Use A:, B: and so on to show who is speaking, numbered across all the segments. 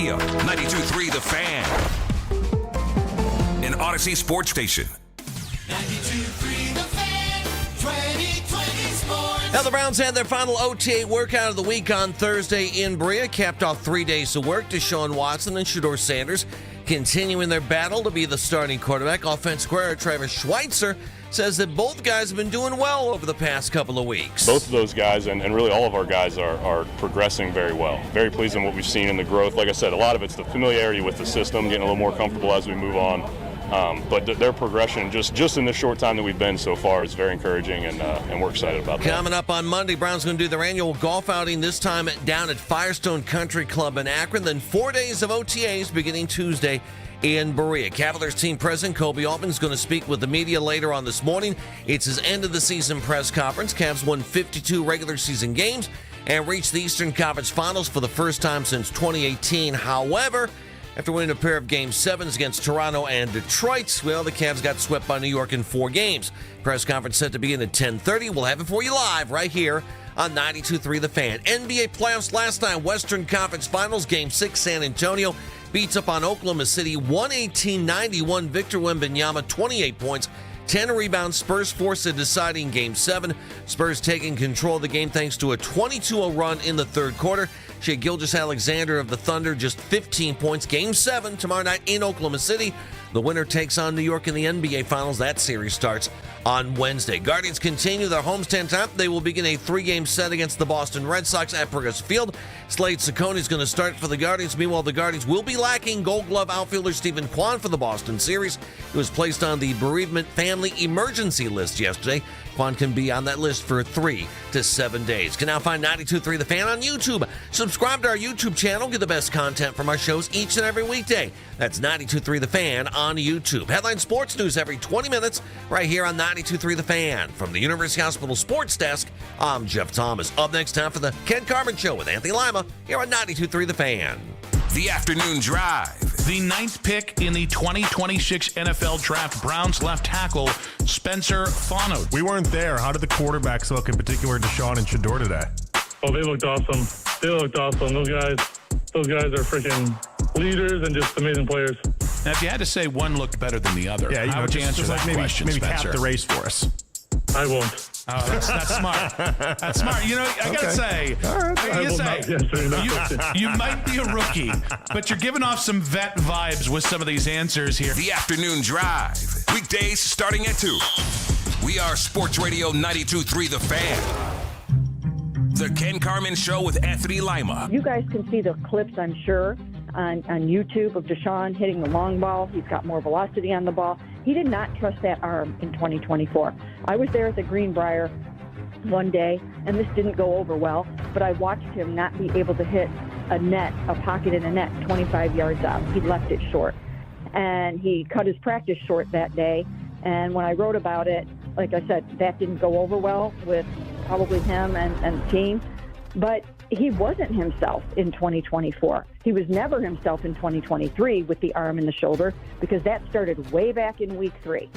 A: Radio, 92.3 The Fan. An Odyssey Sports Station.
B: 92.3 The Fan, 2020 Sports.
C: Now, the Browns had their final OTA workout of the week on Thursday in Berea, capped off 3 days of work. Deshaun Watson and Shedeur Sanders continuing their battle to be the starting quarterback. Offensive coordinator Travis Schweitzer says that both guys have been doing well over the past couple of weeks.
D: Both of those guys and really all of our guys are progressing very well. Very pleased in what we've seen in the growth. Like I said, a lot of it's the familiarity with the system, getting a little more comfortable as we move on. But their progression, just in the short time that we've been so far, is very encouraging, and we're excited about that.
C: Coming up on Monday, Browns going to do their annual golf outing, this time down at Firestone Country Club in Akron. Then 4 days of OTAs beginning Tuesday in Berea. Cavaliers team president Kobe Altman is going to speak with the media later on this morning. It's his end-of-the-season press conference. Cavs won 52 regular season games and reached the Eastern Conference Finals for the first time since 2018. However, after winning a pair of Game 7s against Toronto and Detroit, well, the Cavs got swept by New York in 4 games. Press conference set to begin at 10:30. We'll have it for you live right here on 92.3 The Fan. NBA playoffs last night, Western Conference Finals, Game 6, San Antonio beats up on Oklahoma City, 118-91. Victor Wembanyama, 28 points, 10 rebounds. Spurs forced a deciding Game 7. Spurs taking control of the game thanks to a 22-0 run in the third quarter. Shai Gilgeous-Alexander of the Thunder, just 15 points. Game 7 tomorrow night in Oklahoma City. The winner takes on New York in the NBA Finals. That series starts on Wednesday. Guardians continue their homestand time. They will begin a 3-game set against the Boston Red Sox at Progressive Field. Slade Ciccone is going to start for the Guardians. Meanwhile, the Guardians will be lacking Gold Glove outfielder Stephen Kwan for the Boston series. He was placed on the bereavement family emergency list yesterday. Kwan can be on that list for 3 to 7 days. Can now find 92.3 The Fan on YouTube. Subscribe to our YouTube channel. Get the best content from our shows each and every weekday. That's 92.3 The Fan on YouTube. Headline sports news every 20 minutes right here on 92.3 The Fan. From the University Hospital Sports Desk, I'm Jeff Thomas. Up next, time for the Ken Carman Show with Anthony Lima here on 92.3 The Fan.
A: The Afternoon Drive.
E: The 9th pick in the 2026 NFL Draft, Browns left tackle Spencer Fonot.
F: We weren't there. How did the quarterbacks look, in particular Deshaun and Shedeur today?
G: Oh, they looked awesome. Those guys are freaking leaders and just amazing players.
E: Now, if you had to say one looked better than the other,
F: Yeah,
E: how would you answer
F: just
E: that
F: like maybe
E: question,
F: cap
E: Spencer?
F: the race for us.
G: I won't.
E: Oh, that's smart. That's smart. You know, I gotta say,
F: All right.
E: I
G: I
E: gotta
G: will
E: say,
G: not answer that question.
E: you might be a rookie, but you're giving off some vet vibes with some of these answers here.
A: The Afternoon Drive. Weekdays starting at 2. We are Sports Radio 92.3 The Fan. The Ken Carman Show with Anthony Lima.
H: You guys can see the clips, I'm sure, on YouTube of Deshaun hitting the long ball. He's got more velocity on the ball. He did not trust that arm in 2024. I was there at the Greenbrier one day, and this didn't go over well, but I watched him not be able to hit a pocket in a net 25 yards out. He left it short, and he cut his practice short that day. And when I wrote about it, like I said, that didn't go over well with probably him and the team. But he wasn't himself in 2024. He was never himself in 2023 with the arm and the shoulder, because that started way back in week 3.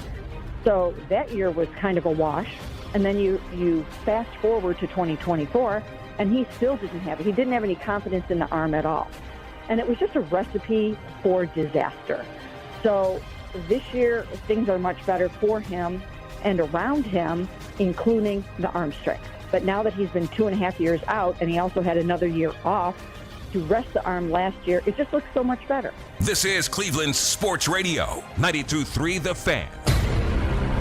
H: So that year was kind of a wash. And then you fast forward to 2024, and he still didn't have it. He didn't have any confidence in the arm at all. And it was just a recipe for disaster. So this year, things are much better for him and around him, including the arm strength. But now that he's been 2.5 years out, and he also had another year off to rest the arm last year, it just looks so much better.
A: This is Cleveland's Sports Radio 92.3 The Fan.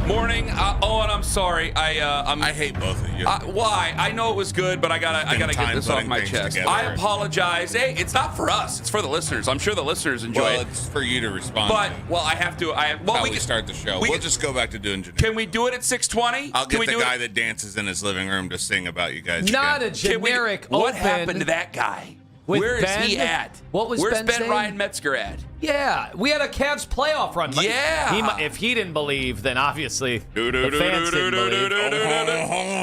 I: Morning. Owen, I'm sorry. I
J: hate both of you.
I: Why? I know it was good, but I gotta get this off my chest.
J: together.
I: I apologize. Hey, it's not for us. It's for the listeners. I'm sure the listeners enjoy
J: Well,
I: it.
J: it's for you to respond.
I: But
J: to.
I: I have to.
J: How we start the show. We'll just go back to doing generic.
I: Can we do it at 6:20?
J: I'll get the guy that dances in his living room to sing about you guys.
K: Not
J: again.
K: a generic
I: What
K: open
I: happened to that guy?
K: with
I: Where is
K: Ben?
I: he at?
K: What was
I: Where's
K: Ben
I: Ben
K: saying?
I: Ryan Metzger at?
K: Yeah, we had a Cavs playoff run. Like,
I: Yeah.
K: if he didn't believe, then obviously
I: Do,
K: the fans didn't believe.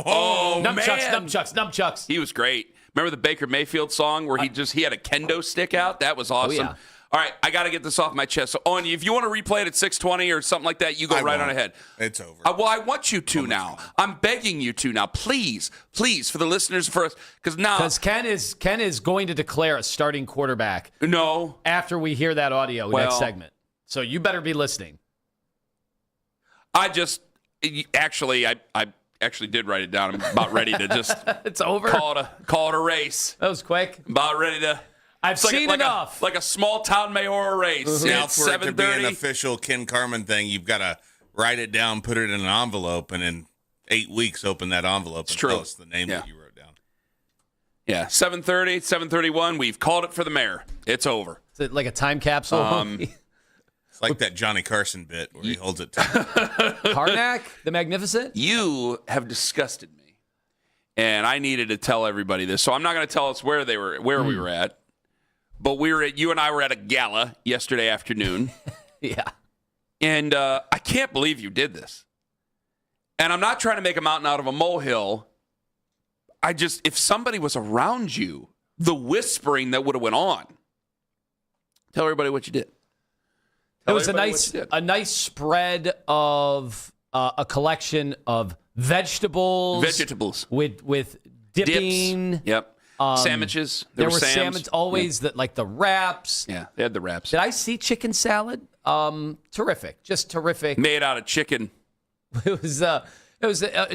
I: Oh, man.
K: Nunchucks.
I: He was great. Remember the Baker Mayfield song where he had a kendo stick out? That was awesome.
K: yeah.
I: All right, I got to get this off my chest. So, Owen, if you want to replay it at 6:20 or something like that, you go right on ahead.
J: It's over.
I: Well, I want you to now. I'm begging you to now. Please, for the listeners first, because
K: Ken is going to declare a starting quarterback.
I: No.
K: After we hear that audio next segment. So you better be listening.
I: I actually did write it down. I'm about ready to just
K: it's over.
I: Call it a race.
K: That was quick.
I: About ready to.
K: I've seen enough.
I: Like a small town mayoral race.
J: Now,
I: It's
J: for it to be an
I: 7:30.
J: official Ken Carman thing, you've got to write it down, put it in an envelope, and in 8 weeks, open that envelope and tell us the name that you wrote down.
I: Yeah, 7:30, 7:31. We've called it for the mayor. It's over.
K: Is it like a time capsule?
J: It's like that Johnny Carson bit where he holds it to
K: Karnak, the Magnificent?
I: You have disgusted me, and I needed to tell everybody this. So I'm not going to tell us where we were at, but you and I were at a gala yesterday afternoon.
K: Yeah.
I: And I can't believe you did this. And I'm not trying to make a mountain out of a molehill. If somebody was around you, the whispering that would have went on. Tell everybody what you did.
K: It was a nice spread of a collection of vegetables. With dipping.
I: Dips. Yep. Sandwiches.
K: There were sandwiches. Always the wraps.
I: Yeah, they had the wraps.
K: Did I see chicken salad? Terrific. Just terrific.
I: Made out of chicken.
K: It was a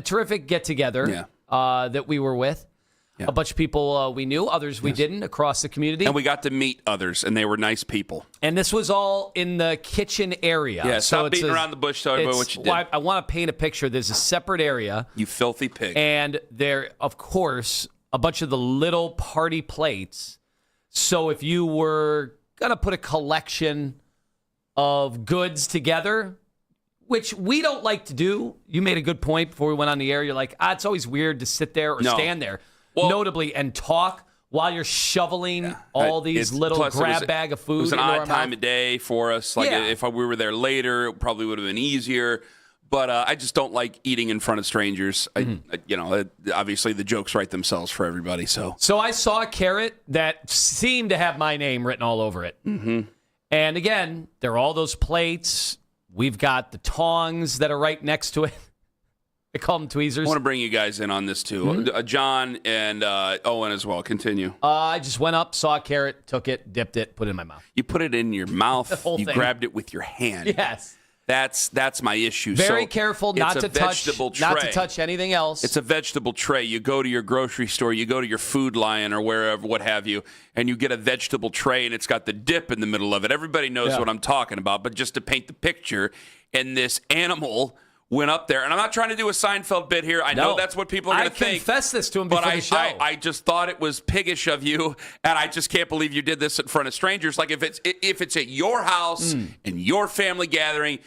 K: terrific get together that we were with. Yeah. A bunch of people we knew, others we didn't, across the community.
I: And we got to meet others, and they were nice people.
K: And this was all in the kitchen area.
I: Yeah, stop beating around the bush, tell everybody what you did.
K: Well, I want to paint a picture. There's a separate area.
I: You filthy pig.
K: And there, of course, a bunch of the little party plates. So if you were going to put a collection of goods together, which we don't like to do, you made a good point before we went on the air. You're like, it's always weird to sit there or stand there. Well, notably, and talk while you're shoveling all these little grab bag of food.
I: It was an
K: into
I: odd
K: our
I: time
K: mouth.
I: of day for us. If we were there later, it probably would have been easier. But I just don't like eating in front of strangers. Obviously the jokes write themselves for everybody. So
K: I saw a carrot that seemed to have my name written all over it.
I: Mm-hmm.
K: And again, there are all those plates. We've got the tongs that are right next to it. I call them tweezers.
I: I want to bring you guys in on this too.
K: Mm-hmm.
I: John and Owen as well. Continue.
K: I just went up, saw a carrot, took it, dipped it, put it in my mouth.
I: You put it in your mouth.
K: The whole
I: you
K: thing.
I: Grabbed it with your hand.
K: Yes.
I: That's my issue.
K: Very
I: so
K: careful not
I: it's
K: to
I: a vegetable
K: touch,
I: tray.
K: not to touch anything else.
I: It's a vegetable tray. You go to your grocery store, you go to your Food Lion or wherever, what have you, and you get a vegetable tray, and it's got the dip in the middle of it. Everybody knows what I'm talking about, but just to paint the picture, and this animal went up there, and I'm not trying to do a Seinfeld bit here. I know that's what people are going to think.
K: I confessed this to him before the show.
I: I just thought it was piggish of you, and I just can't believe you did this in front of strangers. Like if it's at your house and your family gathering,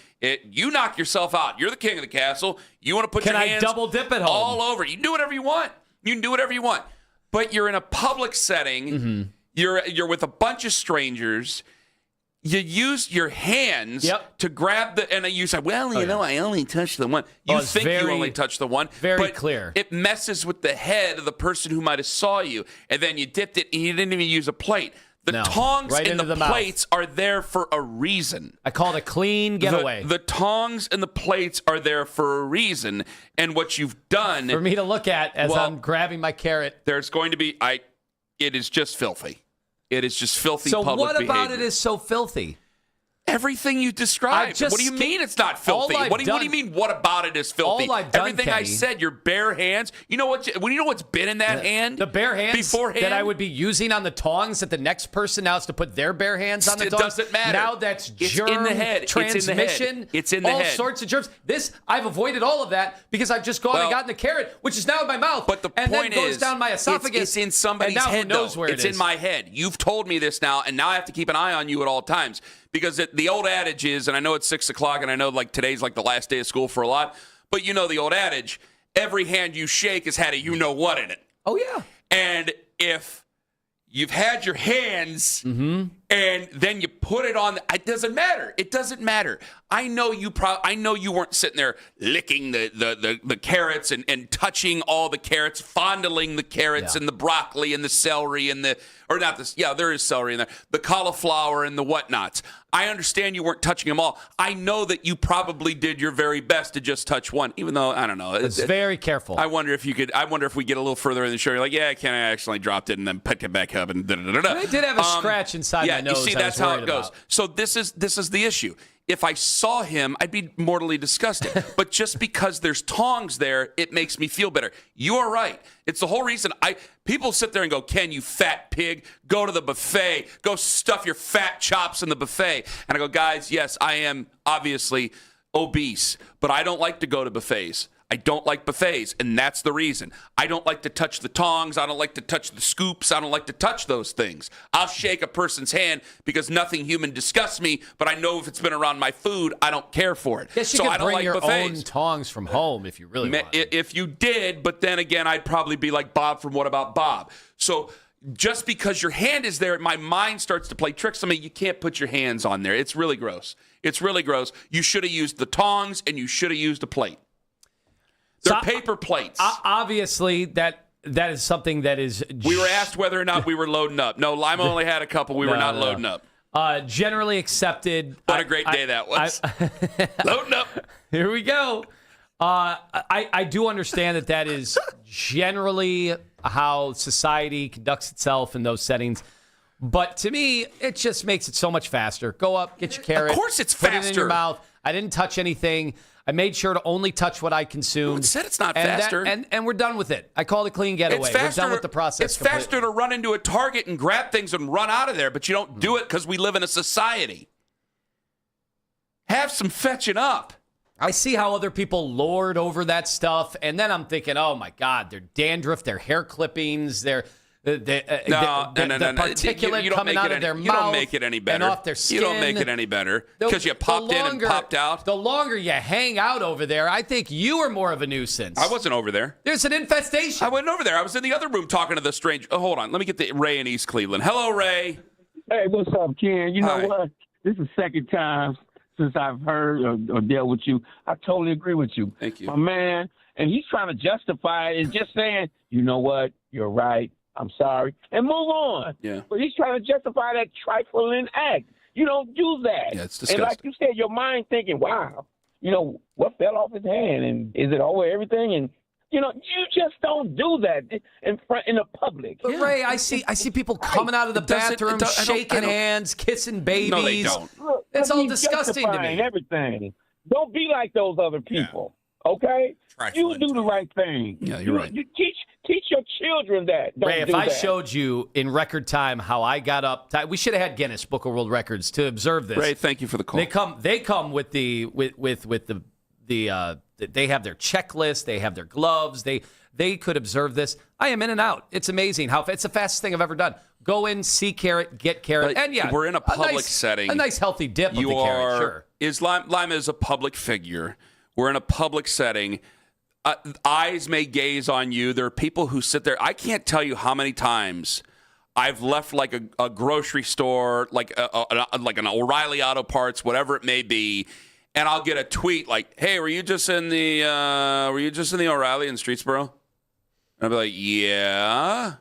I: you knock yourself out. You're the king of the castle. You want to put your hands
K: double dip at home?
I: all over. You can do whatever you want. You can do whatever you want. But you're in a public setting.
K: Mm-hmm.
I: You're with a bunch of strangers. You use your hands to grab and you say, I only touched the one. You think you only touched the one.
K: Very clear.
I: It messes with the head of the person who might have saw you. And then you dipped it and you didn't even use a plate. The tongs
K: right
I: and the plates are there for a reason.
K: I call it a clean getaway.
I: The tongs and the plates are there for a reason. And what you've done...
K: For me to look at as I'm grabbing my carrot.
I: There's going to be... It is just filthy. It is just filthy public behavior.
K: So what about it is so filthy?
I: Everything you described. What do you mean it's not filthy? What do you mean what about it is filthy?
K: All I've done,
I: Everything
K: Kenny,
I: I said, your bare hands. You know what's been in that hand?
K: The bare hands
I: beforehand?
K: that I would be using on the tongs that the next person now has to put their bare hands on the tongs.
I: It doesn't matter.
K: Now that's germ
I: in the head.
K: transmission.
I: It's in the head.
K: All sorts of germs. I've avoided all of that because I've just gone and gotten the carrot, which is now in my mouth.
I: But the
K: and
I: point
K: then goes down my esophagus.
I: It's in somebody's
K: and now
I: head,
K: who knows
I: though.
K: where
I: It's
K: it is.
I: in my head. You've told me this now, and now I have to keep an eye on you at all times. Because the old adage is, and I know it's 6 o'clock, and I know today's the last day of school for a lot, but you know the old adage, every hand you shake has had a you-know-what in it.
K: Oh, yeah.
I: And if you've had your hands, and and then you put it on. It doesn't matter. It doesn't matter. I know you. I know you weren't sitting there licking the carrots and touching all the carrots, fondling the carrots and the broccoli and the celery and there is celery in there, the cauliflower and the whatnots. I understand you weren't touching them all. I know that you probably did your very best to just touch one, even though, I don't know.
K: It's very careful.
I: I wonder if we get a little further in the show. You're like, I accidentally dropped it and then picked it back up and da-da-da-da.
K: I did have a scratch inside my nose.
I: You see, that's how it goes.
K: About.
I: So this is the issue. If I saw him, I'd be mortally disgusted. But just because there's tongs there, it makes me feel better. You are right. It's the whole reason people sit there and go, Ken, you fat pig, go to the buffet, go stuff your fat chops in the buffet. And I go, guys, yes, I am obviously obese, but I don't like to go to buffets. I don't like buffets, and that's the reason. I don't like to touch the tongs. I don't like to touch the scoops. I don't like to touch those things. I'll shake a person's hand because nothing human disgusts me, but I know if it's been around my food, I don't care for it.
K: Yes, you
I: so
K: could
I: I don't
K: bring
I: like
K: your
I: buffets.
K: own tongs from home if you really want.
I: If you did, but then again, I'd probably be like Bob from What About Bob? So just because your hand is there, my mind starts to play tricks on me. You can't put your hands on there. It's really gross. It's really gross. You should have used the tongs, and you should have used a plate. They're paper plates.
K: Obviously, that is something that is...
I: We were asked whether or not we were loading up. No, Lima only had a couple. We were not loading up.
K: Generally accepted.
I: What a great day that was. Loading up.
K: Here we go. I do understand that is generally how society conducts itself in those settings. But to me, it just makes it so much faster. Go up, get your carrot.
I: Of course it's
K: put
I: faster.
K: It in your mouth. I didn't touch anything. I made sure to only touch what I consumed.
I: It said it's not faster.
K: And we're done with it. I call it a clean getaway. We're done with the process.
I: It's faster to run into a Target and grab things and run out of there, but you don't do it because we live in a society. Have some fetching up.
K: I see how other people lord over that stuff, and then I'm thinking, oh, my God, their dandruff, their hair clippings, the particulate coming out of their mouth.
I: You don't make it any better.
K: And off their skin.
I: You don't make it any better because you popped in and popped out.
K: The longer you hang out over there, I think you are more of a nuisance.
I: I wasn't over there.
K: There's an infestation.
I: I wasn't over there. I was in the other room talking to the stranger. Oh, hold on. Let me get the Ray in East Cleveland. Hello, Ray.
L: Hey, what's up, Ken? You know what? This is the second time since I've heard or dealt with you. I totally agree with you.
I: Thank you.
L: My man. And he's trying to justify it and just saying, you know what? You're right. I'm sorry, and move on.
I: Yeah.
L: But he's trying to justify that trifling act. You don't do that.
I: Yeah, it's disgusting.
L: And like you said, your mind thinking, wow, what fell off his hand, and is it over everything? And you just don't do that in the public.
K: But Ray, I see people coming out of the bathroom, shaking hands, kissing babies.
I: No, they don't.
L: Look,
K: it's all disgusting to me.
L: Everything. Don't be like those other people. Yeah. Okay? You do the right thing.
I: Yeah, you're right.
L: You teach your children that.
K: Ray, if I showed you in record time how I got up, we should have had Guinness Book of World Records to observe this.
I: Ray, thank you for the call.
K: They come with they have their checklist, they have their gloves, they could observe this. I am in and out. It's amazing how it's the fastest thing I've ever done. Go in, see carrot, get carrot, and
I: we're in a public setting.
K: A nice healthy dip of the carrot. Sure.
I: Lima is a public figure. We're in a public setting. Eyes may gaze on you. There are people who sit there. I can't tell you how many times I've left like a grocery store, like an O'Reilly Auto Parts, whatever it may be, and I'll get a tweet like, "Hey, were you just in the O'Reilly in Streetsboro?" And I'll be like, "Yeah."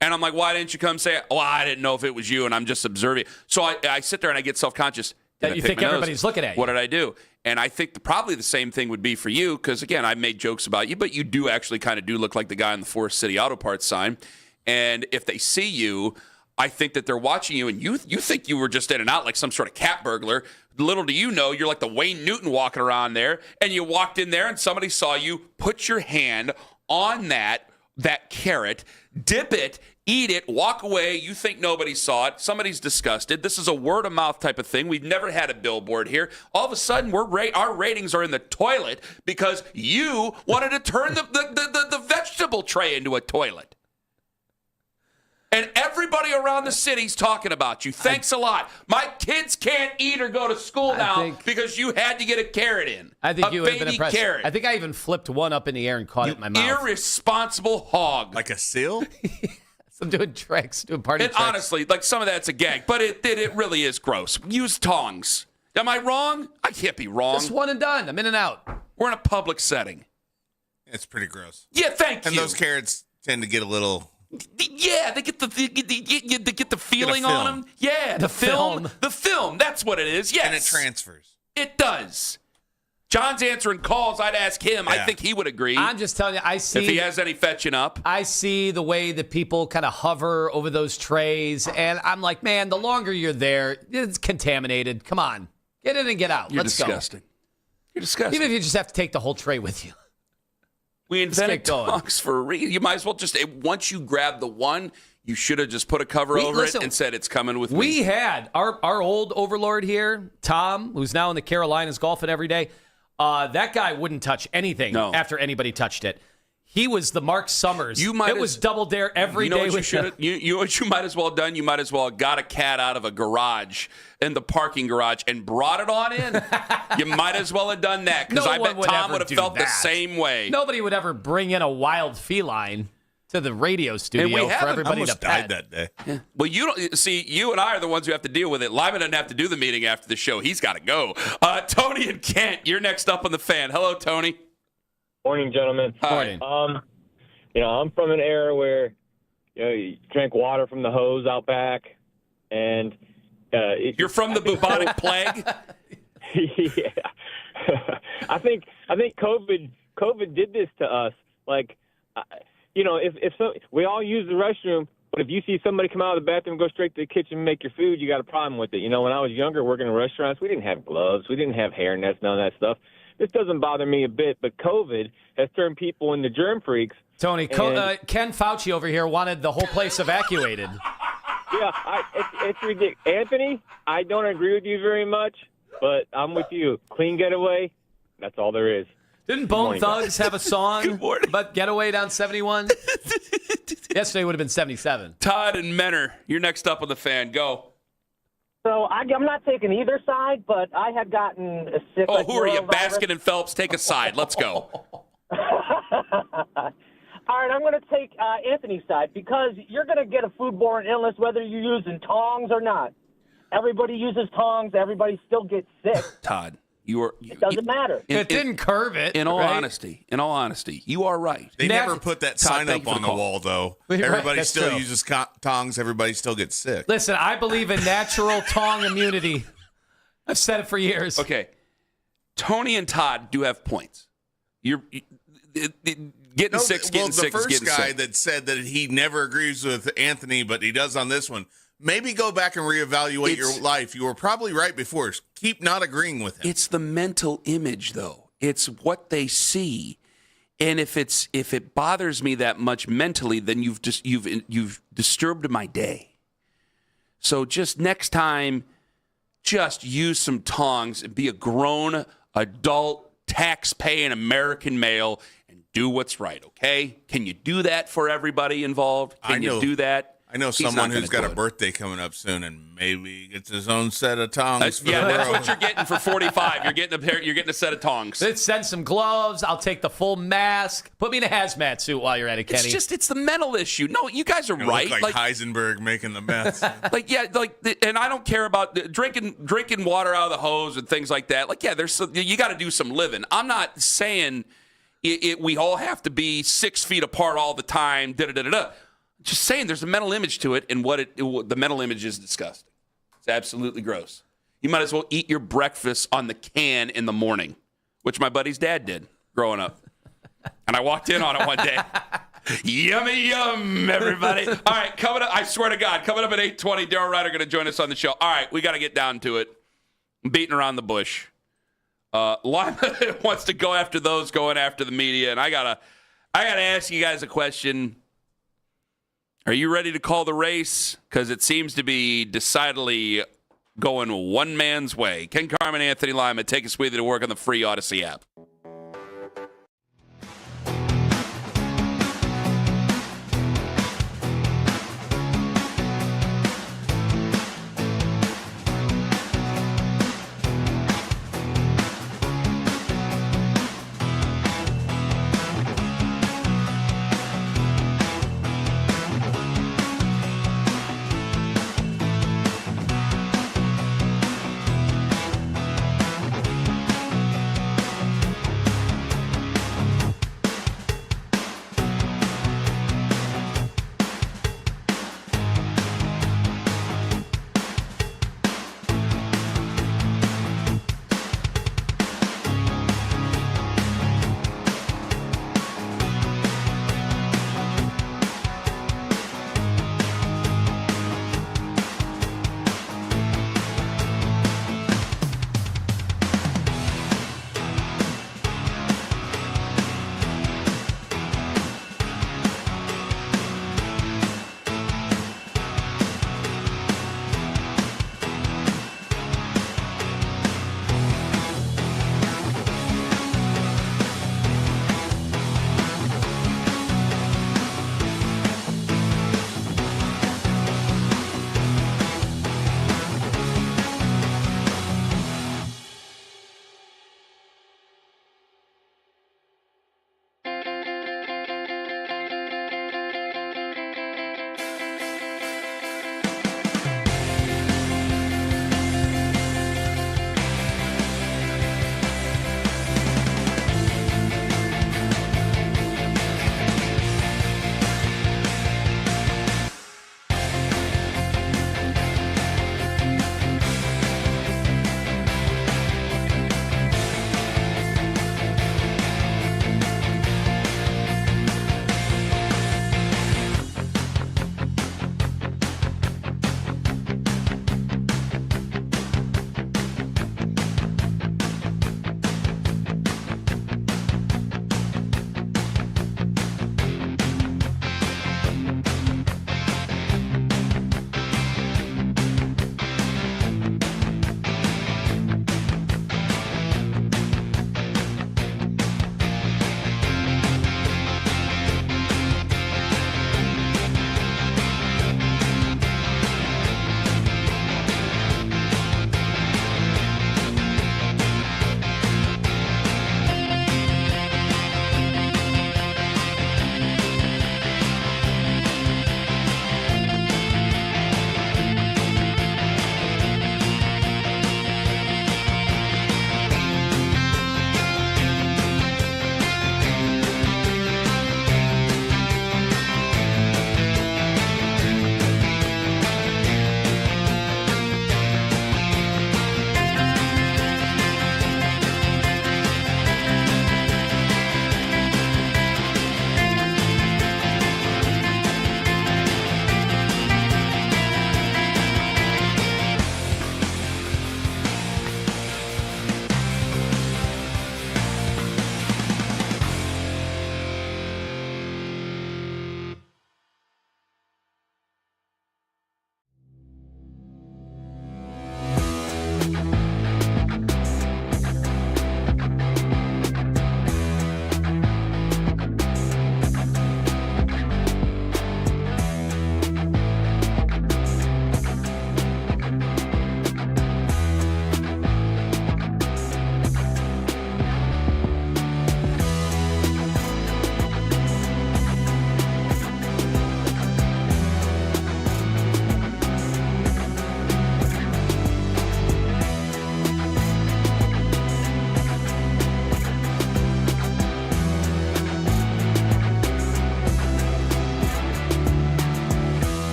I: And I'm like, "Why didn't you come say it?" "Oh, I didn't know if it was you, and I'm just observing." So I sit there and I get self-conscious.
K: You think everybody's looking at you.
I: What did I do? And I think probably the same thing would be for you because, again, I made jokes about you, but you do actually kind of do look like the guy on the Forest City Auto Parts sign. And if they see you, I think that they're watching you, and you think you were just in and out like some sort of cat burglar. Little do you know, you're like the Wayne Newton walking around there, and you walked in there and somebody saw you put your hand on that carrot, dip it, eat it, walk away. You think nobody saw it. Somebody's disgusted. This is a word of mouth type of thing. We've never had a billboard here. All of a sudden, our ratings are in the toilet because you wanted to turn the vegetable tray into a toilet. And everybody around the city's talking about you. Thanks a lot. My kids can't eat or go to school now because you had to get a carrot in.
K: I think you would have been impressed.
I: Carrot.
K: I think I even flipped one up in the air and caught it in my mouth.
I: Irresponsible hog.
J: Like a seal?
K: I'm doing tricks, doing party
I: And
K: tricks.
I: honestly, like some of that's a gag, but it really is gross. Use tongs. Am I wrong? I can't be wrong.
K: Just one and done. I'm in and out.
I: We're in a public setting.
J: It's pretty gross.
I: Yeah, thank
J: and
I: you.
J: And those carrots tend to get a little.
I: Yeah, they get the feeling on them. Yeah, the film. The film. That's what it is. Yes,
J: and it transfers.
I: It does. John's answering calls. I'd ask him. Yeah. I think he would agree.
K: I'm just telling you, I see.
I: If he has any fetching up.
K: I see the way that people kind of hover over those trays, and I'm like, man, the longer you're there, it's contaminated. Come on. Get in and get out.
I: You're
K: Let's
I: disgusting.
K: Go.
I: You're disgusting.
K: Even if you just have to take the whole tray with you.
I: We invented tongs for a reason. You might as well just, once you grab the one, you should have just put a cover over it and said it's coming with me.
K: We had our old overlord here, Tom, who's now in the Carolinas golfing every day. That guy wouldn't touch anything after anybody touched it. He was the Mark Summers. It was double dare every day.
I: What you what you might as well have done? You might as well have got a cat out of a garage in the parking garage and brought it on in. You might as well have done that because I bet Tom would have felt the same way.
K: Nobody would ever bring in a wild feline to the radio studio for everybody to pet.
J: Died that day.
I: Yeah. Well, you don't see. You and I are the ones who have to deal with it. Lyman doesn't have to do the meeting after the show. He's got to go. Tony and Kent, you're next up on the Fan. Hello, Tony.
M: Morning, gentlemen.
I: Hi.
M: I'm from an era where you drank water from the hose out back, and
I: you're from the bubonic plague.
M: Yeah, I think COVID did this to us. Like, if we all use the restroom, but if you see somebody come out of the bathroom and go straight to the kitchen and make your food, you got a problem with it. When I was younger working in restaurants, we didn't have gloves, we didn't have hair nets, none of that stuff. This doesn't bother me a bit, but COVID has turned people into germ freaks.
K: Tony, Ken Fauci over here wanted the whole place evacuated.
M: Yeah, it's ridiculous. Anthony, I don't agree with you very much, but I'm with you. Clean getaway, that's all there is.
K: Didn't Bone Thugs have a song about getaway down 71? Yesterday would have been 77.
I: Todd and Menor, you're next up on the Fan. Go.
N: So I'm not taking either side, but I had gotten a sick.
I: Oh, who are you, Baskin and Phelps? Take a side. Let's go.
N: All right, I'm going to take Anthony's side because you're going to get a foodborne illness whether you're using tongs or not. Everybody uses tongs. Everybody still gets sick.
I: Todd,
N: it doesn't matter.
K: It didn't curve it.
I: In all honesty, you are right.
J: They never put that sign up on the wall, though. Everybody still uses tongs. Everybody still gets sick.
K: Listen, I believe in natural tong immunity. I've said it for years.
I: Okay, Tony and Todd do have points. You're getting sick.
J: The first guy that said that he never agrees with Anthony, but he does on this one. Maybe go back and reevaluate your life. You were probably right before. Keep not agreeing with him.
I: It's the mental image, though. It's what they see, and if it bothers me that much mentally, then you've disturbed my day. So just next time, just use some tongs and be a grown adult, tax-paying American male and do what's right. Okay? Can you do that for everybody involved? Can you do that?
J: I know someone who's got a birthday coming up soon, and maybe gets his own set of tongs.
I: That's what you're getting for 45. You're getting a set of tongs.
K: Let's send some gloves. I'll take the full mask. Put me in a hazmat suit while you're at it, Kenny.
I: It's the mental issue. No, you guys are right.
J: Look like Heisenberg making the meth.
I: And I don't care about drinking water out of the hose and things like that. You got to do some living. I'm not saying we all have to be 6 feet apart all the time. Just saying, there's a mental image to it, and the mental image is disgusting. It's absolutely gross. You might as well eat your breakfast on the can in the morning, which my buddy's dad did growing up. And I walked in on it one day. Yummy, yum, everybody. All right, coming up, I swear to God, coming up at 8:20, Daryl Ryder going to join us on the show. All right, we got to get down to it. I'm beating around the bush. Lima wants to go after those going after the media, and I gotta ask you guys a question. Are you ready to call the race? Because it seems to be decidedly going one man's way. Ken Carman, Anthony Lima, take us with you to work on the free Odyssey app.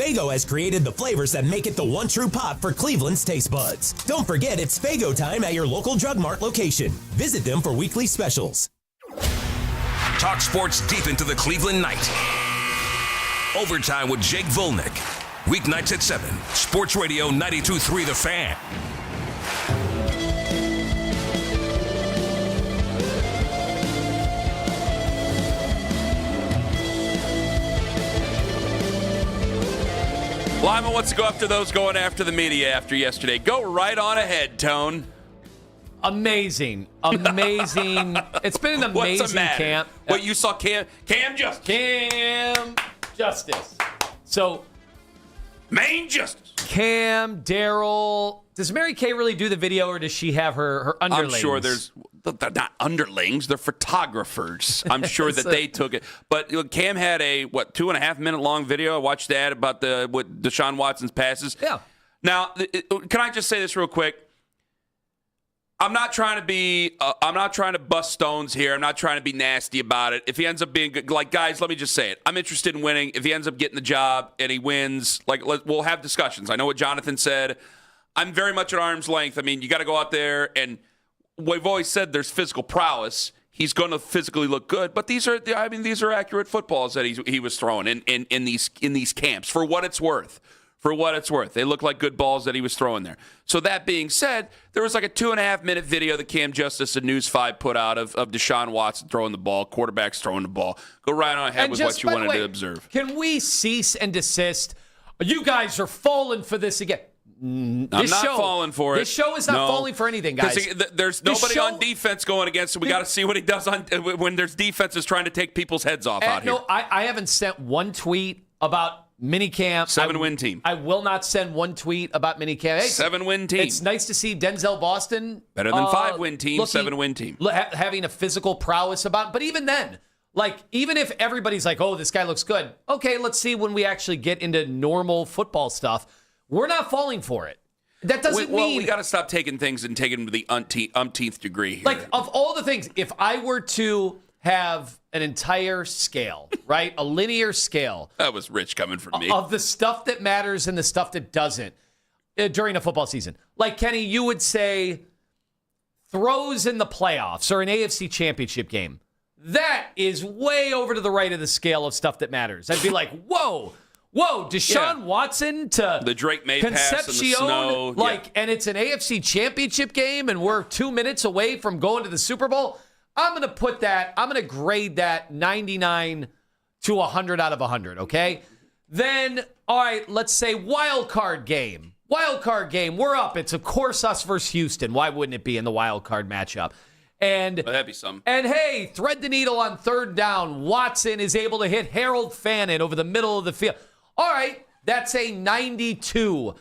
O: Faygo has created the flavors that make it the one true pop for Cleveland's taste buds. Don't forget it's Faygo time at your local Drug Mart location. Visit them for weekly specials.
A: Talk sports deep into the Cleveland night. Overtime with Jake Volnick. Weeknights at 7. Sports Radio 92.3 The Fan.
I: Lima wants to go after those going after the media after yesterday. Go right on ahead, Tone.
K: Amazing. It's been an amazing camp.
I: What you saw, Cam Justice. So,
K: Main Justice. Cam, Daryl. Does Mary Kay really do the video, or does she have her underlings?
I: I'm sure they're not underlings, they're photographers. I'm sure that they took it. But Cam had a 2.5 minute long video. I watched that about what Deshaun Watson's passes.
K: Yeah.
I: Now, can I just say this real quick? I'm not trying to bust stones here. I'm not trying to be nasty about it. If he ends up being good, guys, let me just say it. I'm interested in winning. If he ends up getting the job and he wins, we'll have discussions. I know what Jonathan said. I'm very much at arm's length. I mean, you got to go out there, and we've always said there's physical prowess. He's going to physically look good, but these are accurate footballs that he was throwing in these camps. For what it's worth. They look like good balls that he was throwing there. So that being said, there was like a 2.5 minute video that Cam Justice and News 5 put out of Deshaun Watson throwing the ball, quarterbacks throwing the ball. Go right on ahead with what you wanted to observe.
K: Can we cease and desist? You guys are falling for this again.
I: I'm not falling for it.
K: This show is not falling for anything, guys.
I: There's nobody on defense going against him. We got to see what he does when there's defenses trying to take people's heads off out here.
K: I haven't sent one tweet about minicamp.
I: 7-win team.
K: I will not send one tweet about minicamp. Hey,
I: 7-win team.
K: It's nice to see Denzel Boston.
I: Better than 5-win team, 7-win team.
K: Having a physical prowess about. But even then, even if everybody's like, oh, this guy looks good. Okay, let's see when we actually get into normal football stuff. We're not falling for it. That doesn't mean...
I: we got to stop taking things and taking them to the umpteenth degree here.
K: Of all the things, if I were to have an entire scale, right? A linear scale.
I: That was rich coming from me.
K: Of the stuff that matters and the stuff that doesn't during a football season. Like, Kenny, you would say throws in the playoffs or an AFC championship game. That is way over to the right of the scale of stuff that matters. I'd be like, whoa, Deshaun Watson to
I: the Drake May pass in the snow.
K: And it's an AFC championship game and we're 2 minutes away from going to the Super Bowl. I'm going to grade that 99 to 100 out of 100, okay? Then, all right, let's say wild card game. We're up. It's, of course, us versus Houston. Why wouldn't it be in the wild card matchup? And
I: that'd be some.
K: And, hey, thread the needle on third down. Watson is able to hit Harold Fannin over the middle of the field. All right, that's a 92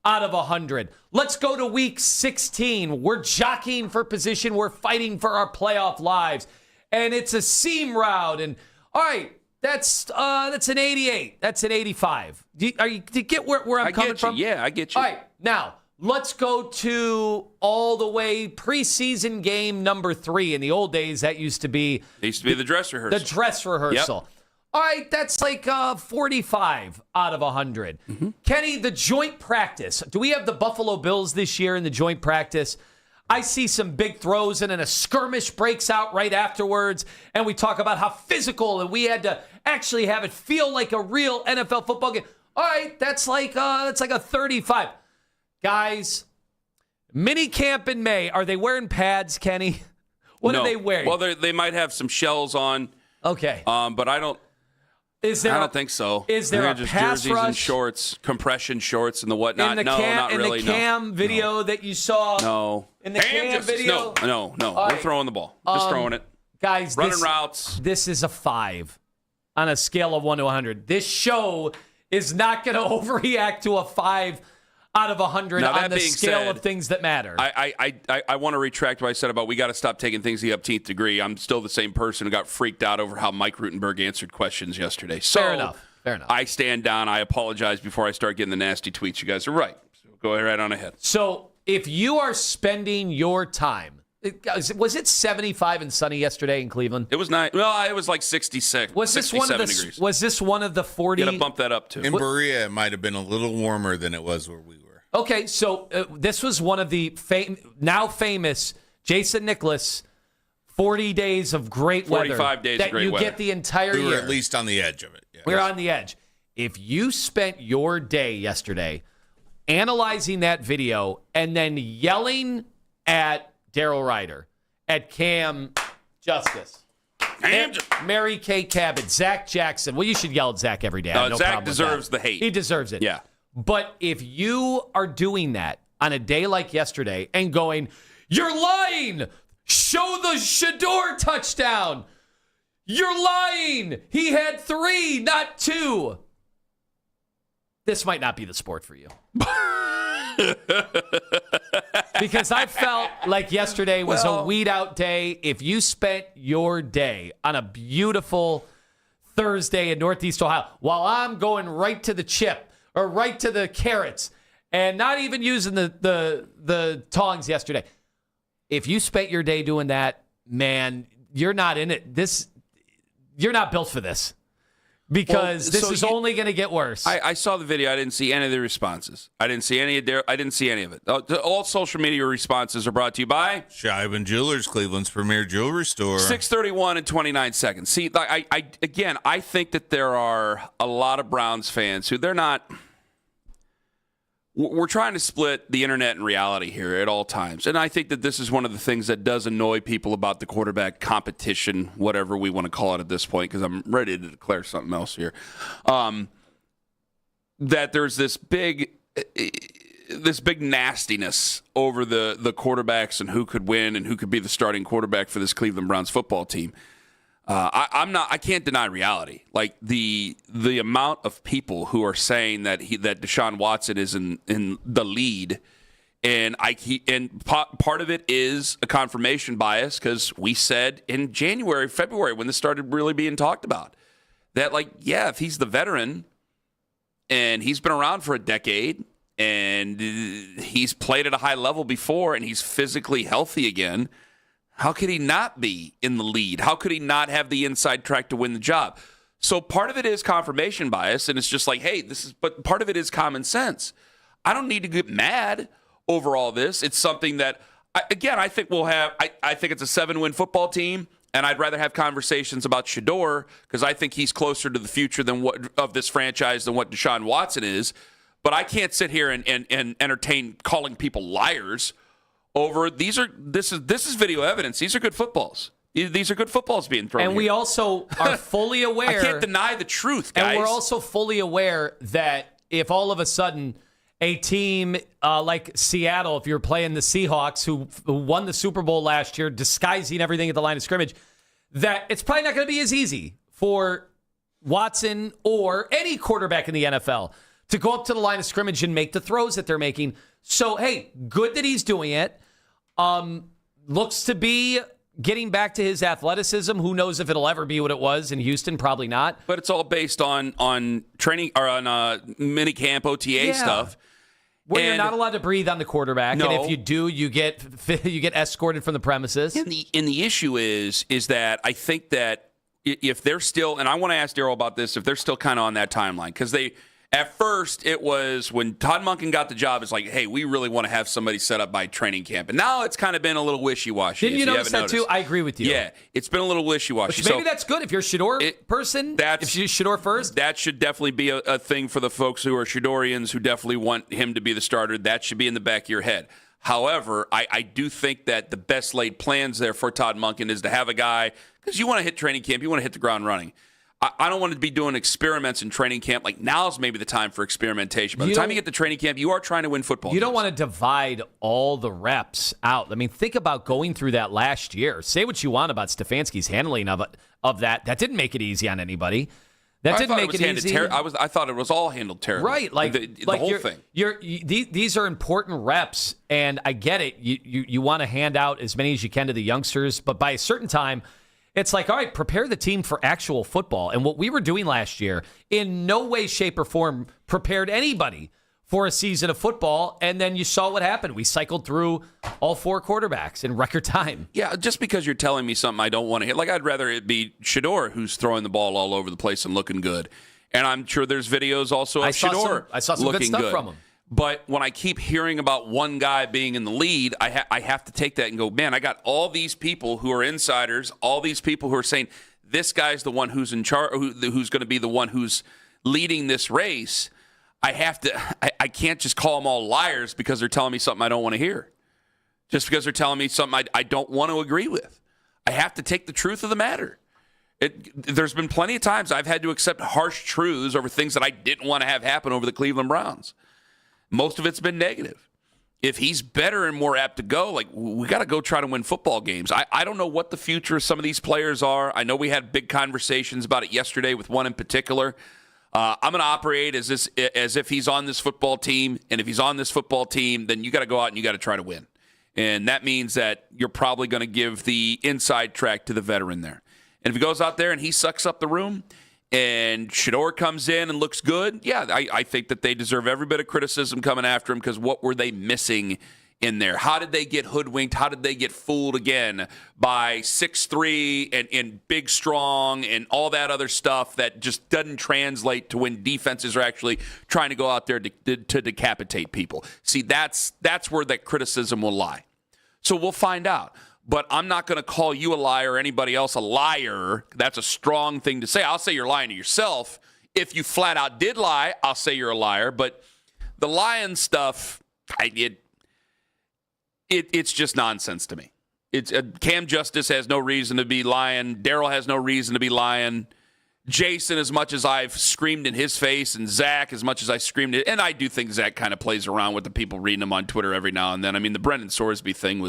K: out of 100. Let's go to week 16. We're jockeying for position. We're fighting for our playoff lives. And it's a seam route. And all right, that's an 88. That's an 85. Do you get where I'm coming from?
I: Yeah, I get you.
K: All right, now let's go to all the way preseason game number 3. In the old days, that used to be
I: the dress rehearsal.
K: The dress rehearsal. Yep. All right, that's like 45 out of 100. Mm-hmm. Kenny, the joint practice. Do we have the Buffalo Bills this year in the joint practice? I see some big throws and then a skirmish breaks out right afterwards. And we talk about how physical and we had to actually have it feel like a real NFL football game. All right, that's like a 35. Guys, mini camp in May. Are they wearing pads, Kenny? What are they wearing?
I: Well, they might have some shells on.
K: Okay.
I: But I don't think so.
K: Is there a
I: just
K: pass
I: jerseys
K: rush?
I: And shorts, compression shorts and the whatnot? Not really.
K: In the Cam video that you saw?
I: No.
K: In the Cam video?
I: No. We're throwing the ball. Just throwing it.
K: Guys,
I: running routes.
K: This is a 5 on a scale of 1 to 100. This show is not going to overreact to a 5 out of 100 on the scale of things that matter.
I: I want to retract what I said about we got to stop taking things to the upteenth degree. I'm still the same person who got freaked out over how Mike Rutenberg answered questions yesterday. So
K: Fair enough.
I: I stand down. I apologize before I start getting the nasty tweets. You guys are right. So go right on ahead.
K: So if you are spending your time Was it 75 and sunny yesterday in Cleveland?
I: It was nice. Well, it was like 66.
K: Was this one of the
I: degrees.
K: Was this one of the 40?
I: Got to bump that up too.
J: In Berea, it might have been a little warmer than it was where we were.
K: Okay, so this was one of the now famous Jason Nicholas 40 days of great weather.
I: 45 days
K: that
I: of great
K: you
I: weather.
K: get the entire year.
J: We were at least on the edge of it. Yeah.
K: We were on the edge. If you spent your day yesterday analyzing that video and then yelling at Daryl Ryder, at Cam Justice, Mary Kay Cabot, Zach Jackson. Well, you should yell at Zach every day. I have no
I: Zach
K: problem with
I: deserves
K: that.
I: the hate.
K: He deserves it.
I: Yeah.
K: But if you are doing that on a day like yesterday and going, you're lying, show the Shador touchdown. You're lying. He had 3, not 2. This might not be the sport for you. Because I felt like yesterday was a weed out day. If you spent your day on a beautiful Thursday in Northeast Ohio, while I'm going right to the chip or right to the carrots and not even using the tongs yesterday, if you spent your day doing that, man, you're not in it. You're not built for this. Because this is only going to get worse.
I: I saw the video. I didn't see any of the responses. I didn't see any of it. All social media responses are brought to you by
J: Shivan Jewelers, Cleveland's premier jewelry store.
I: 6:31 and 29 seconds. See, I think that there are a lot of Browns fans who they're not. We're trying to split the internet and reality here at all times. And I think that this is one of the things that does annoy people about the quarterback competition, whatever we want to call it at this point, because I'm ready to declare something else here. That there's this big nastiness over the quarterbacks and who could win and who could be the starting quarterback for this Cleveland Browns football team. I can't deny reality. Like the amount of people who are saying that Deshaun Watson is in the lead, and part of it is a confirmation bias because we said in January, February when this started really being talked about that if he's the veteran and he's been around for a decade and he's played at a high level before and he's physically healthy again. How could he not be in the lead? How could he not have the inside track to win the job? So part of it is confirmation bias, and it's just like, hey, but part of it is common sense. I don't need to get mad over all this. It's something that, I think we'll have, I think it's a 7-win football team, and I'd rather have conversations about Shador because I think he's closer to the future of this franchise than what Deshaun Watson is. But I can't sit here and entertain calling people liars over this is video evidence. These are good footballs. These are good footballs being thrown.
K: And we also are fully aware.
I: I can't deny the truth, guys.
K: And we're also fully aware that if all of a sudden a team like Seattle, if you're playing the Seahawks, who won the Super Bowl last year, disguising everything at the line of scrimmage, that it's probably not going to be as easy for Watson or any quarterback in the NFL to go up to the line of scrimmage and make the throws that they're making. So, hey, good that he's doing it. Looks to be getting back to his athleticism. Who knows if it'll ever be what it was in Houston? Probably not.
I: But it's all based on training or on mini camp OTA stuff.
K: Where you're not allowed to breathe on the quarterback,
I: No.
K: and if you do, you get escorted from the premises.
I: And the issue is that I think that if they're still, and I want to ask Daryl about this, if they're still kind of on that timeline, because at first it was when Todd Monken got the job, it's like, hey, we really want to have somebody set up by training camp, and now it's kind of been a little wishy-washy.
K: Didn't you notice that too? I agree with you.
I: Yeah, it's been a little wishy-washy.
K: Which maybe that's good if you're a Shador person. If you're Shador first,
I: that should definitely be a thing for the folks who are Shadorians who definitely want him to be the starter. That should be in the back of your head. However, I do think that the best laid plans there for Todd Monken is to have a guy, because you want to hit training camp, you want to hit the ground running. I don't want to be doing experiments in training camp. Like, now's maybe the time for experimentation. By the time you get to training camp, you are trying to win football.
K: You don't want to divide all the reps out. I mean, think about going through that last year. Say what you want about Stefanski's handling of that. That didn't make it easy on anybody. That didn't make it easy.
I: I thought it was all handled terribly.
K: Right, like
I: the whole thing.
K: These are important reps, and I get it. You want to hand out as many as you can to the youngsters, but by a certain time, it's like, all right, prepare the team for actual football. And what we were doing last year in no way, shape, or form prepared anybody for a season of football, and then you saw what happened. We cycled through all 4 quarterbacks in record time.
I: Yeah, just because you're telling me something I don't want to hear. Like, I'd rather it be Shedeur who's throwing the ball all over the place and looking good. And I'm sure there's videos also of Shedeur
K: I saw some
I: looking
K: good stuff
I: good
K: from him.
I: But when I keep hearing about one guy being in the lead, I have to take that and go, man, I got all these people who are insiders, all these people who are saying this guy's the one who's in charge, who's going to be the one who's leading this race. I can't just call them all liars because they're telling me something I don't want to hear. Just because they're telling me something I don't want to agree with. I have to take the truth of the matter. There's been plenty of times I've had to accept harsh truths over things that I didn't want to have happen over the Cleveland Browns. Most of it's been negative. If he's better and more apt to go, like, we got to go try to win football games. I don't know what the future of some of these players are. I know we had big conversations about it yesterday with one in particular. I'm going to operate as if he's on this football team, and if he's on this football team, then you got to go out and you got to try to win. And that means that you're probably going to give the inside track to the veteran there. And if he goes out there and he sucks up the room, and Shedeur comes in and looks good, yeah, I think that they deserve every bit of criticism coming after him, because what were they missing in there? How did they get hoodwinked? How did they get fooled again by 6'3" and big, strong, and all that other stuff that just doesn't translate to when defenses are actually trying to go out there to decapitate people? See, that's where that criticism will lie. So we'll find out. But I'm not going to call you a liar or anybody else a liar. That's a strong thing to say. I'll say you're lying to yourself. If you flat out did lie, I'll say you're a liar. But the lying stuff, it's just nonsense to me. Cam Justice has no reason to be lying. Daryl has no reason to be lying. Jason, as much as I've screamed in his face, and Zach, as much as I screamed it, and I do think Zach kind of plays around with the people reading him on Twitter every now and then. I mean, the Brendan Sorsby thing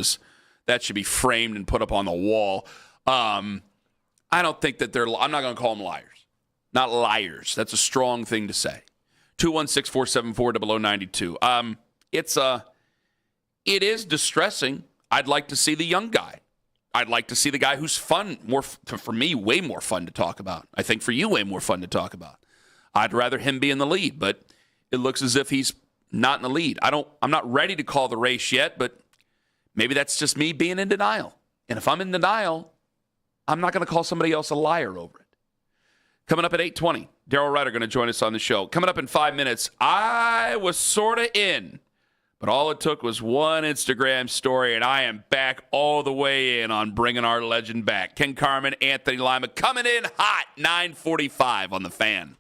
I: that should be framed and put up on the wall. I don't think that I'm not going to call them liars. Not liars. That's a strong thing to say. 216-474-0092. It is distressing. I'd like to see the young guy. I'd like to see the guy who's fun, for me, way more fun to talk about. I think for you, way more fun to talk about. I'd rather him be in the lead, but it looks as if he's not in the lead. I'm not ready to call the race yet, but maybe that's just me being in denial. And if I'm in denial, I'm not going to call somebody else a liar over it. Coming up at 8:20, Daryl Ryder going to join us on the show. Coming up in 5 minutes, I was sort of in, but all it took was one Instagram story, and I am back all the way in on bringing our legend back. Ken Carman, Anthony Lima, coming in hot, 9:45 on The Fan.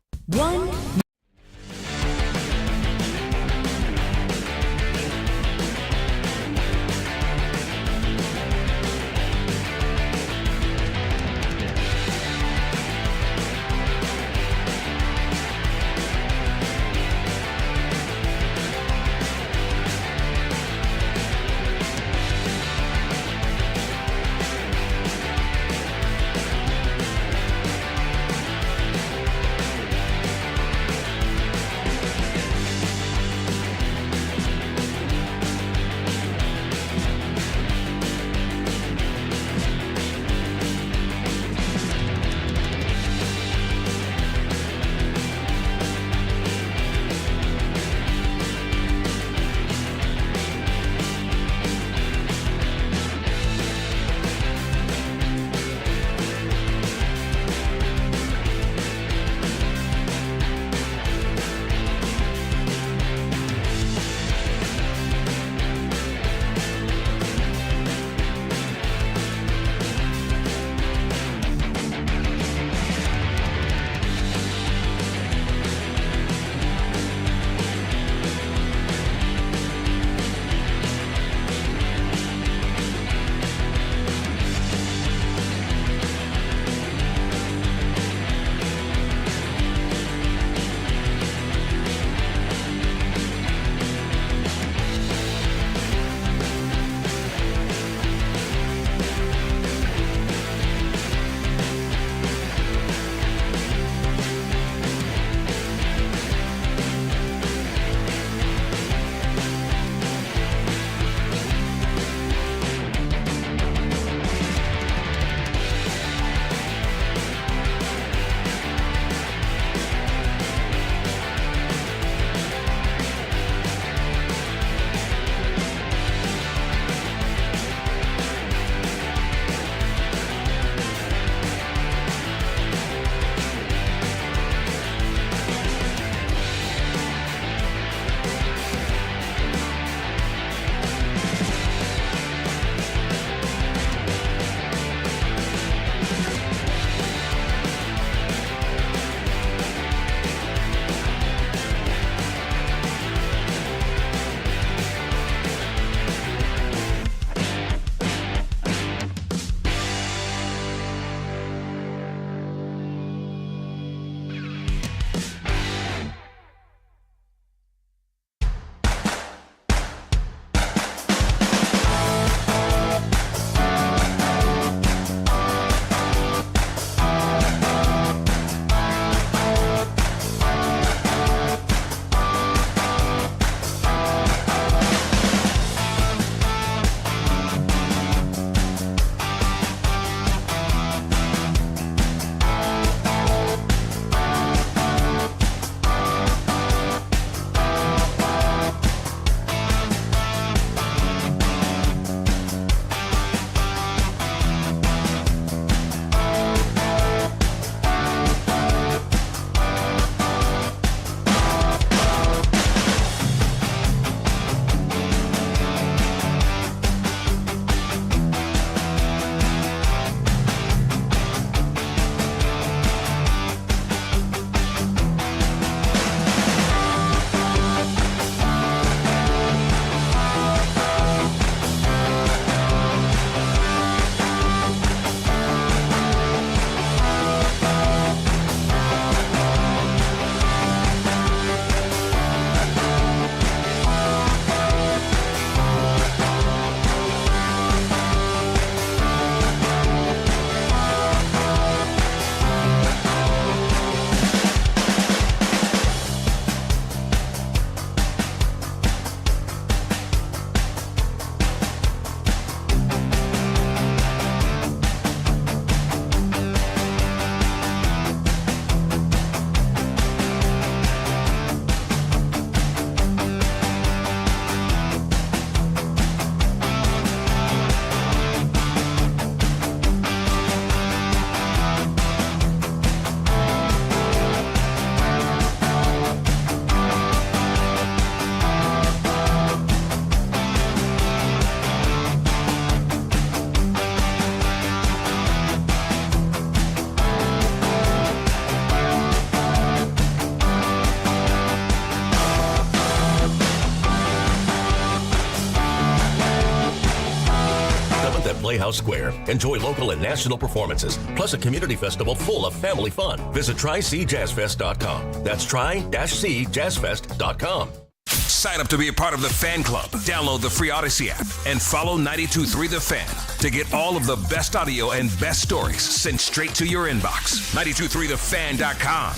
P: House Square. Enjoy local and national performances, plus a community festival full of family fun. Visit trycjazzfest.com. That's try-cjazzfest.com.
A: Sign up to be a part of the fan club. Download the free Odyssey app and follow 92.3 The Fan to get all of the best audio and best stories sent straight to your inbox. 92.3thefan.com.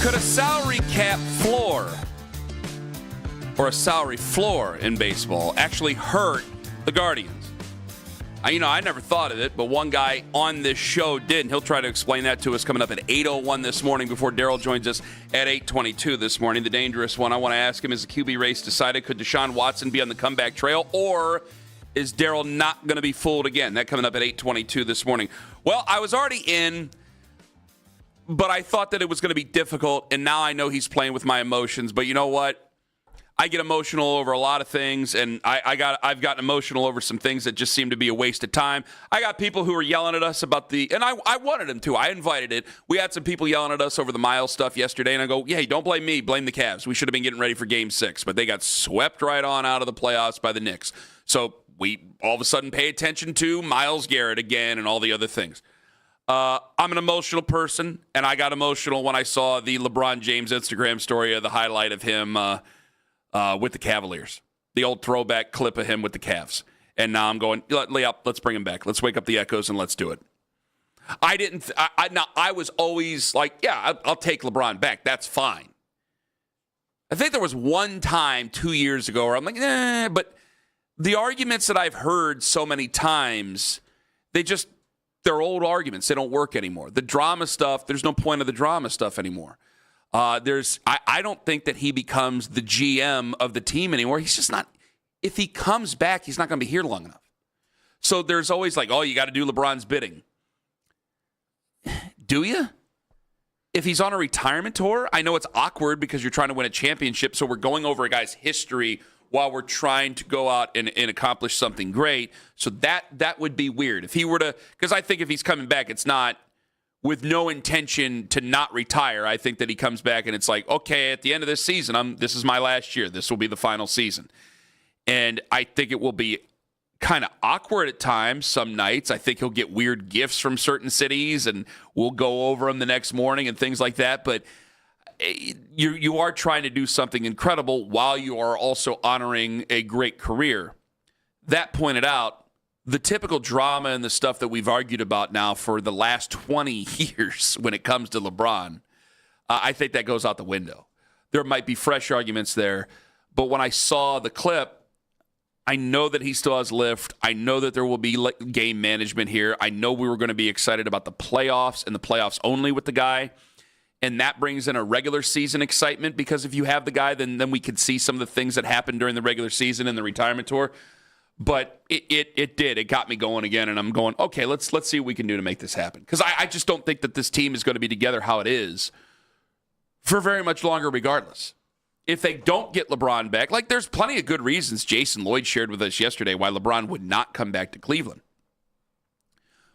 I: Could a salary cap floor or a salary floor in baseball actually hurt the Guardians? I never thought of it, but one guy on this show did, and he'll try to explain that to us coming up at 8:01 this morning before Daryl joins us at 8:22 this morning. The dangerous one I want to ask him, is the QB race decided? Could Deshaun Watson be on the comeback trail, or is Daryl not going to be fooled again? That coming up at 8:22 this morning. Well, I was already in, but I thought that it was going to be difficult, and now I know he's playing with my emotions. But you know what? I get emotional over a lot of things, and I've gotten emotional over some things that just seem to be a waste of time. I got people who are yelling at us about and I wanted them to. I invited it. We had some people yelling at us over the Miles stuff yesterday, and I go, hey, don't blame me. Blame the Cavs. We should have been getting ready for Game 6, but they got swept right on out of the playoffs by the Knicks. So we all of a sudden pay attention to Myles Garrett again and all the other things. I'm an emotional person, and I got emotional when I saw the LeBron James Instagram story of the highlight of him with the Cavaliers, the old throwback clip of him with the Cavs. And now I'm going, let's bring him back. Let's wake up the echoes and let's do it. I was always like, yeah, I'll take LeBron back. That's fine. I think there was one time 2 years ago where I'm like, but the arguments that I've heard so many times, they're old arguments. They don't work anymore. The drama stuff, there's no point of the drama stuff anymore. I don't think that he becomes the GM of the team anymore. He's just not. If he comes back, he's not going to be here long enough. So there's always like, oh, you got to do LeBron's bidding. Do you? If he's on a retirement tour, I know it's awkward because you're trying to win a championship. So we're going over a guy's history while we're trying to go out and accomplish something great. So that would be weird. If he were to, because I think if he's coming back, it's not with no intention to not retire. I think that he comes back and it's like, okay, at the end of this season, this is my last year. This will be the final season. And I think it will be kind of awkward at times, some nights. I think he'll get weird gifts from certain cities and we'll go over them the next morning and things like that. But you are trying to do something incredible while you are also honoring a great career. That pointed out, the typical drama and the stuff that we've argued about now for the last 20 years when it comes to LeBron, I think that goes out the window. There might be fresh arguments there, but when I saw the clip, I know that he still has lift. I know that there will be game management here. I know we were going to be excited about the playoffs and the playoffs only with the guy, and that brings in a regular season excitement because if you have the guy, then we can see some of the things that happened during the regular season and the retirement tour. But it did. It got me going again, and I'm going, okay, let's see what we can do to make this happen. Because I just don't think that this team is going to be together how it is for very much longer regardless. If they don't get LeBron back, like there's plenty of good reasons Jason Lloyd shared with us yesterday why LeBron would not come back to Cleveland.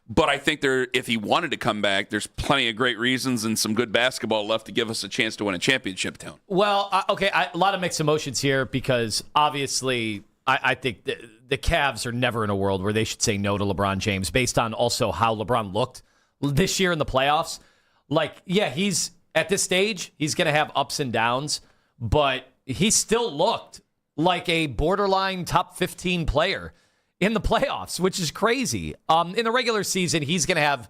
I: But I think if he wanted to come back, there's plenty of great reasons and some good basketball left to give us a chance to win a championship, Tone.
K: Well, okay, a lot of mixed emotions here because obviously I think the Cavs are never in a world where they should say no to LeBron James based on also how LeBron looked this year in the playoffs. Like, yeah, he's at this stage, he's going to have ups and downs, but he still looked like a borderline top 15 player in the playoffs, which is crazy. In the regular season, he's gonna have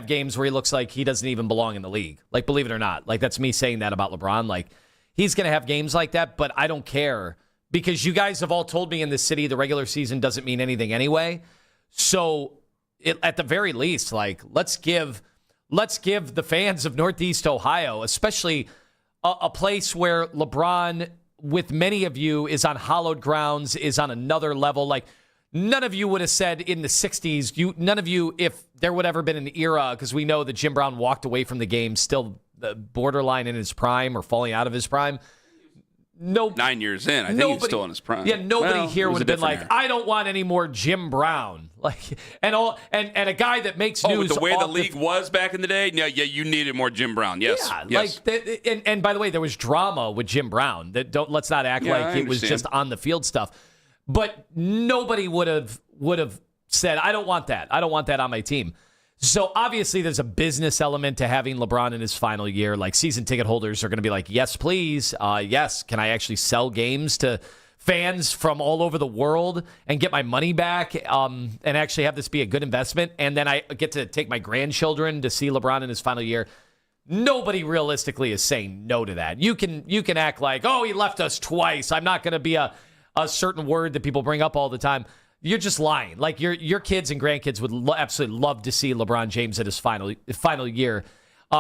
K: games where he looks like he doesn't even belong in the league. Like, believe it or not, like that's me saying that about LeBron. Like, he's gonna have games like that, but I don't care because you guys have all told me in this city the regular season doesn't mean anything anyway. So, at the very least, like let's give the fans of Northeast Ohio, especially a place where LeBron, with many of you, is on hallowed grounds, is on another level. Like, none of you would have said in the 60s, none of you, if there would ever been an era, because we know that Jim Brown walked away from the game still borderline in his prime or falling out of his prime.
I: 9 years in, I think he was still in his prime.
K: Yeah, nobody here would have been like, I don't want any more Jim Brown. Like, and a guy that makes news.
I: With the way the league was back in the day, yeah, you needed more Jim Brown. Yes,
K: yeah,
I: yes.
K: Like, and by the way, there was drama with Jim Brown. Let's not act like it was just on the field stuff. But nobody would have said, I don't want that. I don't want that on my team. So obviously there's a business element to having LeBron in his final year. Like season ticket holders are going to be like, yes, please. Yes. Can I actually sell games to fans from all over the world and get my money back and actually have this be a good investment? And then I get to take my grandchildren to see LeBron in his final year. Nobody realistically is saying no to that. You can act like, oh, he left us twice. I'm not going to be a certain word that people bring up all the time. You're just lying. Like your kids and grandkids would absolutely love to see LeBron James at his final year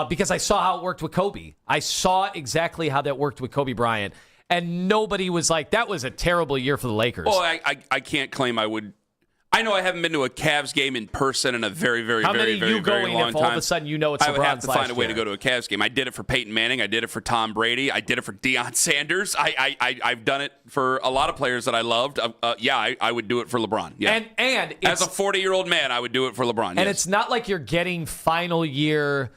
K: because I saw how it worked with Kobe. I saw exactly how that worked with Kobe Bryant, and nobody was like, that was a terrible year for the Lakers.
I: Well, I can't claim I would. I know I haven't been to a Cavs game in person in a very, very,
K: how
I: very,
K: many
I: very,
K: you
I: very
K: going
I: long
K: if
I: time.
K: all of a sudden you know it's LeBron's
I: I would have to find a way
K: year.
I: to go to a Cavs game. I did it for Peyton Manning. I did it for Tom Brady. I did it for Deion Sanders. I've done it for a lot of players that I loved. I would do it for LeBron. Yeah.
K: And
I: as a 40-year-old man, I would do it for LeBron.
K: And it's not like you're getting final year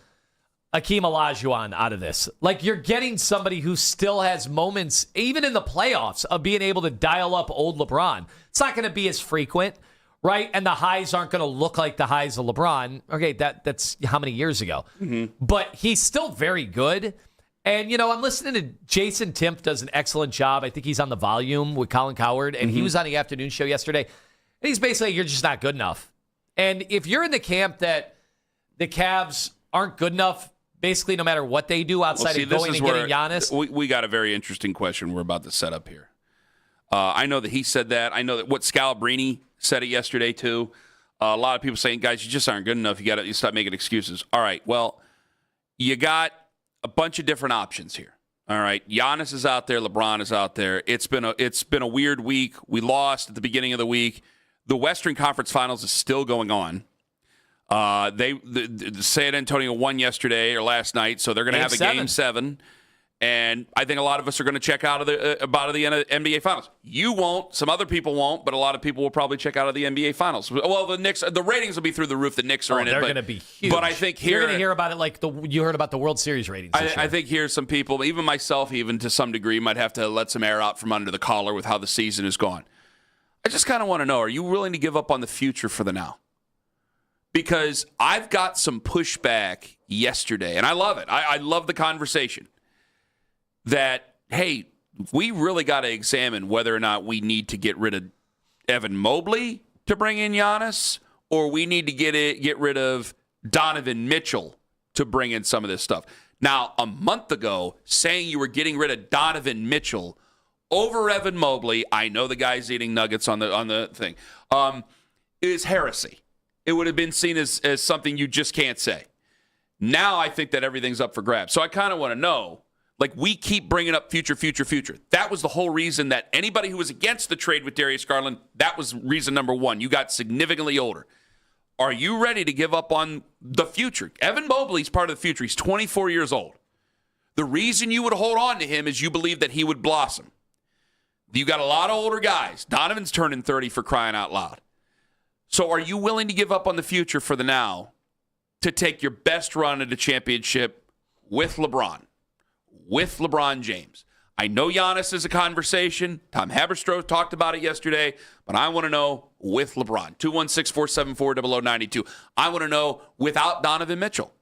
K: Akeem Olajuwon out of this. Like you're getting somebody who still has moments, even in the playoffs, of being able to dial up old LeBron. It's not going to be as frequent. Right? And the highs aren't going to look like the highs of LeBron. Okay, that's how many years ago? Mm-hmm. But he's still very good. And, I'm listening to Jason Timpf does an excellent job. I think he's on The Volume with Colin Cowherd. And he was on the afternoon show yesterday. And he's basically, you're just not good enough. And if you're in the camp that the Cavs aren't good enough, basically no matter what they do outside of going and getting Giannis.
I: We got a very interesting question we're about to set up here. I know that he said that. I know that what Scalabrini said it yesterday, too. A lot of people saying, guys, you just aren't good enough. You stop making excuses. All right, well, you got a bunch of different options here. All right, Giannis is out there. LeBron is out there. It's been a weird week. We lost at the beginning of the week. The Western Conference Finals is still going on. The San Antonio won yesterday or last night, so they're going to have a Game 7. And I think a lot of us are going to check out of the NBA Finals. You won't. Some other people won't, but a lot of people will probably check out of the NBA Finals. Well, the Knicks, the ratings will be through the roof. The Knicks are in it.
K: They're going to be huge.
I: But I think
K: you're going to hear about it like you heard about the World Series ratings.
I: I think here some people, even myself, even to some degree, might have to let some air out from under the collar with how the season has gone. I just kind of want to know: are you willing to give up on the future for the now? Because I've got some pushback yesterday, and I love it. I love the conversation. That, hey, we really got to examine whether or not we need to get rid of Evan Mobley to bring in Giannis, or we need to get rid of Donovan Mitchell to bring in some of this stuff. Now, a month ago, saying you were getting rid of Donovan Mitchell over Evan Mobley, I know the guy's eating nuggets on the thing, is heresy. It would have been seen as something you just can't say. Now I think that everything's up for grabs. So I kind of want to know, like, we keep bringing up future. That was the whole reason that anybody who was against the trade with Darius Garland, that was reason number one. You got significantly older. Are you ready to give up on the future? Evan Mobley's part of the future. He's 24 years old. The reason you would hold on to him is you believe that he would blossom. You got a lot of older guys. Donovan's turning 30 for crying out loud. So are you willing to give up on the future for the now to take your best run at a championship with LeBron? With LeBron James. I know Giannis is a conversation. Tom Haberstroh talked about it yesterday, but I want to know with LeBron. 216-474-0092. I want to know without Donovan Mitchell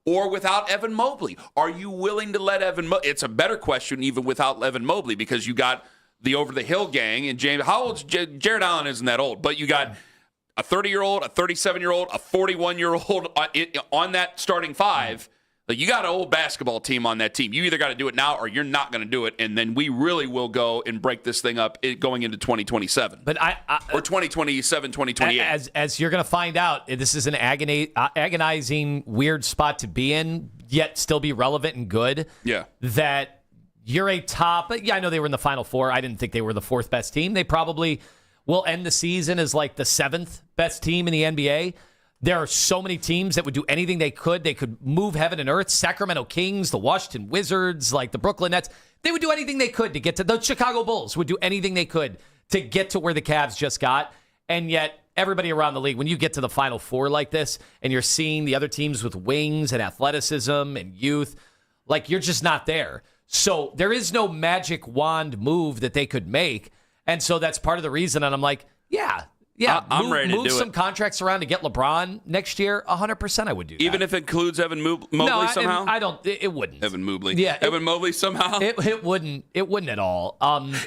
I: or without Evan Mobley. Are you willing to let Evan Mobley? It's a better question even without Evan Mobley because you got the over-the-hill gang and James. How old's Jared Allen? Isn't that old, but you got a 30-year-old, a 37-year-old, a 41-year-old on that starting five. Like, you got an old basketball team on that team. You either got to do it now or you're not going to do it, and then we really will go and break this thing up going into 2027.
K: But
I: or 2027, 2028.
K: As you're going to find out, this is an agonizing, weird spot to be in, yet still be relevant and good.
I: Yeah.
K: That you're a top. Yeah, I know they were in the Final Four. I didn't think they were the fourth best team. They probably will end the season as like the seventh best team in the NBA. There are so many teams that would do anything they could. They could move heaven and earth. Sacramento Kings, the Washington Wizards, like the Brooklyn Nets. They would do anything they could to get to the Chicago Bulls would do anything they could to get to where the Cavs just got. And yet everybody around the league, when you get to the Final Four like this and you're seeing the other teams with wings and athleticism and youth, like you're just not there. So there is no magic wand move that they could make. And so that's part of the reason. And I'm like, yeah,
I: I'm ready to
K: move
I: do
K: some
I: it.
K: contracts around to get LeBron next year. 100% I would do that.
I: Even if it includes Evan Mobley somehow?
K: I don't. It wouldn't.
I: Evan Mobley.
K: Yeah,
I: Evan Mobley somehow?
K: It wouldn't. It wouldn't at all.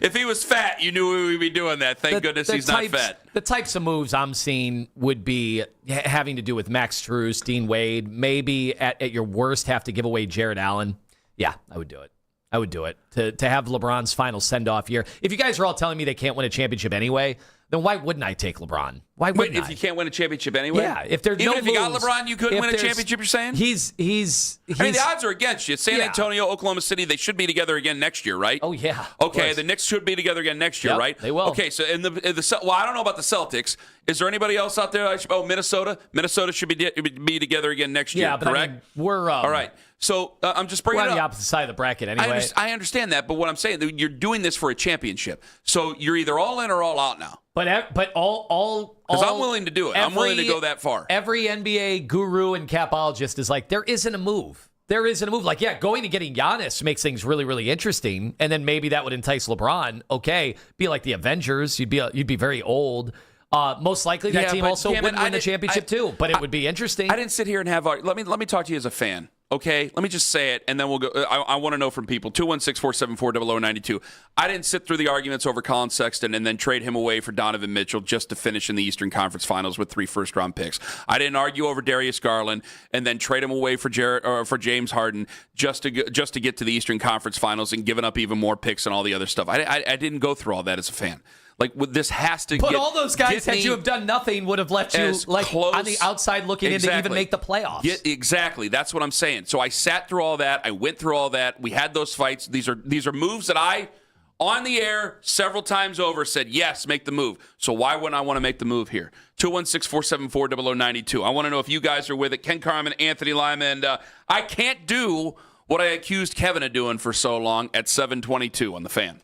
I: If he was fat, you knew we would be doing that. Thank goodness he's not fat.
K: The types of moves I'm seeing would be having to do with Max Strus, Dean Wade, maybe at your worst have to give away Jared Allen. Yeah, I would do it. I would do it. To have LeBron's final send-off year. If you guys are all telling me they can't win a championship anyway, then why wouldn't I take LeBron? Why wouldn't I?
I: If you can't win a championship anyway?
K: Yeah. If there's
I: Even
K: no
I: if you got
K: moves,
I: LeBron, you couldn't
K: if
I: win a
K: there's-
I: championship, you're saying?
K: He's
I: I mean, the odds are against you. San
K: Yeah.
I: Antonio, Oklahoma City, they should be together again next year, right?
K: Oh, yeah.
I: Okay, the Knicks should be together again next year,
K: Yep,
I: right?
K: they will.
I: Okay, so well, I don't know about the Celtics. Is there anybody else out there? Minnesota. Minnesota should be together again next year,
K: Yeah, but
I: correct?
K: I mean, we're
I: all right. So I'm just bringing
K: we're
I: it
K: on the
I: up.
K: opposite side of the bracket anyway.
I: I understand that, but what I'm saying, you're doing this for a championship. So you're either all in or all out now.
K: But all
I: Because I'm willing to do it. I'm willing to go that far.
K: Every NBA guru and capologist is like, there isn't a move. There isn't a move. Like, yeah, going to getting Giannis makes things really, really interesting, and then maybe that would entice LeBron. Okay, be like the Avengers. You'd be very old. Most likely that team also wouldn't win the championship too, but it would be interesting.
I: I didn't sit here and have. Let me talk to you as a fan. Okay, let me just say it, and then we'll go. I want to know from people. 216-474-0092. I didn't sit through the arguments over Colin Sexton and then trade him away for Donovan Mitchell just to finish in the Eastern Conference Finals with 3 first-round picks. I didn't argue over Darius Garland and then trade him away for James Harden just to get to the Eastern Conference Finals and giving up even more picks and all the other stuff. I didn't go through all that as a fan. Like, this has to
K: But all those guys, had you have done nothing, would have left you like on the outside looking in to even make the playoffs.
I: Yeah, exactly. That's what I'm saying. So I sat through all that. I went through all that. We had those fights. These are moves that I, on the air several times over, said, yes, make the move. So why wouldn't I want to make the move here? 216-474-0092. I want to know if you guys are with it. Ken Carman, Anthony Lima, and I can't do what I accused Kevin of doing for so long at 722 on The Fan.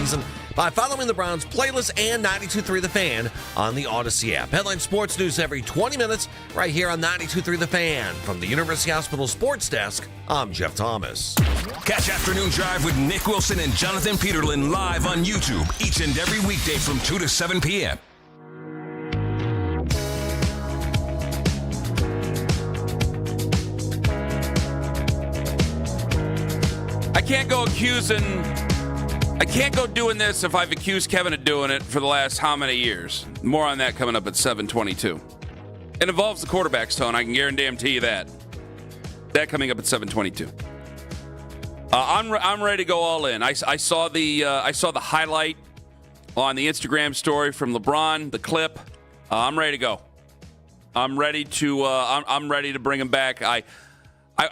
C: season by following the Browns playlist and 92.3 The Fan on the Odyssey app. Headline sports news every 20 minutes right here on 92.3 The Fan. From the University Hospital Sports Desk, I'm Jeff Thomas.
A: Catch Afternoon Drive with Nick Wilson and Jonathan Peterlin live on YouTube each and every weekday from 2 to 7 p.m.
I: I can't go doing this if I've accused Kevin of doing it for the last how many years. More on that coming up at 7:22. It involves the quarterback's tone. I can guarantee you that. That coming up at 7:22. I'm ready to go all in. I saw the highlight on the Instagram story from LeBron, the clip. I'm ready to go. I'm ready to bring him back. I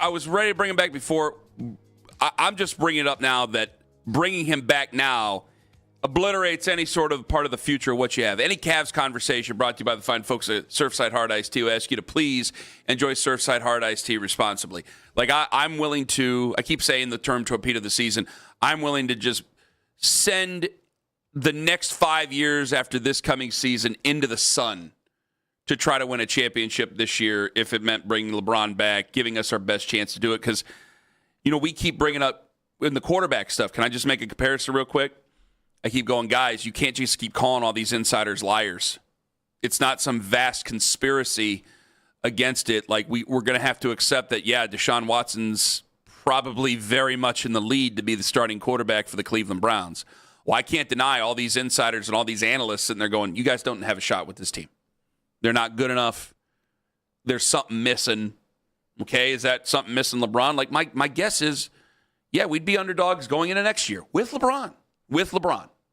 I: was ready to bring him back before. I'm just bringing it up now that bringing him back now obliterates any sort of part of the future of what you have. Any Cavs conversation brought to you by the fine folks at Surfside Hard Iced Tea. I ask you to please enjoy Surfside Hard Iced Tea responsibly. Like, I'm willing to, I keep saying the term torpedo the season, I'm willing to just send the next 5 years after this coming season into the sun to try to win a championship this year if it meant bringing LeBron back, giving us our best chance to do it. Because, we keep bringing up in the quarterback stuff. Can I just make a comparison real quick? I keep going, guys, you can't just keep calling all these insiders liars. It's not some vast conspiracy against it. Like, we're going to have to accept that, yeah, Deshaun Watson's probably very much in the lead to be the starting quarterback for the Cleveland Browns. Well, I can't deny all these insiders and all these analysts sitting there going, you guys don't have a shot with this team. They're not good enough. There's something missing. Okay, is that something missing LeBron? Like, my guess is, yeah, we'd be underdogs going into next year with LeBron.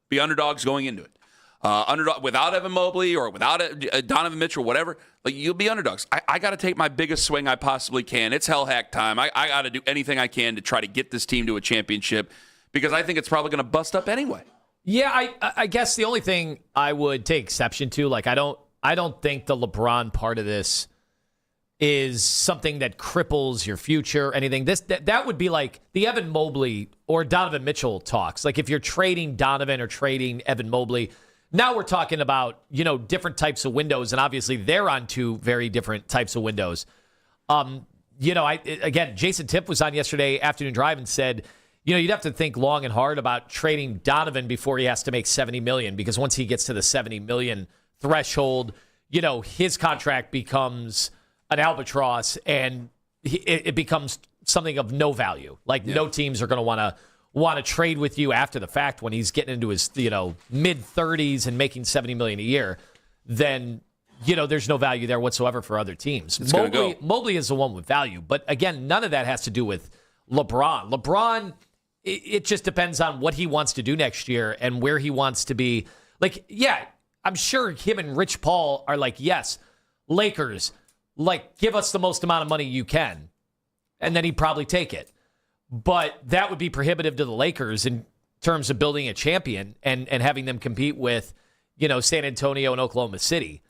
I: Be underdogs going into it. Underdog without Evan Mobley or without Donovan Mitchell, whatever. Like, you'll be underdogs. I got to take my biggest swing I possibly can. It's hell hack time. I got to do anything I can to try to get this team to a championship because I think it's probably going to bust up anyway.
K: Yeah, I guess the only thing I would take exception to, like, I don't think the LeBron part of this is something that cripples your future or anything. That would be like the Evan Mobley or Donovan Mitchell talks. Like, if you're trading Donovan or trading Evan Mobley, now we're talking about, different types of windows, and obviously they're on two very different types of windows. Again, Jason Tipp was on yesterday Afternoon Drive and said, you'd have to think long and hard about trading Donovan before he has to make $70 million, because once he gets to the $70 million threshold, his contract becomes an albatross, and it becomes something of no value. Like, no teams are going to want to trade with you after the fact when he's getting into his mid-30s and making $70 million a year. Then there's no value there whatsoever for other teams. Mobley is the one with value, but again, none of that has to do with LeBron. LeBron, it just depends on what he wants to do next year and where he wants to be. Like, yeah, I'm sure him and Rich Paul are like, yes, Lakers, like, give us the most amount of money you can. And then he'd probably take it. But that would be prohibitive to the Lakers in terms of building a champion and having them compete with, San Antonio and Oklahoma City.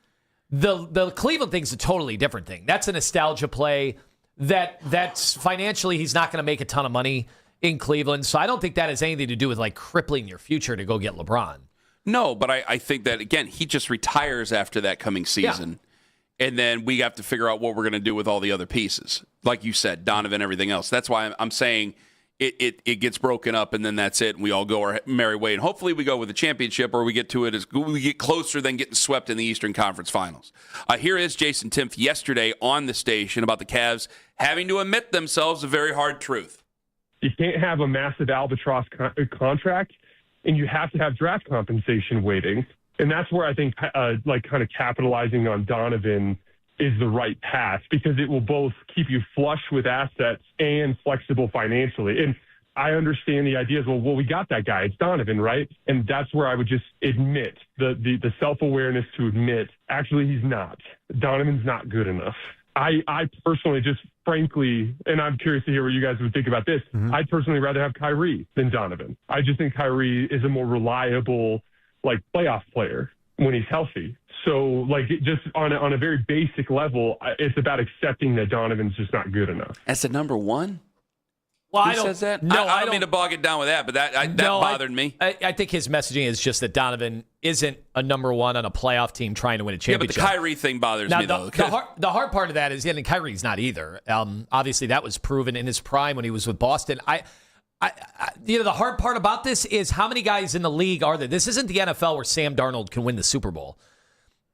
K: The Cleveland thing's a totally different thing. That's a nostalgia play. That's financially, he's not going to make a ton of money in Cleveland. So I don't think that has anything to do with, like, crippling your future to go get LeBron.
I: No, but I think that, again, he just retires after that coming season. Yeah. And then we have to figure out what we're going to do with all the other pieces. Like you said, Donovan, everything else. That's why I'm saying it gets broken up, and then that's it, and we all go our merry way. And hopefully we go with a championship, or we get to it as we get closer than getting swept in the Eastern Conference Finals. Here is Jason Timpf yesterday on the station about the Cavs having to admit themselves a very hard truth.
Q: You can't have a massive albatross contract, and you have to have draft compensation waiting. And that's where I think, kind of capitalizing on Donovan is the right path, because it will both keep you flush with assets and flexible financially. And I understand the idea is, well, we got that guy. It's Donovan, right? And that's where I would just admit the self-awareness to admit, actually, he's not. Donovan's not good enough. I personally just frankly, and I'm curious to hear what you guys would think about this, I'd personally rather have Kyrie than Donovan. I just think Kyrie is a more reliable, playoff player when he's healthy. So, just on a very basic level, it's about accepting that Donovan's just not good enough.
I: As the number one?
K: Well,
I: Who says that?
K: No,
I: I don't mean to bog it down with that, but that bothered me.
K: I think his messaging is just that Donovan isn't a number one on a playoff team trying to win a championship.
I: Yeah, but the Kyrie thing bothers me, though.
K: The hard part of that is, and Kyrie's not either. Obviously, that was proven in his prime when he was with Boston. The hard part about this is how many guys in the league are there? This isn't the NFL where Sam Darnold can win the Super Bowl.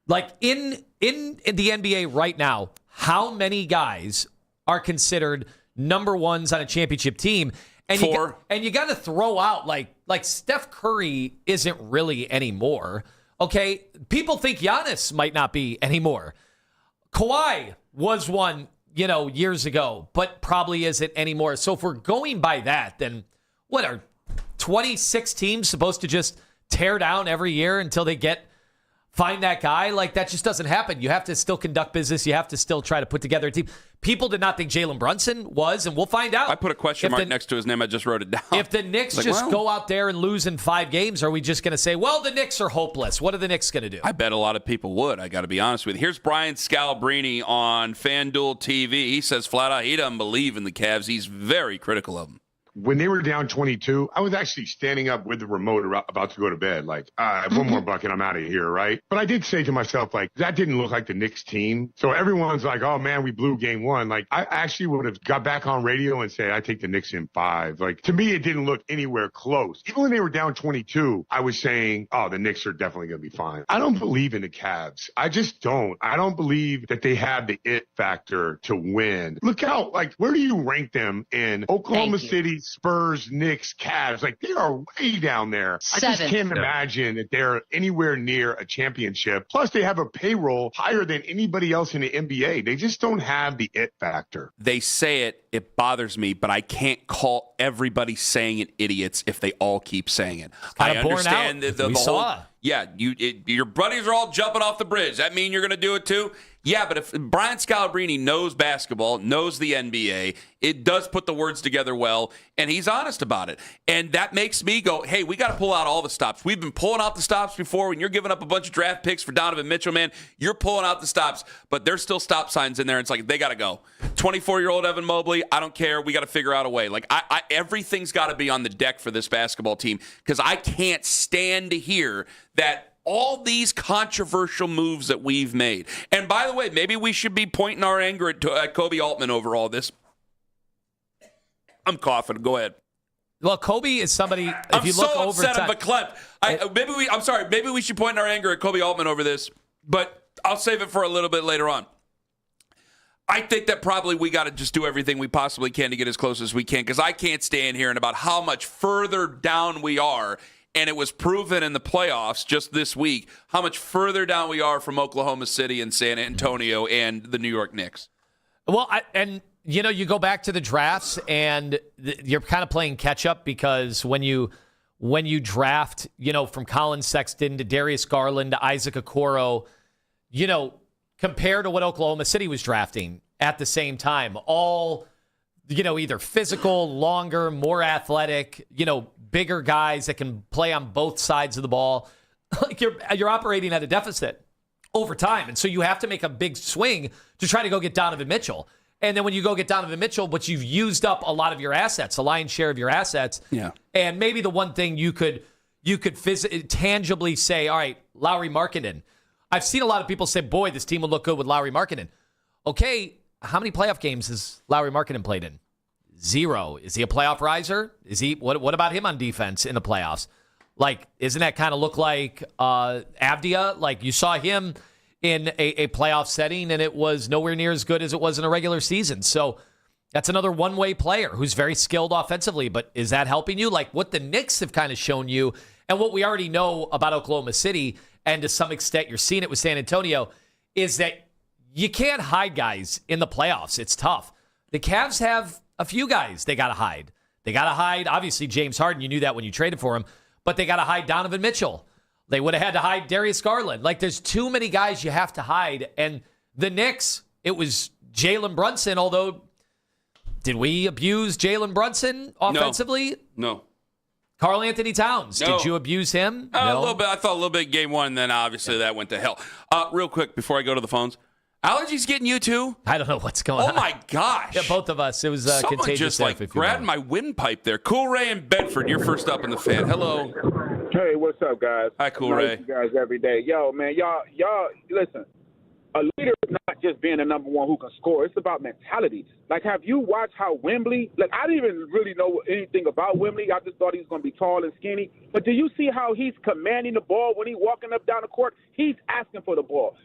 K: Like in the NBA right now, how many guys are considered number ones on a championship team? And
I: Four.
K: You got to throw out like Steph Curry isn't really anymore. Okay, people think Giannis might not be anymore. Kawhi was one, years ago, but probably isn't anymore. So if we're going by that, then what are 26 teams supposed to just tear down every year until they find that guy? Like, that just doesn't happen. You have to still conduct business. You have to still try to put together a team. People did not think Jalen Brunson was, and we'll find out.
I: I put a question mark next to his name. I just wrote it down.
K: If the Knicks go out there and lose in 5 games, are we just going to say, well, the Knicks are hopeless? What are the Knicks going to do?
I: I bet a lot of people would. I got to be honest with you. Here's Brian Scalabrine on FanDuel TV. He says flat out he doesn't believe in the Cavs. He's very critical of them.
R: When they were down 22, I was actually standing up with the remote about to go to bed. Like, one more bucket, I'm out of here, right? But I did say to myself, like, that didn't look like the Knicks team. So everyone's like, oh, man, we blew game 1. Like, I actually would have got back on radio and said, I take the Knicks in 5. Like, to me, it didn't look anywhere close. Even when they were down 22, I was saying, oh, the Knicks are definitely going to be fine. I don't believe in the Cavs. I just don't. I don't believe that they have the it factor to win. Look out. Like, where do you rank them in Oklahoma City, Spurs, Knicks, Cavs? Like, they are way down there. I just can't imagine that they're anywhere near a championship. Plus, they have a payroll higher than anybody else in the NBA. They just don't have the it factor.
I: They say it bothers me, but I can't call everybody saying it idiots if they all keep saying it. I understand that the whole. Yeah, your buddies are all jumping off the bridge. That mean you're going to do it too? Yeah, but if Brian Scalabrine knows basketball, knows the NBA, it does put the words together well, and he's honest about it. And that makes me go, hey, we got to pull out all the stops. We've been pulling out the stops before. When you're giving up a bunch of draft picks for Donovan Mitchell, man, you're pulling out the stops, but there's still stop signs in there. It's like, they got to go. 24-year-old Evan Mobley, I don't care. We got to figure out a way. Like, everything's got to be on the deck for this basketball team, because I can't stand to hear that all these controversial moves that we've made. And by the way, maybe we should be pointing our anger at Kobe Altman over all this. I'm coughing. Go ahead.
K: Well, Kobe is somebody. If you look over time,
I: I'm verklempt. Maybe we should point our anger at Kobe Altman over this, but I'll save it for a little bit later on. I think that probably we got to just do everything we possibly can to get as close as we can, because I can't stand hearing about how much further down we are. And it was proven in the playoffs just this week how much further down we are from Oklahoma City and San Antonio and the New York Knicks.
K: Well, you go back to the drafts and you're kind of playing catch up, because when you draft, from Colin Sexton to Darius Garland to Isaac Okoro, compared to what Oklahoma City was drafting at the same time, all, either physical, longer, more athletic, bigger guys that can play on both sides of the ball. Like, you're operating at a deficit over time. And so you have to make a big swing to try to go get Donovan Mitchell. And then when you go get Donovan Mitchell, but you've used up a lot of your assets, a lion's share of your assets.
I: Yeah.
K: And maybe the one thing you could tangibly say, all right, Lauri Markkanen. I've seen a lot of people say, boy, this team will look good with Lauri Markkanen. Okay, how many playoff games has Lauri Markkanen played in? 0. Is he a playoff riser? Is he? What about him on defense in the playoffs? Like, isn't that kind of look like Avdia? Like, you saw him in a playoff setting, and it was nowhere near as good as it was in a regular season. So that's another one-way player who's very skilled offensively. But is that helping you? Like, what the Knicks have kind of shown you, and what we already know about Oklahoma City, and to some extent you're seeing it with San Antonio, is that you can't hide guys in the playoffs. It's tough. The Cavs have a few guys they got to hide. They got to hide, obviously, James Harden. You knew that when you traded for him. But they got to hide Donovan Mitchell. They would have had to hide Darius Garland. Like, there's too many guys you have to hide. And the Knicks, it was Jalen Brunson, although did we abuse Jalen Brunson offensively?
I: No.
K: Karl Anthony Towns,
I: No.
K: Did you abuse him?
I: A little bit. I thought a little bit game 1, and then obviously that went to hell. Real quick, before I go to the phones, Allergies getting you too?
K: I don't know what's going on.
I: Oh my gosh!
K: Yeah, both of us. It was
I: Someone
K: contagious.
I: just like grabbed my windpipe there. Cool Ray in Bedford, you're first up in the fan. Hello.
S: Hey, what's up, guys?
I: Hi, Cool
S: Nice
I: Ray.
S: you guys every day. Yo, man, y'all, listen. A leader is not just being the number one who can score. It's about mentality. Like, have you watched how Wembley? Like, I didn't even really know anything about Wembley. I just thought he was going to be tall and skinny. But do you see how he's commanding the ball when he's walking up down the court? He's asking for the ball.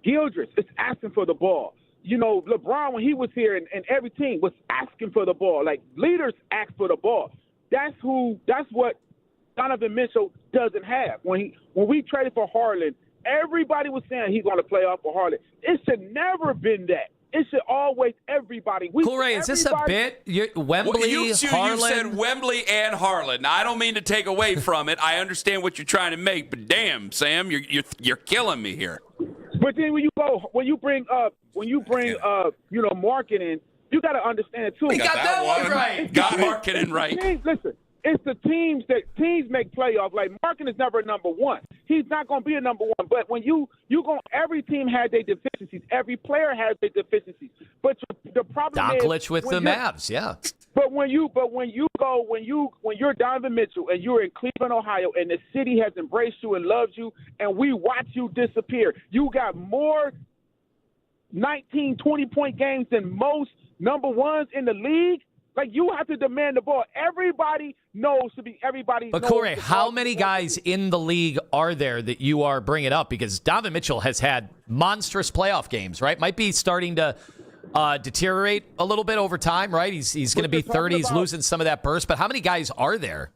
S: Gildress is asking for the ball. LeBron, when he was here and every team was asking for the ball. Like, leaders ask for the ball. That's what Donovan Mitchell doesn't have. When we traded for Harlan, everybody was saying he's going to play off for Harlan. It should never been that. It should always everybody.
K: Cool Ray, is this a bit? Wembley,
I: You
K: Harlan?
I: said Wembley and Harlan. Now, I don't mean to take away from it. I understand what you're trying to make, but damn, Sam, you're killing me here.
S: But then when you bring marketing, you got to understand too.
I: He got that one right. Got marketing right.
S: Listen, it's the teams make playoffs. Like, marketing is never number one. He's not going to be a number one. But when every team had their deficiencies. Every player has their deficiencies. But the problem is
K: Doncic with the Mavs, yeah.
S: But when you're Donovan Mitchell and you're in Cleveland, Ohio, and the city has embraced you and loves you, and we watch you disappear, you got more 19, 20-point games than most number ones in the league. Like, you have to demand the ball. Everybody knows to be everybody.
K: But Corey, how many guys in the league are there that you are bringing up? Because Donovan Mitchell has had monstrous playoff games, right? Might be starting to deteriorate a little bit over time, right? He's going to be 30. He's losing some of that burst. But how many guys are there?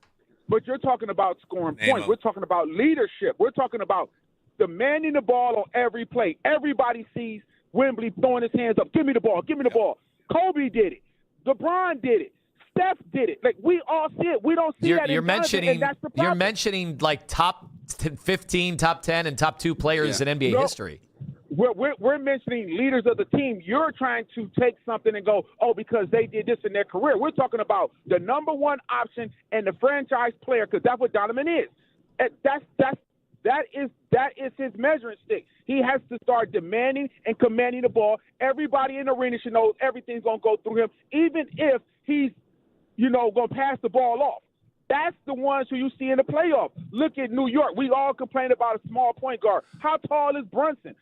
S: But you're talking about scoring points. We're talking about leadership. We're talking about demanding the ball on every play. Everybody sees Wembley throwing his hands up. Give me the ball. Give me the ball. Kobe did it. LeBron did it. Steph did it. Like, we all see it. We don't see that.
K: You're mentioning like top 15, top 10, and top 2 players in NBA history.
S: We're mentioning leaders of the team. You're trying to take something and go, oh, because they did this in their career. We're talking about the number one option and the franchise player, because that's what Donovan is. That is his measuring stick. He has to start demanding and commanding the ball. Everybody in the arena should know everything's going to go through him, even if he's, going to pass the ball off. That's the ones who you see in the playoffs. Look at New York. We all complain about a small point guard. How tall is Brunson?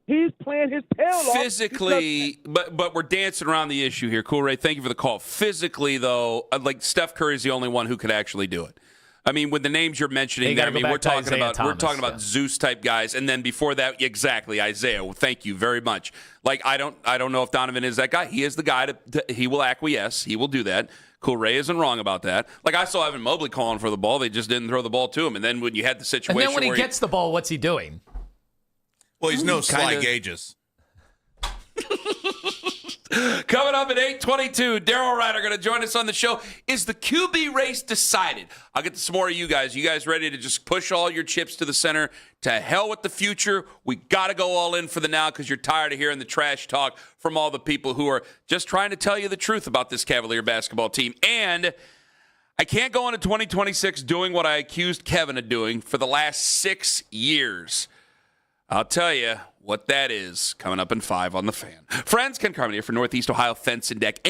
S: He's playing his tail off.
I: Physically, but we're dancing around the issue here. Cool, Ray, thank you for the call. Physically, though, like, Steph Curry is the only one who could actually do it. I mean, with the names you're mentioning there, we're talking about Zeus type guys, and then before that, exactly, Isaiah. Well, thank you very much. Like, I don't know if Donovan is that guy. He is the guy he will acquiesce. He will do that. Cool Ray isn't wrong about that. Like, I saw Evan Mobley calling for the ball. They just didn't throw the ball to him. And then when you had the situation,
K: and then when he gets the ball, what's he doing?
J: Well, he's no Sly Gages.
I: Coming up at 8:22, Daryl Ryder going to join us on the show. Is the QB race decided? I'll get to some more of you guys. You guys ready to just push all your chips to the center? To hell with the future. We got to go all in for the now because you're tired of hearing the trash talk from all the people who are just trying to tell you the truth about this Cavalier basketball team. And I can't go into 2026 doing what I accused Kevin of doing for the last 6 years. I'll tell you what that is coming up in 5 on The Fan. Friends, Ken Carman here for Northeast Ohio Fence and Deck.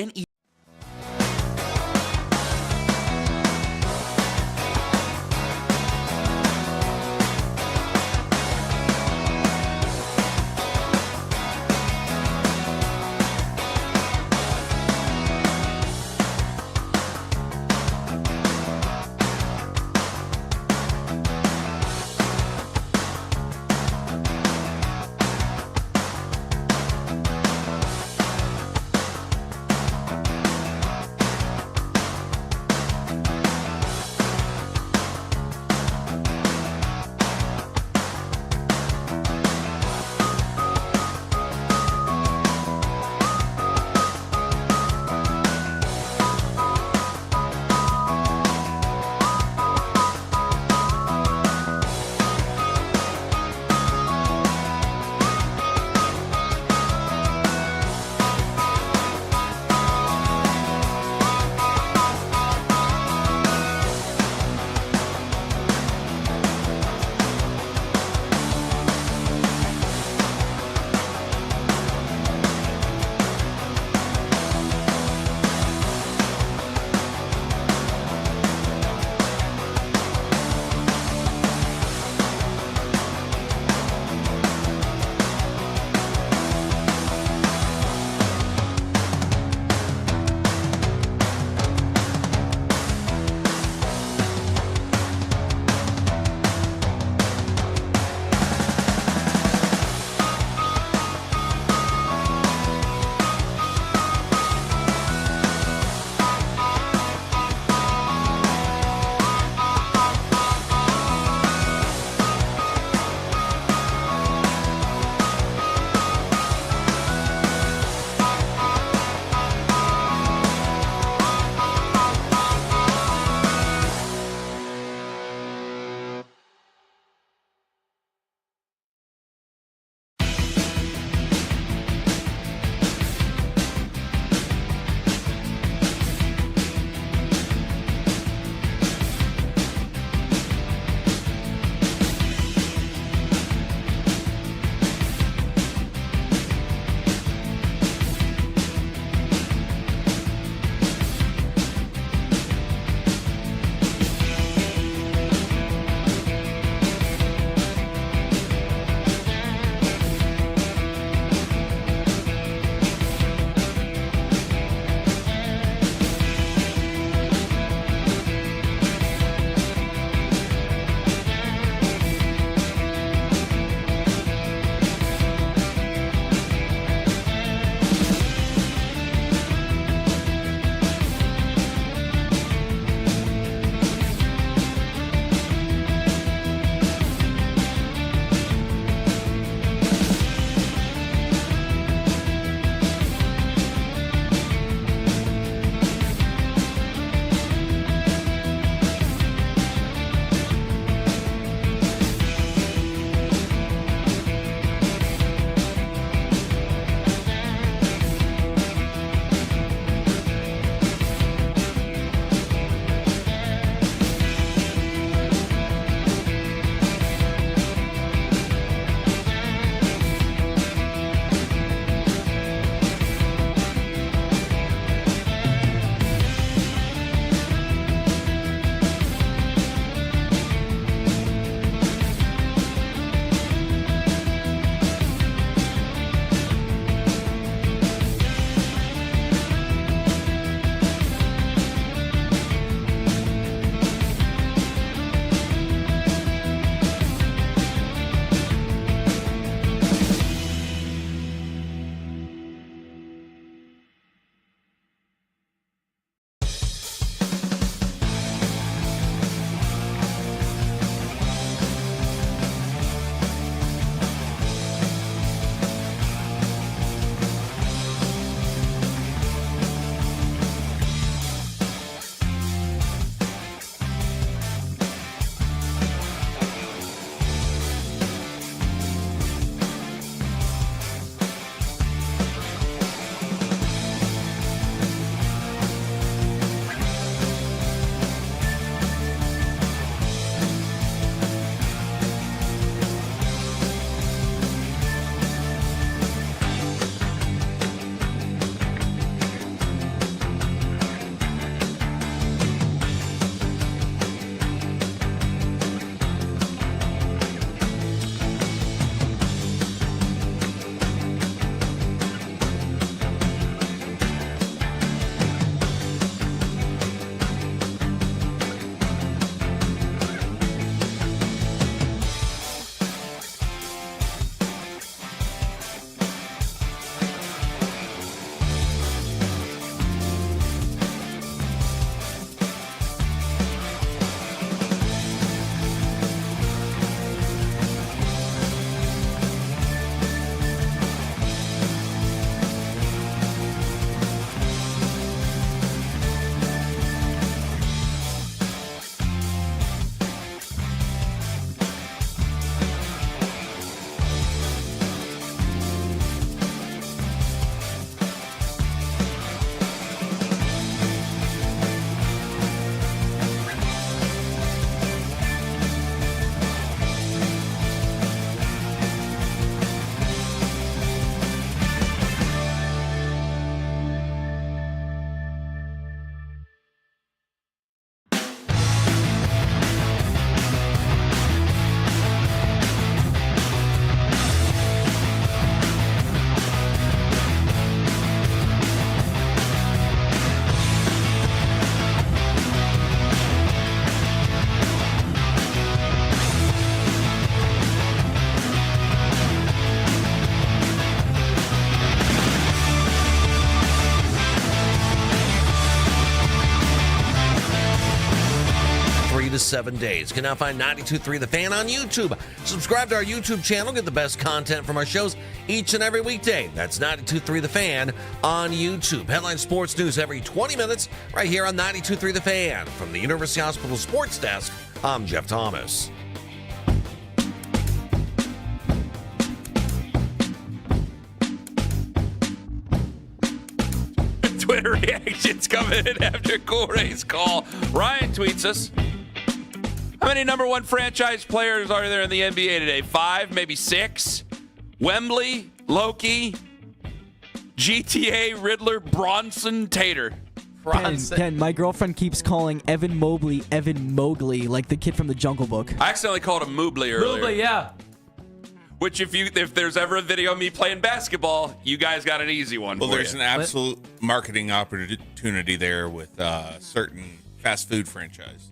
C: 3 to 7 days. You can now find 92.3 The Fan on YouTube. Subscribe to our YouTube channel. Get the best content from our shows each and every weekday. That's 92.3 The Fan on YouTube. Headline sports news every 20 minutes right here on 92.3 The Fan. From the University Hospital Sports Desk, I'm Jeff Thomas.
I: Twitter reactions coming in after Corey's call. Ryan tweets us. How many number one franchise players are there in the NBA today? 5, maybe 6? Wembley, Loki, GTA, Riddler, Bronson, Tater.
T: Ken, my girlfriend keeps calling Evan Mobley Evan Mowgli, like the kid from the Jungle Book.
I: I accidentally called him Mobley earlier.
K: Mobley, yeah.
I: Which, if there's ever a video of me playing basketball, you guys got an easy one.
J: Well,
I: for
J: there's
I: you.
J: an absolute marketing opportunity there with certain fast food franchise.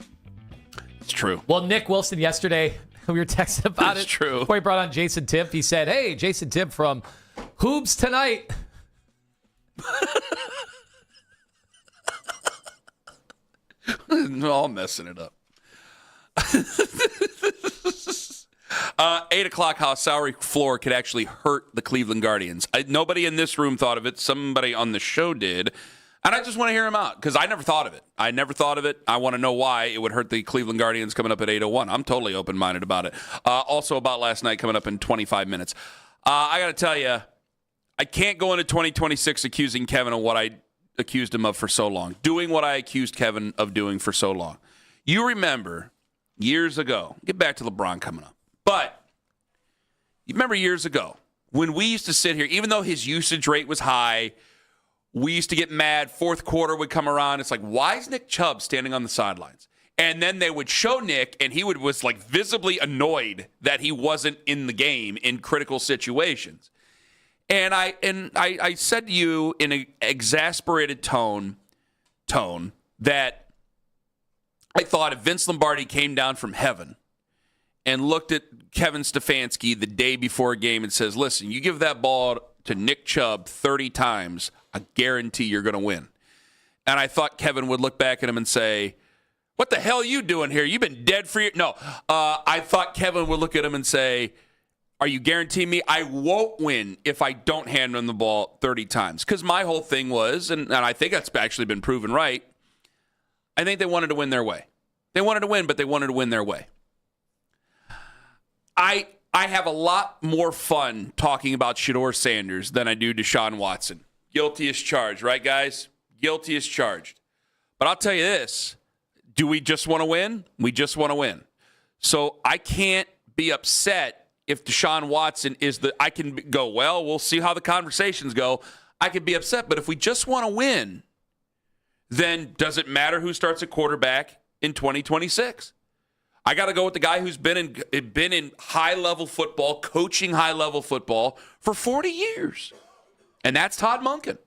I: It's true.
K: Well, Nick Wilson yesterday, we were texting about
I: It's
K: it.
I: true.
K: Before he brought on Jason Tipp, he said, "Hey, Jason Tipp from Hoobs Tonight."
I: All messing it up. 8 o'clock, how a salary floor could actually hurt the Cleveland Guardians. Nobody in this room thought of it. Somebody on the show did. And I just want to hear him out because I never thought of it. I want to know why it would hurt the Cleveland Guardians coming up at 8:01. I'm totally open-minded about it. Also about last night coming up in 25 minutes. I got to tell you, I can't go into 2026 accusing Kevin of what I accused him of for so long, doing what I accused Kevin of doing for so long. You remember years ago, get back to LeBron coming up, but you remember years ago when we used to sit here, even though his usage rate was high, we used to get mad. Fourth quarter would come around. It's like, why is Nick Chubb standing on the sidelines? And then they would show Nick, and he was like visibly annoyed that he wasn't in the game in critical situations. And I said to you in an exasperated tone that I thought if Vince Lombardi came down from heaven and looked at Kevin Stefanski the day before a game and says, listen, you give that ball to Nick Chubb 30 times, I guarantee you're going to win. And I thought Kevin would look back at him and say, what the hell are you doing here? You've been dead for your... No. I thought Kevin would look at him and say, are you guaranteeing me I won't win if I don't hand him the ball 30 times? Because my whole thing was, and I think that's actually been proven right, I think they wanted to win their way. They wanted to win, but they wanted to win their way. I have a lot more fun talking about Shedeur Sanders than I do Deshaun Watson. Guilty as charged, right, guys? Guilty as charged. But I'll tell you this. Do we just want to win? We just want to win. So I can't be upset if Deshaun Watson is I can go, well, we'll see how the conversations go. I could be upset. But if we just want to win, then does it matter who starts at quarterback in 2026? I got to go with the guy who's been in high-level football, coaching high-level football for 40 years. And that's Todd Monken.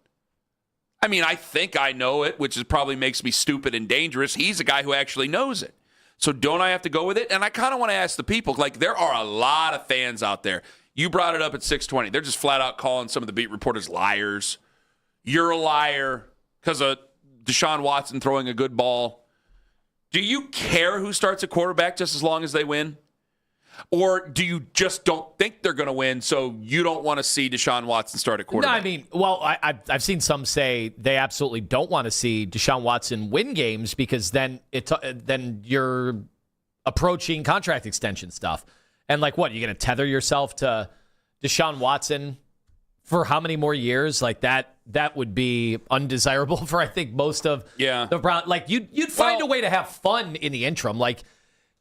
I: I mean, I think I know it, which probably makes me stupid and dangerous. He's a guy who actually knows it. So don't I have to go with it? And I kind of want to ask the people, like, there are a lot of fans out there. You brought it up at 620. They're just flat out calling some of the beat reporters liars. You're a liar because of Deshaun Watson throwing a good ball. Do you care who starts at quarterback just as long as they win? Or do you just don't think they're going to win, so you don't want to see Deshaun Watson start at quarterback?
K: No, I mean, well, I've seen some say they absolutely don't want to see Deshaun Watson win games because then you're approaching contract extension stuff. And like, what, you're going to tether yourself to Deshaun Watson for how many more years? Like that would be undesirable for, I think, most of the Browns. Like you'd find a way to have fun in the interim. Like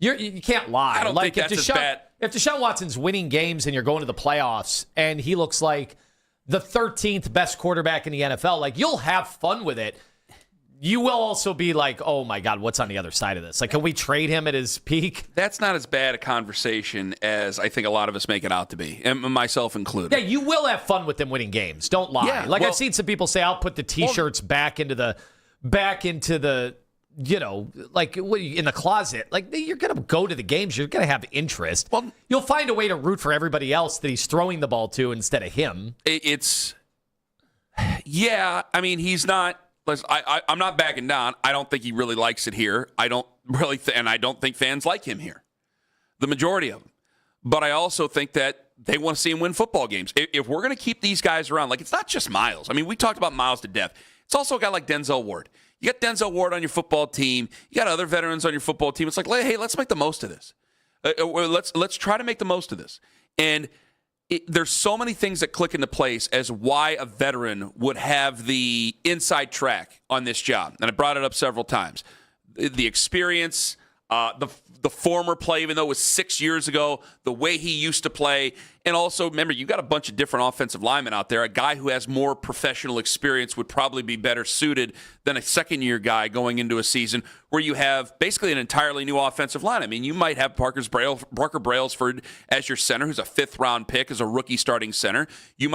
K: you can't lie.
I: I don't
K: like
I: think that's as bad.
K: If Deshaun Watson's winning games and you're going to the playoffs and he looks like the 13th best quarterback in the NFL, like you'll have fun with it. You will also be like, oh my God, what's on the other side of this? Like, can we trade him at his peak?
I: That's not as bad a conversation as I think a lot of us make it out to be, and myself included.
K: Yeah, you will have fun with them winning games. Don't lie.
I: Yeah,
K: I've seen some people say, I'll put the T-shirts back into the, you know, like in the closet. Like, you're going to go to the games. You're going to have interest. Well, you'll find a way to root for everybody else that he's throwing the ball to instead of him.
I: Yeah, I mean, he's not. listen, I'm not backing down. I don't think he really likes it here. I don't really, and I don't think fans like him here. The majority of them. But I also think that they want to see him win football games. If we're going to keep these guys around, like it's not just Miles. I mean, we talked about Miles to death. It's also a guy like Denzel Ward. You got Denzel Ward on your football team. You got other veterans on your football team. It's like, hey, let's make the most of this. Let's try to make the most of this. And there's so many things that click into place as why a veteran would have the inside track on this job. And I brought it up several times. The experience, the former play, even though it was 6 years ago, the way he used to play. And also, remember, you've got a bunch of different offensive linemen out there. A guy who has more professional experience would probably be better suited than a second-year guy going into a season where you have basically an entirely new offensive line. I mean, you might have Parker Brailsford as your center, who's a fifth-round pick as a rookie starting center. You're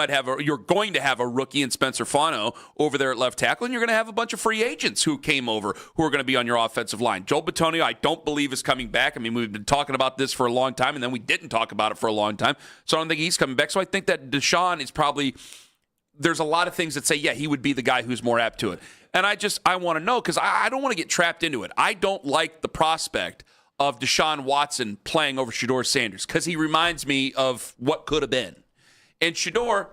I: going to have a rookie in Spencer Fano over there at left tackle, and you're going to have a bunch of free agents who came over who are going to be on your offensive line. Joel Bitonio, I don't believe, is coming back. I mean, we've been talking about this for a long time, and then we didn't talk about it for a long time. So I don't think he's coming back. So I think that Deshaun is probably – there's a lot of things that say, yeah, he would be the guy who's more apt to it. And I want to know because I don't want to get trapped into it. I don't like the prospect of Deshaun Watson playing over Shedeur Sanders because he reminds me of what could have been. And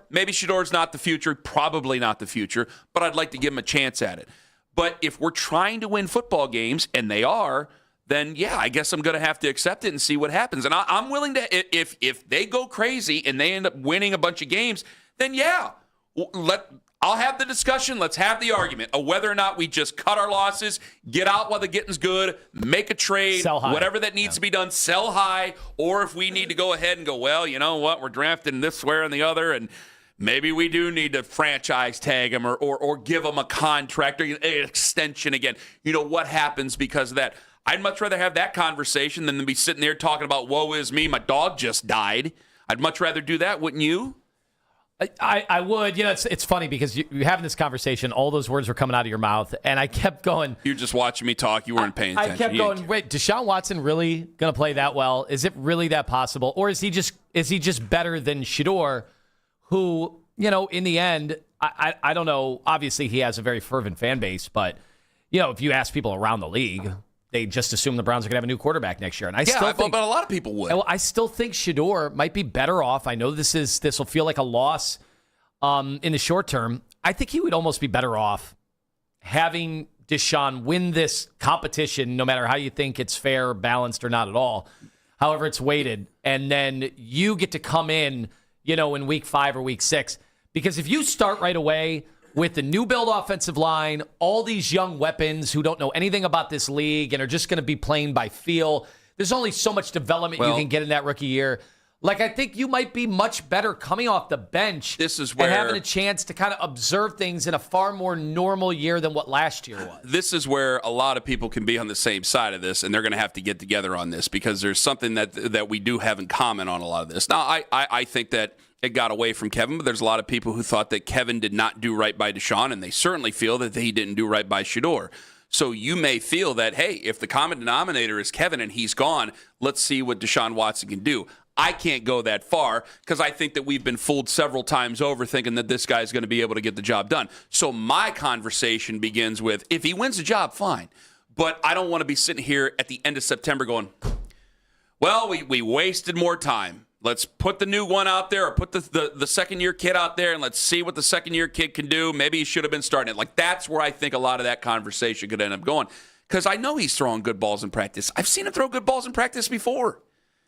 I: maybe Shedor's not the future, probably not the future, but I'd like to give him a chance at it. But if we're trying to win football games, and they are, then yeah, I guess I'm going to have to accept it and see what happens. And I'm willing to, if they go crazy and they end up winning a bunch of games, then yeah, I'll have the discussion. Let's have the argument of whether or not we just cut our losses, get out while the getting's good, make a trade, whatever that needs to be done, sell high, or if we need to go ahead and go, well, you know what, we're drafting this, where, and the other, and maybe we do need to franchise tag him or give him a contract or an extension again. You know, what happens because of that? I'd much rather have that conversation than to be sitting there talking about, woe is me, my dog just died. I'd much rather do that, wouldn't you?
K: I would. You know, it's funny because you're having this conversation, all those words were coming out of your mouth, and I kept going.
I: You're just watching me talk. You weren't paying attention.
K: I kept going, wait, Deshaun Watson really going to play that well? Is it really that possible? Or is he just better than Shedeur, who, you know, in the end, I don't know. Obviously, he has a very fervent fan base, but, you know, if you ask people around the league, they just assume the Browns are going to have a new quarterback next year. And I still think,
I: but a lot of people would.
K: I still think Shedeur might be better off. I know this will feel like a loss in the short term. I think he would almost be better off having Deshaun win this competition, no matter how you think it's fair, balanced, or not at all, however it's weighted. And then you get to come in, you know, in week 5 or week 6. Because if you start right away with the new build offensive line, all these young weapons who don't know anything about this league and are just going to be playing by feel, there's only so much development you can get in that rookie year. Like, I think you might be much better coming off the bench and having a chance to kind of observe things in a far more normal year than what last year was.
I: This is where a lot of people can be on the same side of this, and they're going to have to get together on this because there's something that we do have in common on a lot of this. Now, I think that it got away from Kevin, but there's a lot of people who thought that Kevin did not do right by Deshaun, and they certainly feel that he didn't do right by Shedeur. So you may feel that, hey, if the common denominator is Kevin and he's gone, let's see what Deshaun Watson can do. I can't go that far because I think that we've been fooled several times over thinking that this guy's going to be able to get the job done. So my conversation begins with, if he wins the job, fine. But I don't want to be sitting here at the end of September going, well, we wasted more time. Let's put the new one out there or put the second-year kid out there and let's see what the second-year kid can do. Maybe he should have been starting it. Like, that's where I think a lot of that conversation could end up going because I know he's throwing good balls in practice. I've seen him throw good balls in practice before.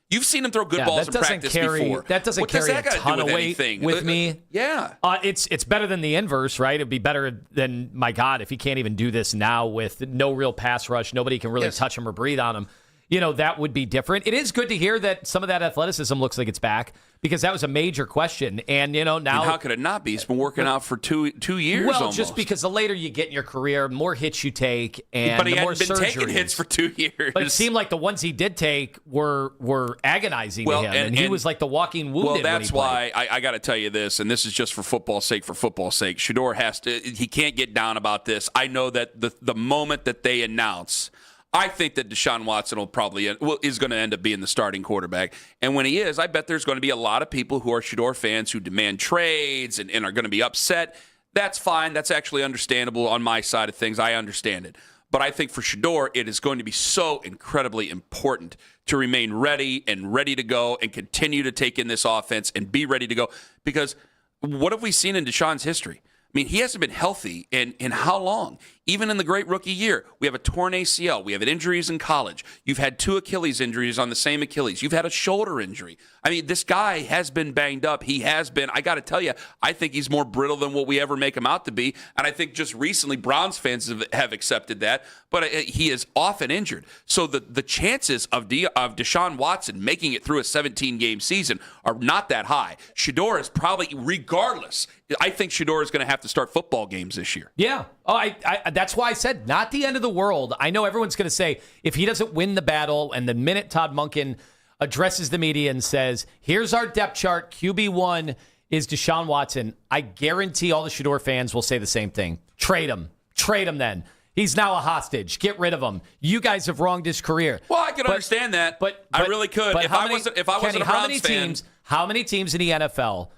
I: You've seen him throw good balls in practice before.
K: That doesn't carry a ton of weight with me.
I: Yeah.
K: It's better than the inverse, right? It'd be better than, my God, if he can't even do this now with no real pass rush, nobody can really touch him or breathe on him. You know, that would be different. It is good to hear that some of that athleticism looks like it's back because that was a major question. And, you know, now.
I: And how could it not be? He's been working out for two years almost.
K: Just because the later you get in your career, more hits you take and
I: but he
K: the more
I: hadn't been
K: surgeries.
I: taking hits for 2 years.
K: But it seemed like the ones he did take were agonizing to him. And he was like the walking wounded.
I: Well, that's why I got to tell you this, and this is just for football's sake, Shedeur he can't get down about this. I know that the moment that they announce, I think that Deshaun Watson is going to end up being the starting quarterback. And when he is, I bet there's going to be a lot of people who are Shedeur fans who demand trades and are going to be upset. That's fine. That's actually understandable on my side of things. I understand it. But I think for Shedeur, it is going to be so incredibly important to remain ready to go and continue to take in this offense and be ready to go. Because what have we seen in Deshaun's history? I mean, he hasn't been healthy in how long? Even in the great rookie year, we have a torn ACL. We have injuries in college. You've had 2 Achilles injuries on the same Achilles. You've had a shoulder injury. I mean, this guy has been banged up. He has been. I got to tell you, I think he's more brittle than what we ever make him out to be. And I think just recently Browns fans have accepted that. But he is often injured. So the chances of Deshaun Watson making it through a 17-game season are not that high. Shedeur is probably, regardless, I think Shedeur is going to have to start football games this year.
K: Yeah. Oh, that's why I said not the end of the world. I know everyone's going to say if he doesn't win the battle, and the minute Todd Monken addresses the media and says, here's our depth chart, QB1 is Deshaun Watson, I guarantee all the Shedeur fans will say the same thing. Trade him. Trade him then. He's now a hostage. Get rid of him. You guys have wronged his career.
I: Well, I can understand that. But I really could. If I wasn't a Browns fan.
K: How many teams in the NFL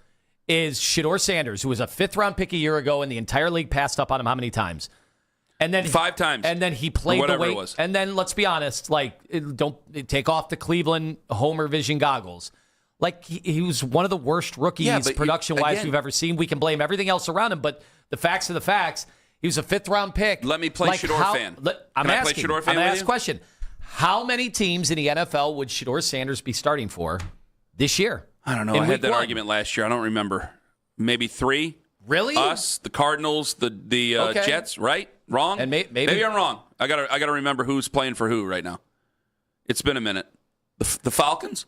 K: is Shedeur Sanders, who was a 5th-round pick a year ago, and the entire league passed up on him how many times? And then
I: 5 times.
K: And then he played the way. And then let's be honest, don't take off the Cleveland Homer Vision goggles. Like he was one of the worst rookies production-wise we've ever seen. We can blame everything else around him, but the facts are the facts. He was a 5th-round pick.
I: Let me play Shedeur fan.
K: I'm
I: asking. Play Shedeur fan
K: I'm going to ask a question. How many teams in the NFL would Shedeur Sanders be starting for this year?
I: I don't know. I had that argument last year. I don't remember. Maybe 3.
K: Really?
I: Us, the Cardinals, the Jets, right? Wrong?
K: And maybe
I: I'm wrong. I gotta remember who's playing for who right now. It's been a minute. The Falcons?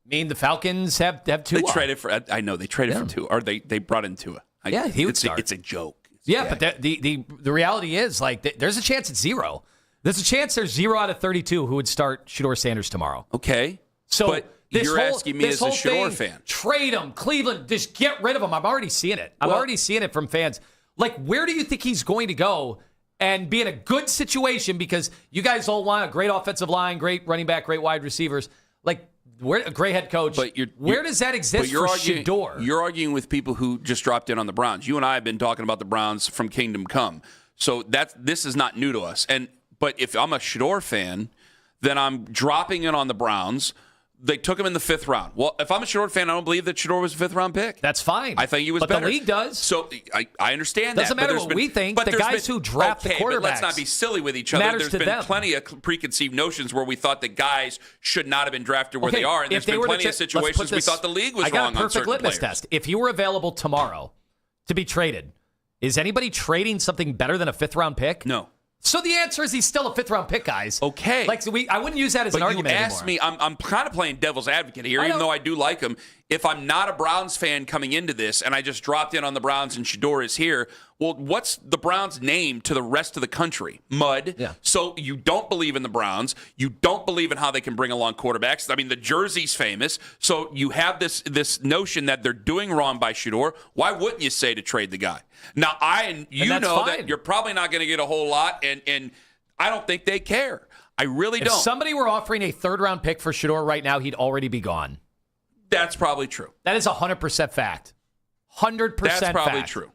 K: I mean, the Falcons have 2.
I: They traded for. I know they traded for 2, or they brought in Tua.
K: He would start.
I: It's a joke.
K: But the reality is, there's a chance it's 0. There's a chance there's 0 out of 32 who would start Shedeur Sanders tomorrow.
I: Okay.
K: So
I: but you're asking me as a Shedeur fan.
K: Trade him. Cleveland, just get rid of him. I'm already seeing it. I'm already seeing it from fans. Where do you think he's going to go and be in a good situation? Because you guys all want a great offensive line, great running back, great wide receivers. Where a great head coach. But where does that exist for Shedeur?
I: You're arguing with people who just dropped in on the Browns. You and I have been talking about the Browns from Kingdom Come. So this is not new to us. But if I'm a Shedeur fan, then I'm dropping in on the Browns. They took him in the 5th round. Well, if I'm a Shedeur fan, I don't believe that Shedeur was a 5th-round pick.
K: That's fine.
I: I think he was
K: but
I: better.
K: The league does.
I: So I understand that.
K: Doesn't matter what we think.
I: But
K: the guys who draft the quarterbacks.
I: But let's not be silly with each other. There's been plenty of preconceived notions where we thought that guys should not have been drafted where they are. And there's been plenty of situations we thought the league was wrong on certain players. I got a perfect litmus test.
K: If you were available tomorrow to be traded, is anybody trading something better than a 5th-round pick?
I: No.
K: So the answer is he's still a 5th-round pick, guys.
I: Okay.
K: I wouldn't use that as an argument
I: you asked
K: anymore.
I: me, I'm kind of playing devil's advocate here, even though I do like him. If I'm not a Browns fan coming into this and I just dropped in on the Browns and Shedeur is here, well, what's the Browns' name to the rest of the country? Mud.
K: Yeah.
I: So you don't believe in the Browns. You don't believe in how they can bring along quarterbacks. I mean, the jersey's famous. So you have this notion that they're doing wrong by Shedeur. Why wouldn't you say to trade the guy? Now, you know that you're probably not going to get a whole lot, and I don't think they care. I really don't.
K: If somebody were offering a 3rd-round pick for Shedeur right now, he'd already be gone.
I: That's probably true.
K: That is 100% fact. 100%
I: That's probably
K: fact.
I: true.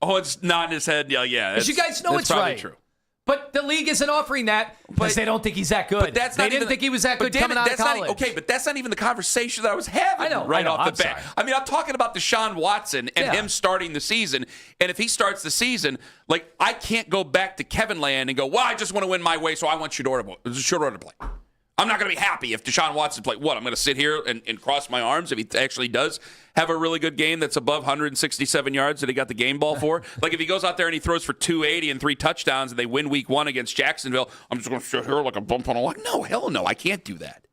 I: Oh, it's nodding his head. Yeah.
K: Because you guys know it's
I: probably
K: right.
I: True.
K: But the league isn't offering that because they don't think he's that good.
I: But they
K: didn't think he was that good coming out of college.
I: But that's not even the conversation that I was having off the bat. I mean, I'm talking about Deshaun Watson and him starting the season. And if he starts the season, I can't go back to Kevin Land and go, well, I just want to win my way, so I want Shedeur to play. I'm not going to be happy if Deshaun Watson plays. What, I'm going to sit here and cross my arms if he actually does have a really good game that's above 167 yards that he got the game ball for? If he goes out there and he throws for 280 and 3 touchdowns and they win week 1 against Jacksonville, I'm just going to sit here like a bump on a log. No, hell no, I can't do that.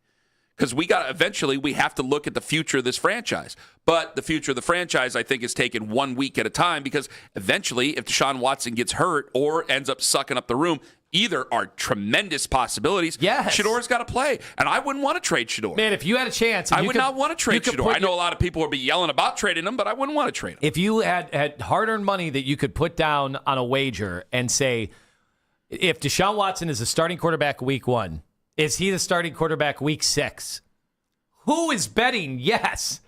I: Because eventually we have to look at the future of this franchise. But the future of the franchise, I think, is taken 1 week at a time because eventually if Deshaun Watson gets hurt or ends up sucking up the room, either are tremendous possibilities.
K: Yes.
I: Shedeur's got to play. And I wouldn't want to trade Shedeur.
K: Man, if you had a chance.
I: I would not want to trade Shedeur. I know a lot of people would be yelling about trading him, but I wouldn't want to trade him.
K: If you had hard-earned money that you could put down on a wager and say, if Deshaun Watson is the starting quarterback week 1, is he the starting quarterback week 6? Who is betting yes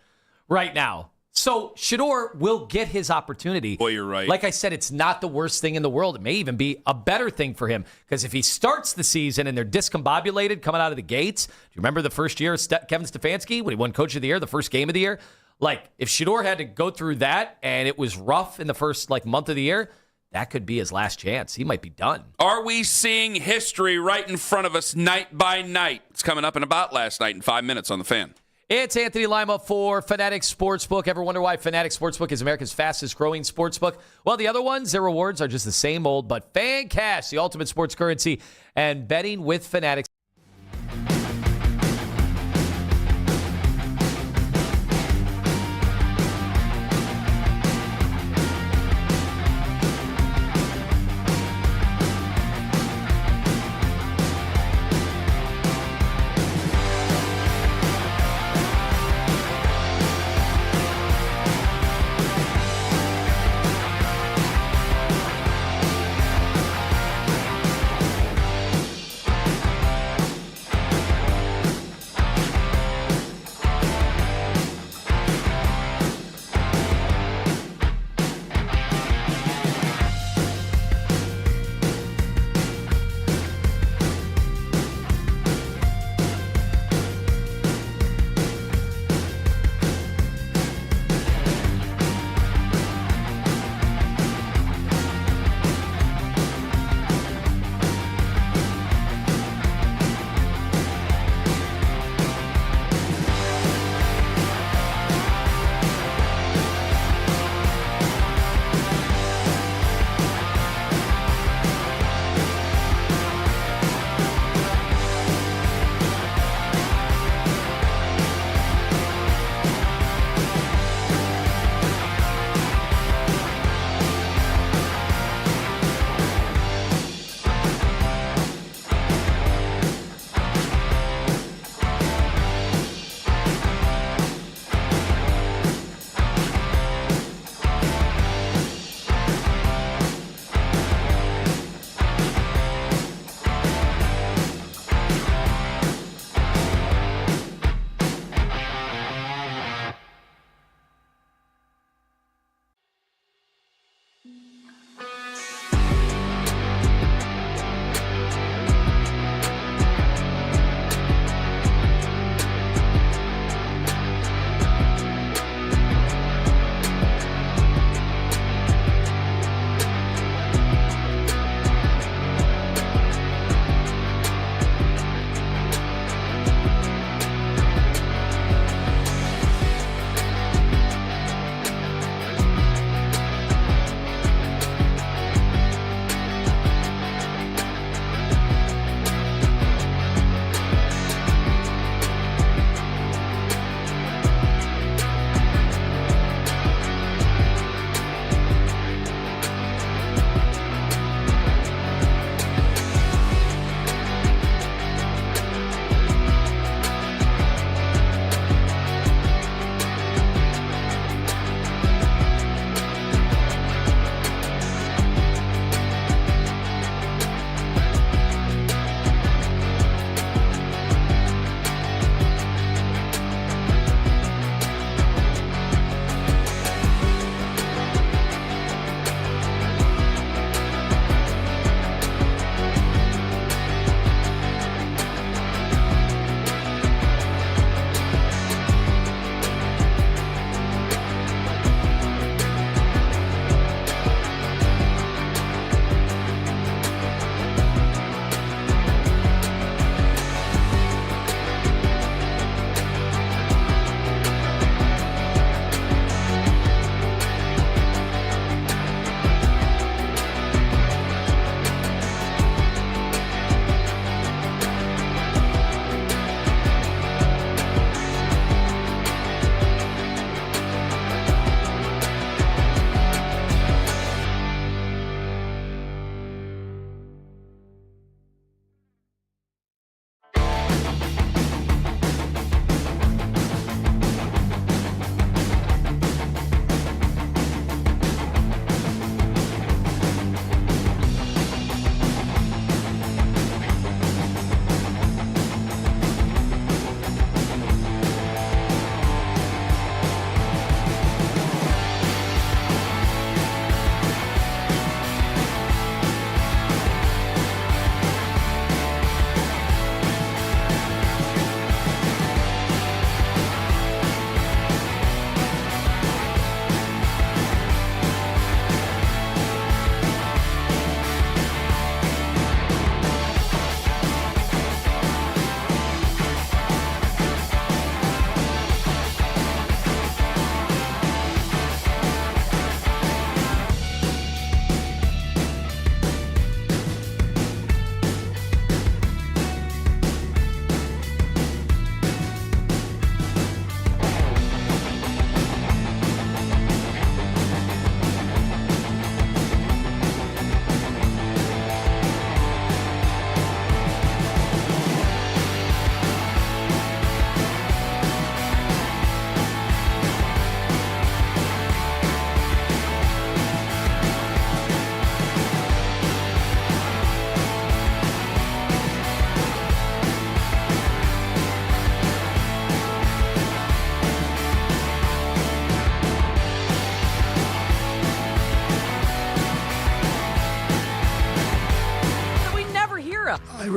K: right now? So Shedeur will get his opportunity.
I: Boy, you're right.
K: Like I said, it's not the worst thing in the world. It may even be a better thing for him because if he starts the season and they're discombobulated coming out of the gates, do you remember the first year of Kevin Stefanski when he won Coach of the Year, the first game of the year? Like if Shedeur had to go through that and it was rough in the first month of the year, that could be his last chance. He might be done.
I: Are we seeing history right in front of us night by night? It's coming up in about last night in 5 minutes on The Fan.
K: It's Anthony Lima for Fanatics Sportsbook. Ever wonder why Fanatics Sportsbook is America's fastest growing sportsbook? Well, the other ones, their rewards are just the same old, but Fan Cash, the ultimate sports currency, and betting with Fanatics.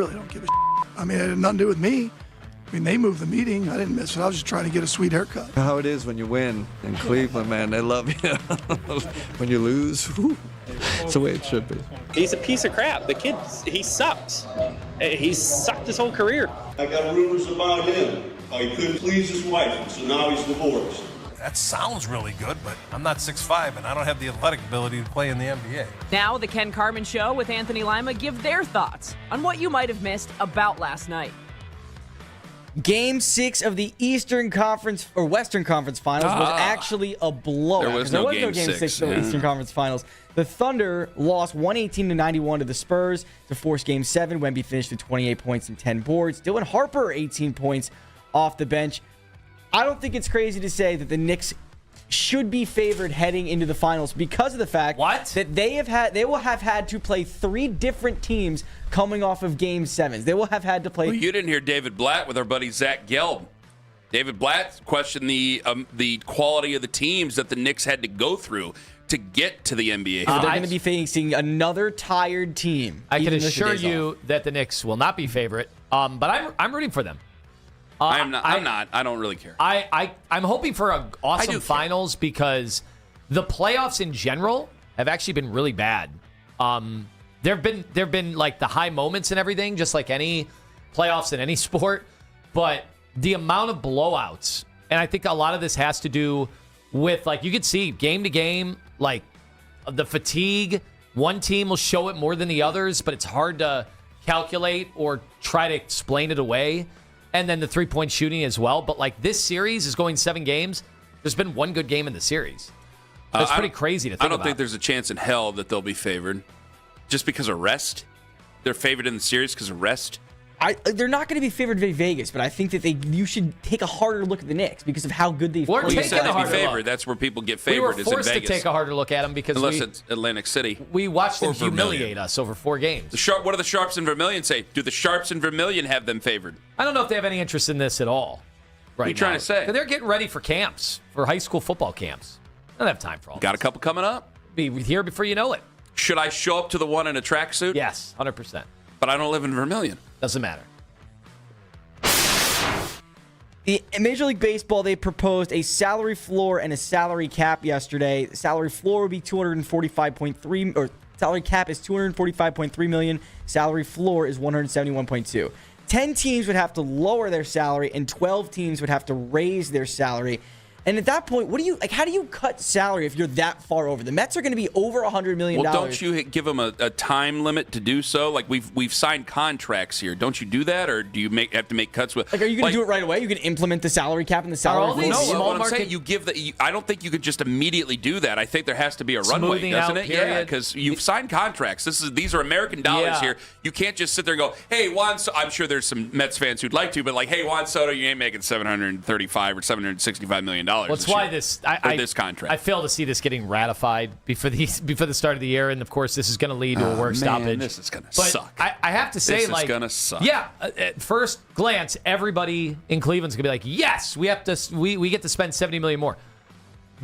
U: really don't give a shit. I mean, it had nothing to do with me. I mean, they moved the meeting. I didn't miss it. I was just trying to get a sweet haircut.
V: How it is when you win in Cleveland, man. They love you. When you lose, whew, it's the way it should be.
W: He's a piece of crap. The kid, he sucks. He's sucked his whole career.
X: I got rumors about him. He couldn't please his wife, so now he's divorced.
Y: That sounds really good, but I'm not 6'5", and I don't have the athletic ability to play in the NBA.
Z: Now, the Ken Carman Show with Anthony Lima give their thoughts on what you might have missed about last night.
T: Game 6 of the Eastern Conference or Western Conference Finals was actually a blowout.
I: There was no Game
T: 6 of the Eastern Conference Finals. The Thunder lost 118-91 to the Spurs to force Game 7. Wemby finished with 28 points and 10 boards. Dylan Harper, 18 points off the bench. I don't think it's crazy to say that the Knicks should be favored heading into the finals because of the fact that they will have had to play 3 different teams coming off of Game 7s. They will have had to play.
I: Well, you didn't hear David Blatt with our buddy Zach Gelb. David Blatt questioned the quality of the teams that the Knicks had to go through to get to the NBA.
T: They're going to be facing another tired team.
K: I can assure you that the Knicks will not be favorite, but I'm rooting for them.
I: I'm not. I don't really care.
K: I'm hoping for an awesome finals because the playoffs in general have actually been really bad. There've been like the high moments and everything, just like any playoffs in any sport, but the amount of blowouts, and I think a lot of this has to do with, like, you could see game to game, like the fatigue. One team will show it more than the others, but it's hard to calculate or try to explain it away. And then the three-point shooting as well. But, like, this series is going 7 games. There's been one good game in the series. That's pretty crazy to think about.
I: I don't think there's a chance in hell that they'll be favored just because of rest. They're favored in the series because of rest.
T: They're not going to be favored by Vegas, but I think that you should take a harder look at the Knicks because of how good they've played.
I: Well, you said they'd be favored. That's where people get favored.
K: We were forced to take a harder look at them because
I: unless it's Atlantic City.
K: We watched them humiliate us over 4 games.
I: What do the Sharps and Vermilion say? Do the Sharps and Vermilion have them favored?
K: I don't know if they have any interest in this at all.
I: What are you trying to say?
K: They're getting ready for camps, for high school football camps. They don't have time for all
I: Got a couple coming up?
K: Be here before you know it.
I: Should I show up to the one in a tracksuit?
K: Yes, 100%.
I: But I don't live in Vermilion.
K: Doesn't matter.
T: In Major League Baseball, they proposed a salary floor and a salary cap yesterday. The salary floor would be $245.3, or salary cap is $245.3 million. Salary floor is $171.2. 10 teams would have to lower their salary, and 12 teams would have to raise their salary. And at that point, how do you cut salary if you're that far over? The Mets are going to be over $100 million.
I: Well, don't you give them a time limit to do so? Like, we've signed contracts here. Don't you do that, or do you have to make cuts with?
T: Like, are you going to do it right away? You can implement the salary cap and the salary floor?
I: No, what I'm saying, you give I don't think you could just immediately do that. I think there has to be a runway, doesn't it?
K: Period.
I: Yeah, because you've signed contracts. These are American dollars here. You can't just sit there and go, hey, Juan. I'm sure there's some Mets fans who'd like to, but like, hey, Juan Soto, you ain't making $735 or $765 million.
K: Well, that's why this
I: contract.
K: I fail to see this getting ratified before the start of the year, and of course, this is going to lead to a work stoppage.
I: This is going to suck.
K: I have to say,
I: this is going to suck.
K: Yeah, at first glance, everybody in Cleveland's going to be like, yes, we get to spend $70 million more.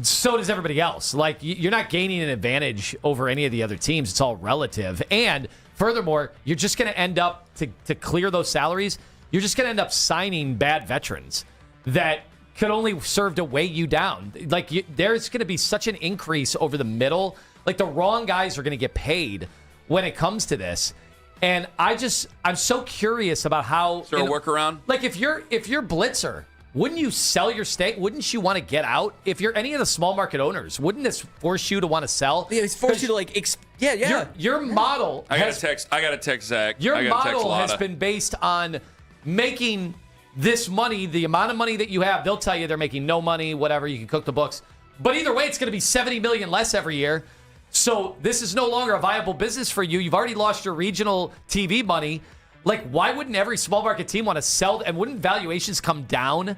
K: So does everybody else. Like, you're not gaining an advantage over any of the other teams. It's all relative. And furthermore, you're just going to end up to clear those salaries. You're just going to end up signing bad veterans that could only serve to weigh you down. Like, there's going to be such an increase over the middle. Like, the wrong guys are going to get paid when it comes to this. And I'm so curious about how.
I: Is there a workaround?
K: Like, if you're Blitzer, wouldn't you sell your stake? Wouldn't you want to get out? If you're any of the small market owners, wouldn't this force you to want to sell?
T: Yeah, it's forced you to
K: Your model.
I: I got to text Zach.
K: Your model has been based on making this money, the amount of money that you have. They'll tell you they're making no money, whatever. You can cook the books. But either way, it's going to be $70 million less every year. So this is no longer a viable business for you. You've already lost your regional TV money. Like, why wouldn't every small market team want to sell? And wouldn't valuations come down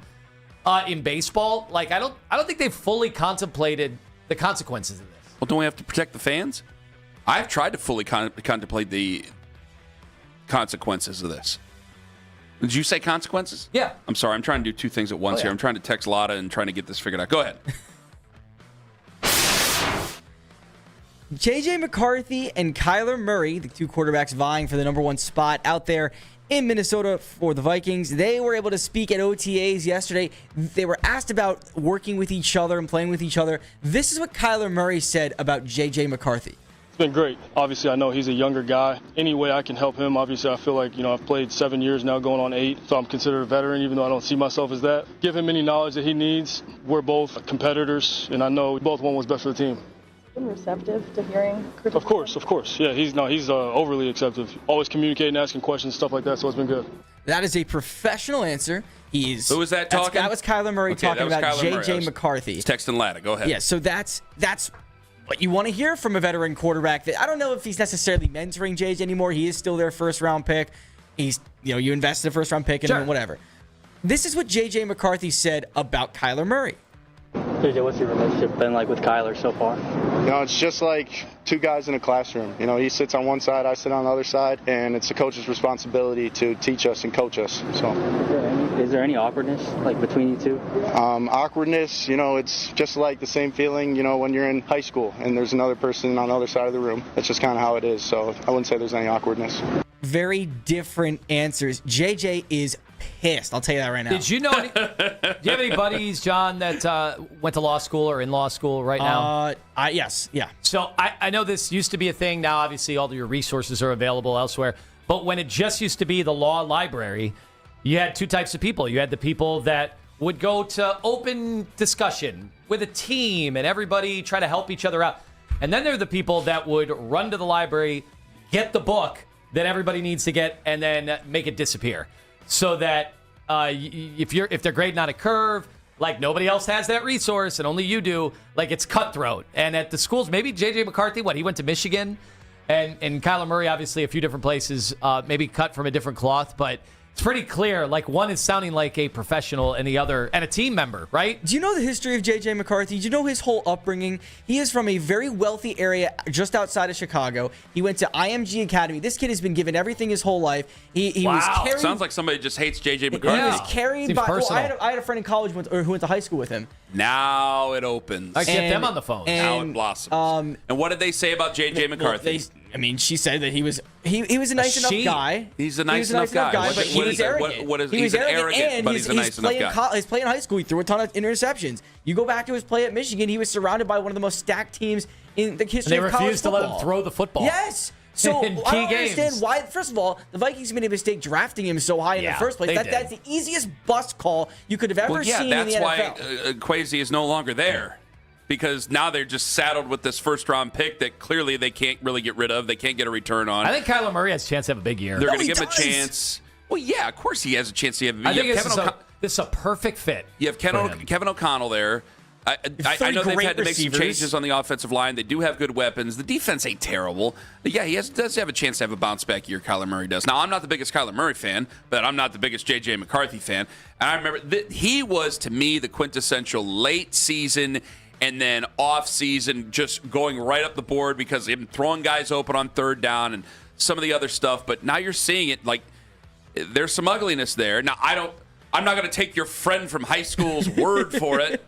K: in baseball? Like, I don't think they've fully contemplated the consequences of this.
I: Well, don't we have to protect the fans? I've tried to fully contemplate the consequences of this. Did you say consequences?
K: Yeah.
I: I'm sorry. I'm trying to do 2 things at once here. I'm trying to text Lotta and trying to get this figured out. Go ahead.
T: J.J. McCarthy and Kyler Murray, the 2 quarterbacks vying for the number 1 spot out there in Minnesota for the Vikings. They were able to speak at OTAs yesterday. They were asked about working with each other and playing with each other. This is what Kyler Murray said about J.J. McCarthy.
B: It's been great. Obviously, I know he's a younger guy. Any way I can help him, obviously, I feel like, I've played 7 years now, going on 8, so I'm considered a veteran, even though I don't see myself as that. Give him any knowledge that he needs. We're both competitors, and I know we both want what's best for the team.
D: Been receptive to hearing criticism?
B: Of course. Yeah, he's overly acceptive. Always communicating, asking questions, stuff like that, so it's been good.
T: That is a professional answer.
I: Who was that talking?
T: That was Kyler Murray talking about J.J. McCarthy.
I: He's texting Latta. Go ahead.
T: Yeah, so that's what you want to hear from a veteran quarterback. I don't know if he's necessarily mentoring J.J. anymore. He is still their first-round pick. He's, you invested a first-round pick in him, whatever. This is what J.J. McCarthy said about Kyler Murray.
E: JJ, what's your relationship been like with Kyler so far?
F: It's just like two guys in a classroom. He sits on one side, I sit on the other side, and it's the coach's responsibility to teach us and coach us. So,
E: is there any awkwardness between you two?
F: Awkwardness, it's just like the same feeling, when you're in high school and there's another person on the other side of the room. That's just kind of how it is. So I wouldn't say there's any awkwardness.
T: Very different answers. JJ is pissed. I'll tell you that right now.
K: Did you know? Do you have any buddies, John, that went to law school or in law school right now?
T: Yes. Yeah.
K: So I know this used to be a thing. Now, obviously, all of your resources are available elsewhere. But when it just used to be the law library, you had two types of people. You had the people that would go to open discussion with a team and everybody try to help each other out. And then there are the people that would run to the library, get the book that everybody needs to get, and then make it disappear. So that if they're grading on a curve, like nobody else has that resource and only you do, like it's cutthroat. And at the schools, maybe J.J. McCarthy, he went to Michigan, and Kyler Murray, obviously a few different places, maybe cut from a different cloth, but it's pretty clear, one is sounding like a professional and the other, and a team member, right?
T: Do you know the history of J.J. McCarthy? Do you know his whole upbringing? He is from a very wealthy area just outside of Chicago. He went to IMG Academy. This kid has been given everything his whole life. He was carried.
I: Sounds like somebody just hates J.J. McCarthy.
T: He was carried by. Well, I had a friend in college who went to high school with him.
I: Now it opens.
K: I get them on the phone.
I: Now it blossoms. And what did they say about J.J. McCarthy?
T: She said that he was a nice enough guy.
I: He's a nice enough guy.
T: But he was arrogant.
I: He's arrogant, but he's a nice enough guy.
T: His play in high school, he threw a ton of interceptions. You go back to his play at Michigan, he was surrounded by one of the most stacked teams in the history of college football.
K: They refused to let him throw the football.
T: Yes. So I don't understand why. First of all, the Vikings made a mistake drafting him so high in the first place. That's the easiest bust call you could have ever seen in the NFL.
I: That's why Kwesi is no longer there. Because now they're just saddled with this first-round pick that clearly they can't really get rid of. They can't get a return on.
K: I think Kyler Murray has a chance to have a big year.
I: They're going to give him a chance. Well, yeah, of course he has a chance to have a big year.
K: I think this is a perfect fit.
I: You have Kevin O'Connell there. I know they've had to make some changes on the offensive line. They do have good weapons. The defense ain't terrible. But yeah, he does have a chance to have a bounce-back year, Kyler Murray does. Now, I'm not the biggest Kyler Murray fan, but I'm not the biggest J.J. McCarthy fan. And I remember he was, to me, the quintessential late season and then off-season just going right up the board because him throwing guys open on third down and some of the other stuff. But now you're seeing it, there's some ugliness there. Now, I'm not going to take your friend from high school's word for it.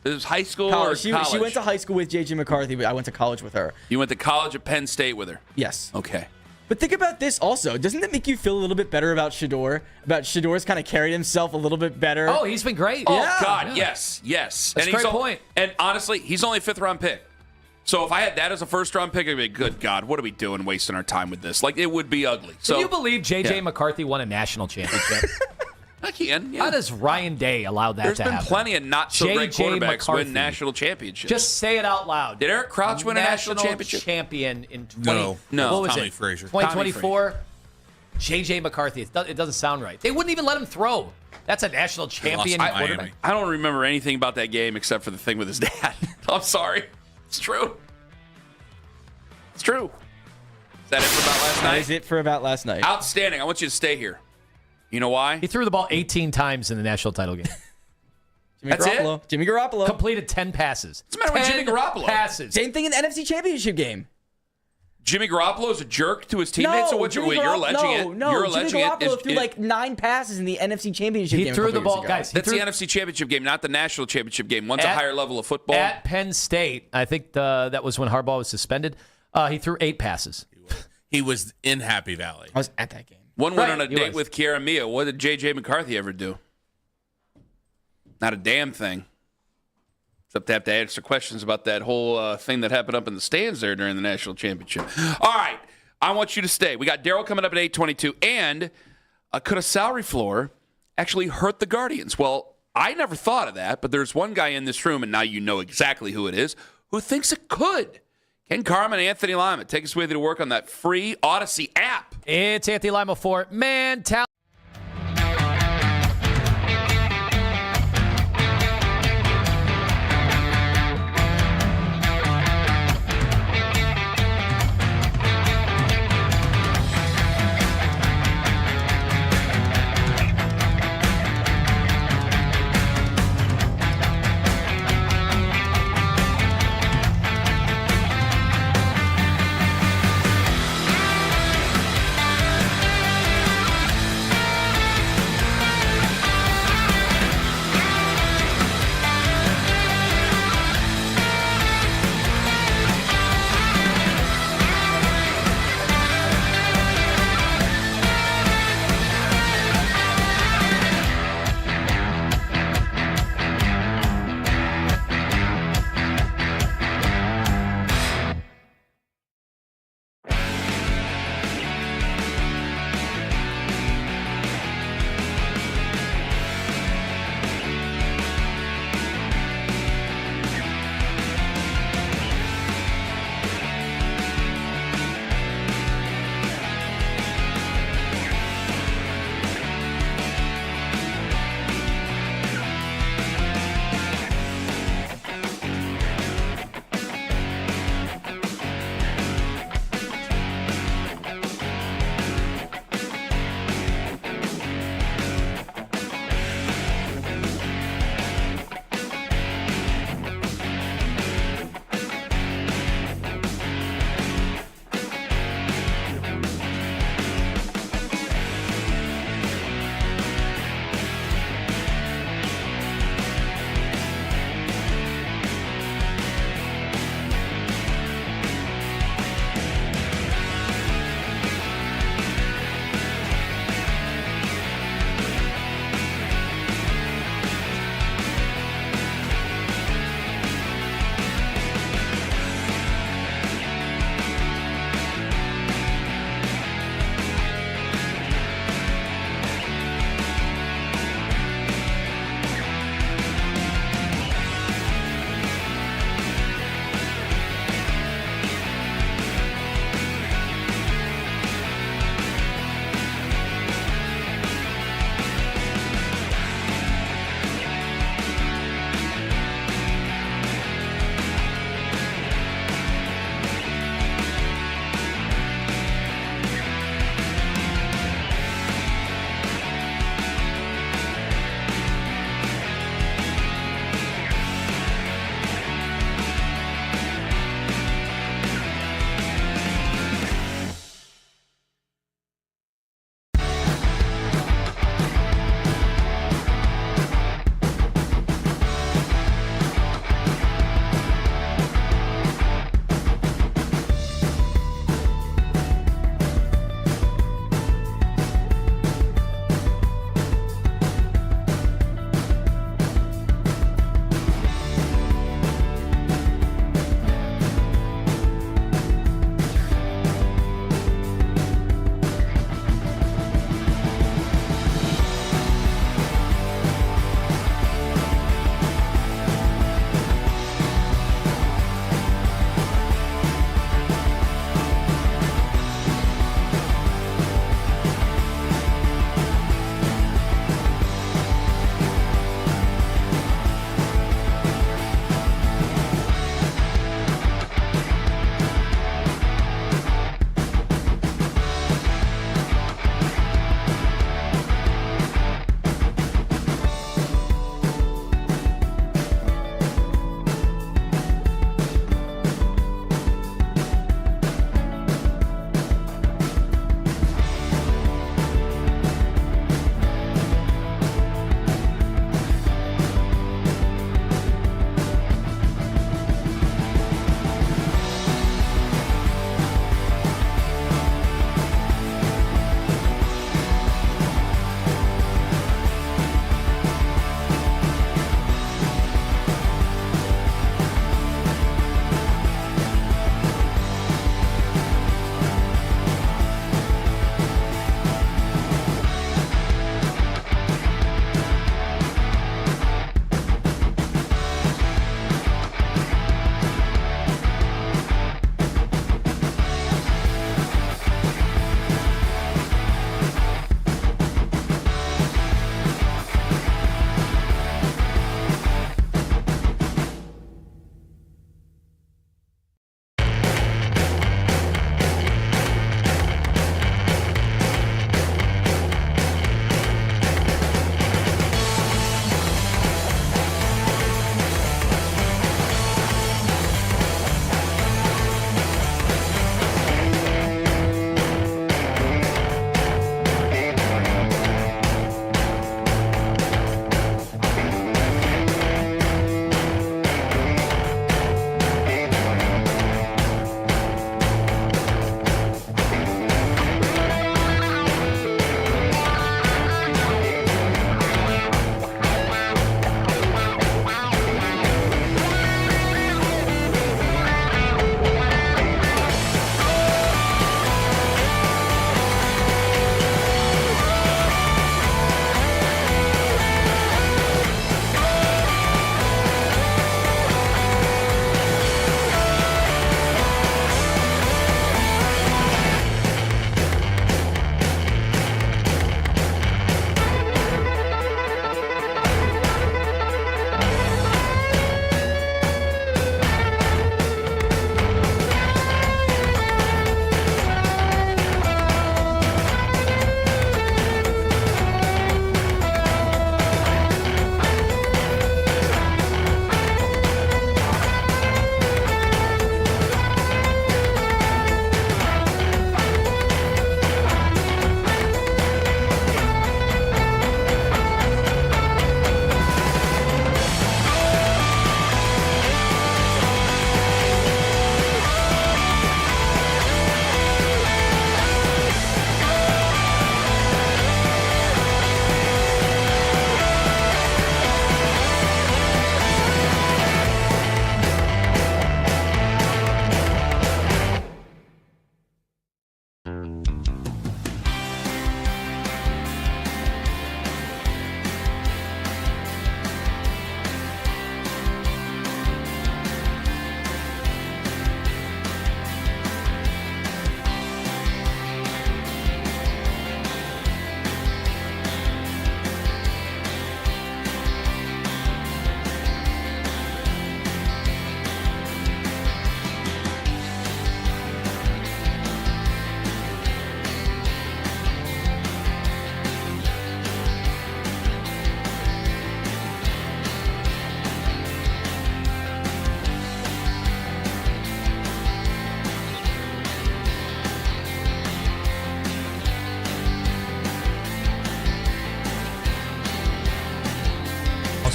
I: Is it high school or college?
T: She went to high school with J.J. McCarthy, but I went to college with her.
I: You went to college at Penn State with her?
T: Yes.
I: Okay.
T: But think about this also. Doesn't it make you feel a little bit better about Shedeur? About Shedor's kind of carried himself a little bit better?
K: Oh, he's been great.
I: Oh, God, yes.
K: That's a great point.
I: And honestly, he's only a fifth-round pick. So if I had that as a first-round pick, I'd be, good God, what are we doing wasting our time with this? It would be ugly.
K: Can you believe J.J. McCarthy won a national championship?
I: I can. Yeah.
K: How does Ryan Day allow that to happen?
I: There's been plenty of not-so-great quarterbacks win national championships.
K: Just say it out loud.
I: Did Eric Crouch win a national championship?
K: Champion in
J: No.
K: What was
J: Tommy
K: it?
J: Frazier.
K: 2024? J.J. McCarthy. It doesn't sound right. They wouldn't even let him throw. That's a national champion quarterback.
I: I don't remember anything about that game except for the thing with his dad. I'm sorry. It's true. It's true. Is that it for about last night?
T: That is it for about last night.
I: Outstanding. I want you to stay here. You know why?
K: He threw the ball 18 times in the national title game.
T: Jimmy Garoppolo.
K: Completed 10 passes.
I: What's the matter with Jimmy Garoppolo?
K: Passes.
T: Same thing in the NFC Championship game.
I: Jimmy Garoppolo is a jerk to his teammates?
T: No,
I: you're alleging it.
T: No,
I: you're alleging
T: Jimmy Garoppolo
I: it.
T: threw 9 passes in the NFC Championship game.
K: He threw the ball, guys.
I: That's the NFC Championship game, not the national championship game. One's a higher level of football.
K: At Penn State, I think that was when Harbaugh was suspended. He threw 8 passes.
J: He was in Happy Valley.
T: I was at that game.
I: One went on a date with Kiara Mia. What did J.J. McCarthy ever do? Not a damn thing. Except to have to answer questions about that whole thing that happened up in the stands there during the national championship. All right. I want you to stay. We got Daryl coming up at 8:22. And could a salary floor actually hurt the Guardians? Well, I never thought of that, but there's one guy in this room, and now you know exactly who it is, who thinks it could. Ken Carman and Anthony Lima. Take us with you to work on that free Odyssey app.
K: It's Anthony Lima for Mentality.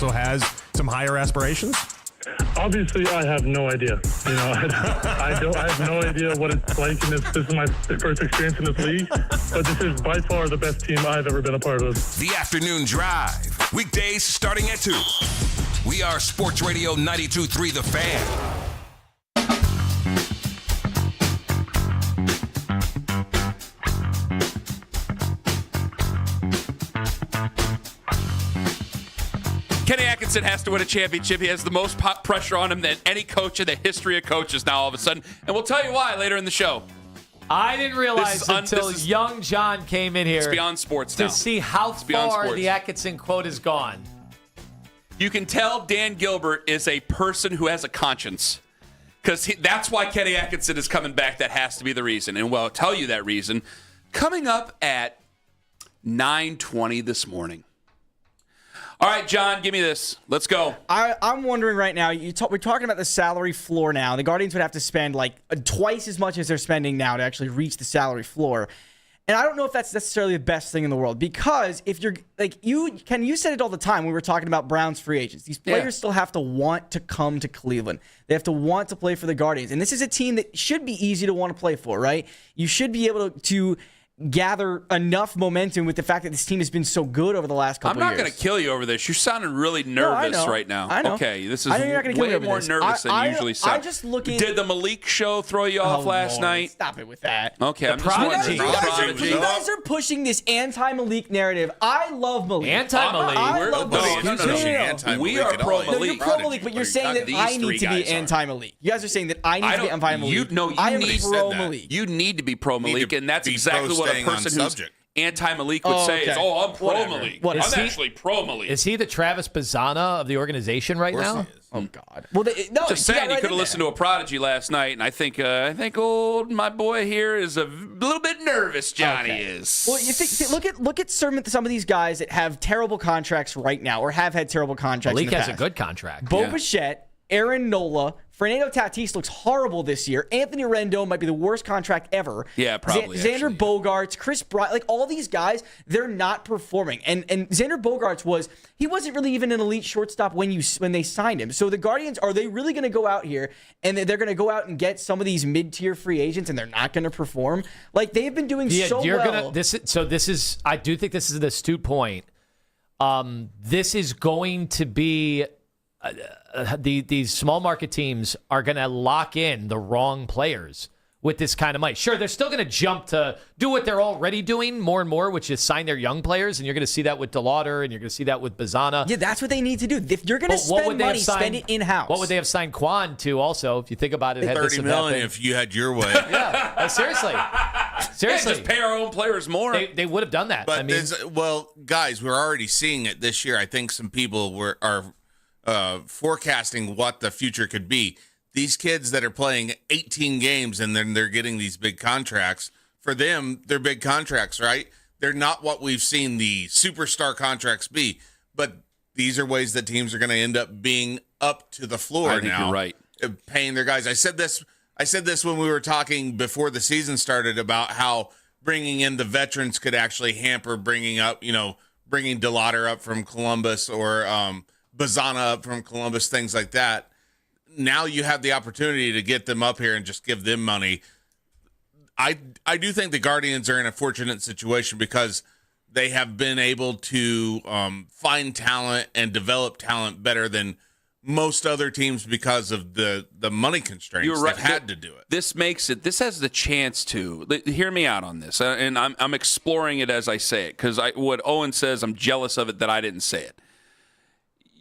G: also has some higher aspirations?
H: Obviously, I have no idea. I have no idea what it's like in this. This is my first experience in this league, but this is by far the best team I've ever been a part of.
A: The Afternoon Drive, weekdays starting at 2. We are Sports Radio 92.3 The Fan.
I: Kenny Atkinson has to win a championship. He has the most pressure on him than any coach in the history of coaches now all of a sudden. And we'll tell you why later in the show.
K: I didn't realize until young John came in here.
I: It's beyond sports now.
K: To see how far the Atkinson quote has gone.
I: You can tell Dan Gilbert is a person who has a conscience. Because that's why Kenny Atkinson is coming back. That has to be the reason. And I'll tell you that reason. Coming up at 9:20 this morning. All right, John, give me this. Let's go.
T: I'm wondering right now, we're talking about the salary floor now. The Guardians would have to spend like twice as much as they're spending now to actually reach the salary floor. And I don't know if that's necessarily the best thing in the world, because if you're like you said it all the time when we were talking about Browns free agents. These players still have to want to come to Cleveland. They have to want to play for the Guardians. And this is a team that should be easy to want to play for, right? You should be able to gather enough momentum with the fact that this team has been so good over the last couple of years.
I: I'm not going to kill you over this. You're sounding really nervous right now.
T: I know.
I: Okay, this is
T: I know you're not gonna kill me
I: way
T: over
I: more
T: this.
I: nervous than you usually sound.
T: I'm just looking.
I: Did the Malik show throw you off last night?
T: Stop it with that.
I: Okay, I'm just wondering.
T: You guys are pushing this anti-Malik narrative. I love Malik.
K: Anti-Malik?
T: I love Malik.
I: We are pro-Malik.
T: No, you're pro-Malik, but you're saying that I need to be anti-Malik. You guys are saying that I need to be anti-Malik. I am pro-Malik.
I: You need to be pro-Malik, and that's exactly what a person who's anti-Malik would say is, I'm pro-Malik. I'm actually pro-Malik.
K: Is he the Travis Bazzana of the organization right now?
T: Oh, God.
I: Well, just saying, you could have listened to a Prodigy last night, and I think old my boy here is a little bit nervous. Johnny is.
T: Well, you think look at some of these guys that have terrible contracts right now, or have had terrible contracts.
K: Malik
T: in the
K: has
T: past.
K: a good contract.
T: Bo Bichette, Aaron Nola, Fernando Tatis looks horrible this year. Anthony Rendon might be the worst contract ever.
I: Yeah, probably.
T: Xander Bogaerts, Chris Bryant, like all these guys, they're not performing. And Xander Bogaerts wasn't really even an elite shortstop when they signed him. So the Guardians, are they really going to go out here and they're going to go out and get some of these mid-tier free agents and they're not going to perform? Like, they've been doing so well.
K: I do think this is an astute point. This is going to be these small market teams are going to lock in the wrong players with this kind of money. Sure, they're still going to jump to do what they're already doing more and more, which is sign their young players, and you're going to see that with DeLauder, and you're going to see that with Bazzana.
T: Yeah, that's what they need to do. If you're going to spend money, spend it in-house.
K: What would they have signed Quan to also, if you think about it? Had
J: $30 million if you had your way.
K: Yeah, seriously.
I: Just pay our own players more.
K: They would have done that.
J: But guys, we're already seeing it this year. I think some people are forecasting what the future could be. These kids that are playing 18 games and then they're getting these big contracts, for them, they're big contracts, right? They're not what we've seen the superstar contracts be, but these are ways that teams are going to end up being up to the floor now.
I: I think you're right.
J: Paying their guys. I said this when we were talking before the season started about how bringing in the veterans could actually hamper bringing DeLauder up from Columbus or Bazzana up from Columbus, things like that. Now you have the opportunity to get them up here and just give them money. I do think the Guardians are in a fortunate situation because they have been able to find talent and develop talent better than most other teams because of the money constraints.
I: You're right.
J: They've had to do it.
I: This has the chance to. Hear me out on this, and I'm exploring it as I say it, because what Owen says, I'm jealous of it that I didn't say it.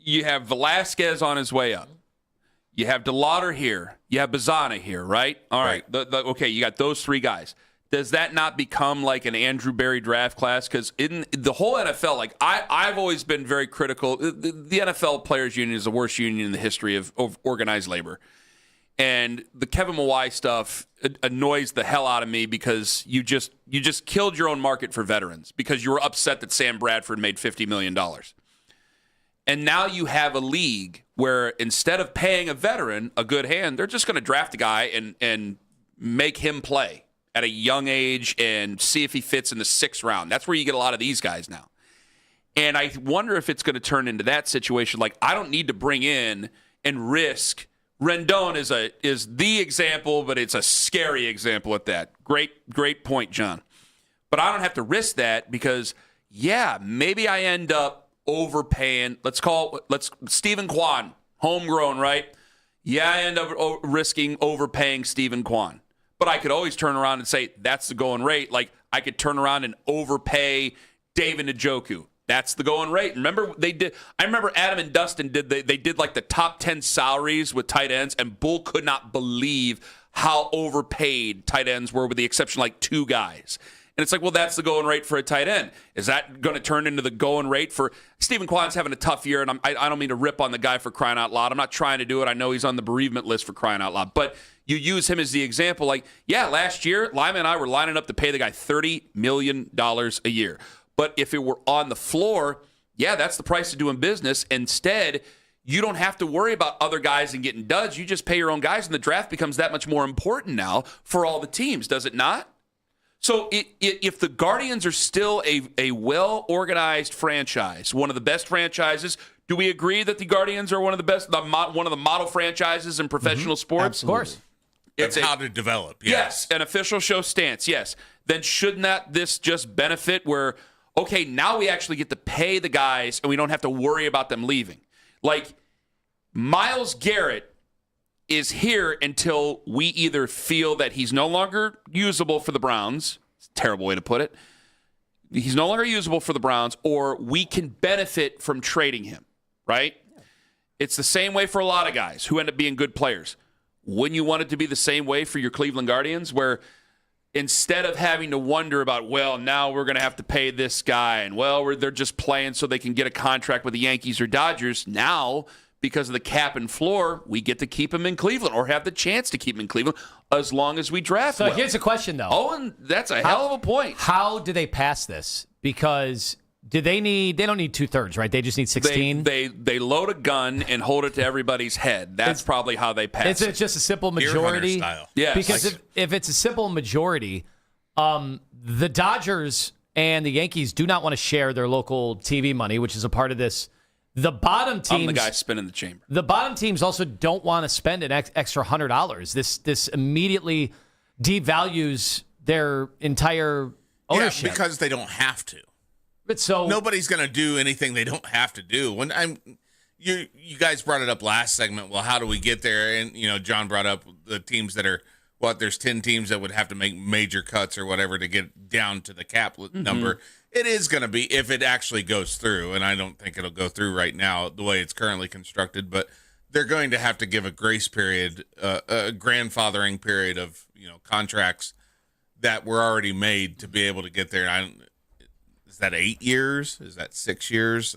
I: You have Velasquez on his way up. You have DeLauder here. You have Bazzana here, right? All right. Okay, you got those three guys. Does that not become like an Andrew Berry draft class? Because in the whole NFL, like I've always been very critical. The NFL Players Union is the worst union in the history of organized labor. And the Kevin Mawai stuff annoys the hell out of me because you just killed your own market for veterans because you were upset that Sam Bradford made $50 million. And now you have a league where instead of paying a veteran a good hand, they're just going to draft a guy and make him play at a young age and see if he fits in the 6th round. That's where you get a lot of these guys now. And I wonder if it's going to turn into that situation. Like, I don't need to bring in and risk. Rendon is the example, but it's a scary example at that. Great point, John. But I don't have to risk that because, maybe I end up overpaying. Let's Stephen Kwan, homegrown, right? Yeah, I end up risking overpaying Stephen Kwan. But I could always turn around and say, that's the going rate. Like, I could turn around and overpay David Njoku. That's the going rate. Remember, I remember Adam and Dustin did like the top 10 salaries with tight ends, and Bull could not believe how overpaid tight ends were, with the exception of like 2 guys. And it's like, well, that's the going rate for a tight end. Is that going to turn into the going rate for Stephen Kwan's having a tough year? And I don't mean to rip on the guy for crying out loud. I'm not trying to do it. I know he's on the bereavement list for crying out loud. But you use him as the example. Like, last year, Lima and I were lining up to pay the guy $30 million a year. But if it were on the floor, that's the price of doing business. Instead, you don't have to worry about other guys and getting duds. You just pay your own guys, and the draft becomes that much more important now for all the teams, does it not? So if the Guardians are still a well-organized franchise, one of the best franchises, do we agree that the Guardians are one of the best, one of the model franchises in professional sports?
K: Absolutely. Of course.
J: It's how to develop.
I: Yes, an official show stance, yes. Then shouldn't this just benefit where, okay, now we actually get to pay the guys and we don't have to worry about them leaving? Like, Myles Garrett is here until we either feel that he's no longer usable for the Browns. It's a terrible way to put it. He's no longer usable for the Browns, or we can benefit from trading him, right? Yeah. It's the same way for a lot of guys who end up being good players. Wouldn't you want it to be the same way for your Cleveland Guardians, where instead of having to wonder about, well, now we're going to have to pay this guy, and, well, they're just playing so they can get a contract with the Yankees or Dodgers, now because of the cap and floor, we get to keep him in Cleveland, or have the chance to keep him in Cleveland, as long as we draft
K: So
I: well.
K: Here's a question, though.
I: Owen, that's a hell of a point.
K: How do they pass this? Because they don't need 2/3, right? They just need 16?
I: They load a gun and hold it to everybody's head. That's probably how they pass it.
K: It's just a simple majority.
J: Style.
I: Yes.
K: Because if it's a simple majority, the Dodgers and the Yankees do not want to share their local TV money, which is a part of this. The bottom teams,
I: I'm the guy spinning the chamber.
K: The bottom teams also don't want to spend an extra $100. This immediately devalues their entire ownership.
J: Yeah, because they don't have to.
K: But so
J: nobody's going to do anything they don't have to do. When you guys brought it up last segment. Well, how do we get there? And John brought up the teams that are there's 10 teams that would have to make major cuts or whatever to get down to the cap number. It is going to be, if it actually goes through, and I don't think it'll go through right now the way it's currently constructed, but they're going to have to give a grace period, a grandfathering period of contracts that were already made to be able to get there. Is that 8 years? Is that 6 years?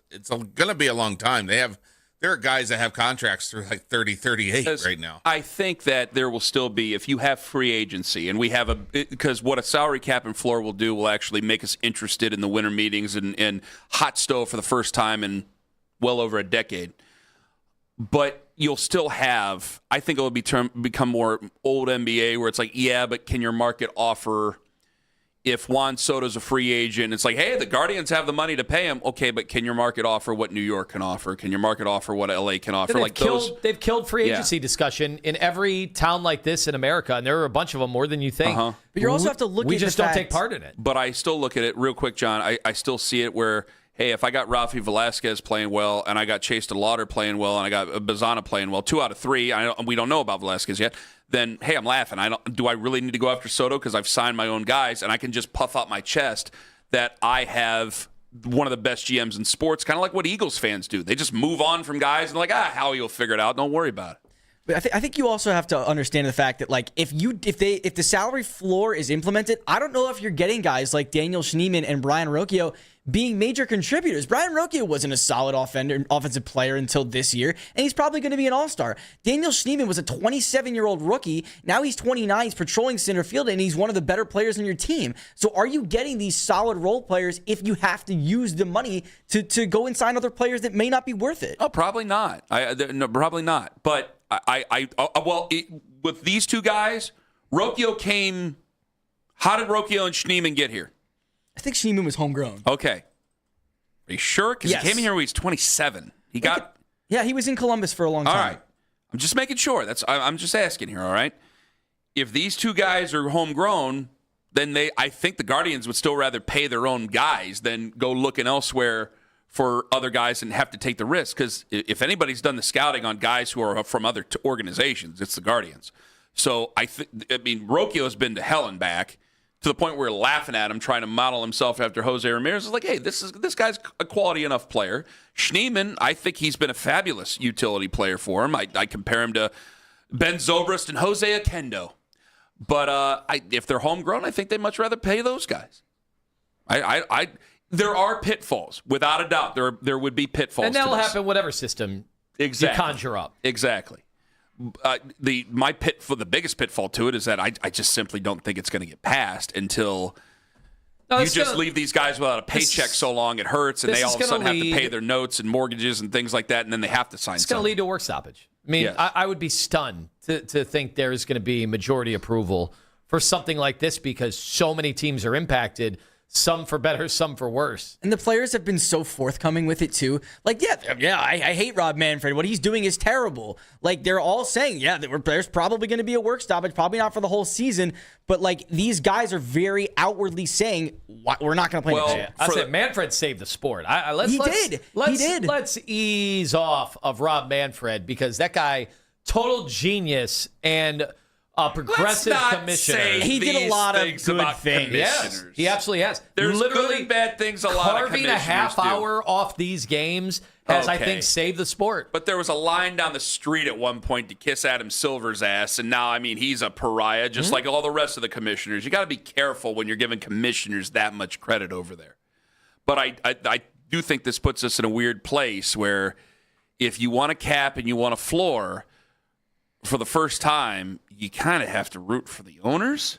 J: It's going to be a long time. There are guys that have contracts through like 30, 38 right now.
I: I think that there will still be, if you have free agency, and we have because what a salary cap and floor will do will actually make us interested in the winter meetings and hot stove for the first time in well over a decade. But you'll still have, I think it will become more old NBA where it's like, but can your market offer? If Juan Soto's a free agent, it's like, hey, the Guardians have the money to pay him. Okay, but can your market offer what New York can offer? Can your market offer what LA can offer?
K: They've killed free agency discussion in every town like this in America, and there are a bunch of them, more than you think.
T: But you also have to look at
K: we just don't take part in it.
I: But I still look at it real quick, John. I still see it where, hey, if I got Rafi Velasquez playing well, and I got Chase DeLauder playing well, and I got Bazana playing well, 2 out of 3, we don't know about Velasquez yet, then, hey, I'm laughing. Do I really need to go after Soto because I've signed my own guys, and I can just puff out my chest that I have one of the best GMs in sports, kind of like what Eagles fans do. They just move on from guys and like, Howie will figure it out. Don't worry about it.
T: But I think you also have to understand the fact that, like, if the salary floor is implemented, I don't know if you're getting guys like Daniel Schneemann and Brian Rocchio being major contributors. Brian Rocchio wasn't a solid offensive player until this year, and he's probably going to be an all-star. Daniel Schneemann was a 27-year-old rookie. Now he's 29. He's patrolling center field, and he's one of the better players on your team. So are you getting these solid role players if you have to use the money to go and sign other players that may not be worth it?
I: Oh, probably not. No, probably not. But with these two guys, Rocchio came. How did Rocchio and Schneemann get here?
T: I think Schneemann was homegrown.
I: Okay. Are you sure? Because
T: Yes.
I: he came in here when he was 27.
T: Yeah, he was in Columbus for a long time.
I: All right. I'm just making sure. I'm just asking here, all right? If these two guys are homegrown, then I think the Guardians would still rather pay their own guys than go looking elsewhere for other guys and have to take the risk. Because if anybody's done the scouting on guys who are from other organizations, it's the Guardians. So Rocchio's been to hell and back to the point where we're laughing at him trying to model himself after Jose Ramirez. It's like, hey, this guy's a quality enough player. Schneemann, I think he's been a fabulous utility player for him. I compare him to Ben Zobrist and Jose Oquendo. But if they're homegrown, I think they'd much rather pay those guys. There are pitfalls, without a doubt. There would be pitfalls.
K: And that'll happen whatever system you conjure up.
I: Exactly. The biggest pitfall to it is that I just simply don't think it's going to get passed until you just leave these guys without a paycheck so long it hurts, and they all of a sudden have to pay their notes and mortgages and things like that, and then they have to sign.
K: It's going to lead to a work stoppage. I mean,
I: yes.
K: I would be stunned to think there's going to be majority approval for something like this because so many teams are impacted. Some for better, some for worse.
T: And the players have been so forthcoming with it, too. Like, I hate Rob Manfred. What he's doing is terrible. Like, they're all saying, there's probably going to be a work stoppage, probably not for the whole season. But, like, these guys are very outwardly saying, we're not going to play next year.
K: I said Manfred saved the sport.
T: He did.
K: Let's ease off of Rob Manfred because that guy, total genius and progressive commissioner.
T: He did a lot of good things.
K: Yes, he absolutely has.
I: There's literally good and bad things.
K: Carving a half hour off these games has, I think, saved the sport.
I: But there was a line down the street at one point to kiss Adam Silver's ass, and now, he's a pariah, just like all the rest of the commissioners. You got to be careful when you're giving commissioners that much credit over there. But I do think this puts us in a weird place where if you want a cap and you want a floor, for the first time, you kind of have to root for the owners.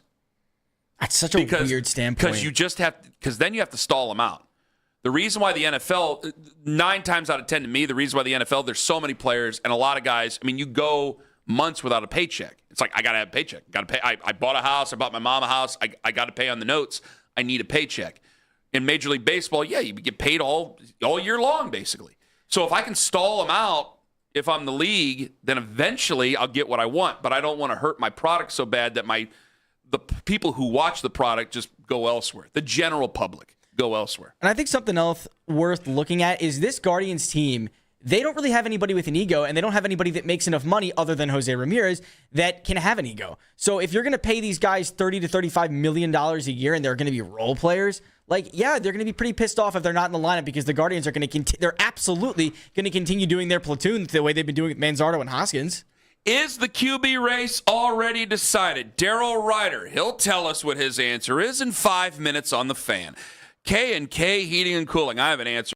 T: That's such a weird standpoint.
I: Because then you have to stall them out. The reason why the NFL, 9 times out of 10 to me, the reason why the NFL, there's so many players and a lot of guys, you go months without a paycheck. It's like, I got to have a paycheck. Got to pay. I bought a house. I bought my mom a house. I got to pay on the notes. I need a paycheck. In Major League Baseball, you get paid all year long, basically. So if I can stall them out, if I'm the league, then eventually I'll get what I want. But I don't want to hurt my product so bad that the people who watch the product just go elsewhere. The general public go elsewhere.
T: And I think something else worth looking at is this Guardians team. They don't really have anybody with an ego, and they don't have anybody that makes enough money other than Jose Ramirez that can have an ego. So if you're going to pay these guys $30 to $35 million a year and they're going to be role players, they're going to be pretty pissed off if they're not in the lineup because the Guardians are going to they're absolutely going to continue doing their platoon the way they've been doing with Manzardo and Hoskins.
I: Is the QB race already decided? Daryl Ryder, he'll tell us what his answer is in 5 minutes on The Fan. K&K Heating and Cooling, I have an answer.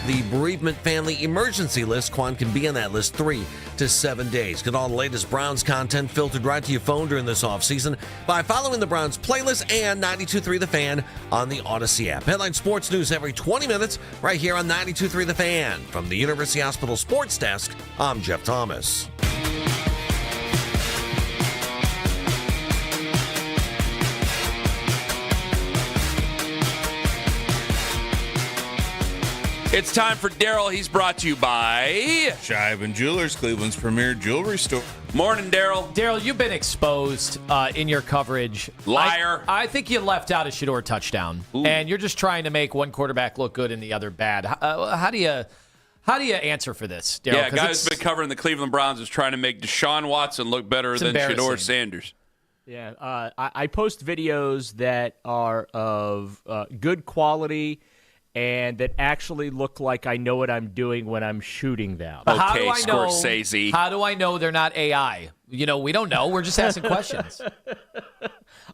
C: the bereavement family emergency list. Quan can be on that list 3 to 7 days. Get all the latest Browns content filtered right to your phone during this offseason by following the Browns playlist and 92.3 The Fan on the Odyssey app. Headline sports news every 20 minutes right here on 92.3 The Fan. From the University Hospital Sports Desk, I'm Jeff Thomas.
I: It's time for Daryl. He's brought to you by
J: Shibe & Jewelers, Cleveland's premier jewelry store.
I: Morning, Daryl.
K: Daryl, you've been exposed in your coverage.
I: Liar.
K: I think you left out a Shedeur touchdown, and you're just trying to make one quarterback look good and the other bad. How do you answer for this, Daryl?
I: Yeah, a guy who's been covering the Cleveland Browns is trying to make Deshaun Watson look better than Shedeur Sanders.
L: Yeah, I post videos that are of good quality and that actually look like I know what I'm doing when I'm shooting them.
K: But how do I know, Scorsese. How do I know they're not AI? We don't know. We're just asking questions.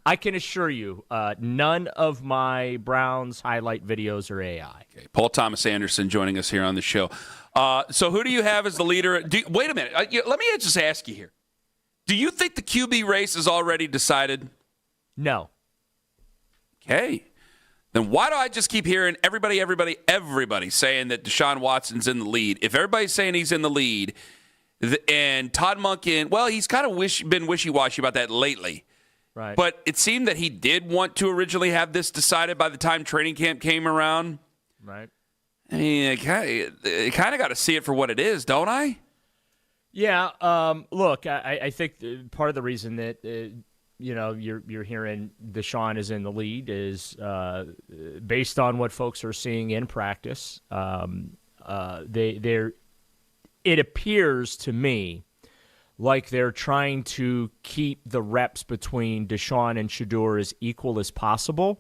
L: I can assure you, none of my Browns highlight videos are AI.
I: Okay. Paul Thomas Anderson joining us here on the show. So who do you have as the leader? Wait a minute. Let me just ask you here. Do you think the QB race is already decided?
L: No.
I: Okay. Then why do I just keep hearing everybody saying that Deshaun Watson's in the lead? If everybody's saying he's in the lead, and Todd Monken, well, he's kind of been wishy-washy about that lately.
L: Right.
I: But it seemed that he did want to originally have this decided by the time training camp came around.
L: Right.
I: I mean, I kind of got to see it for what it is, don't I?
L: Yeah. Look, I think part of the reason that you're hearing Deshaun is in the lead is based on what folks are seeing in practice. It appears to me like they're trying to keep the reps between Deshaun and Shedeur as equal as possible.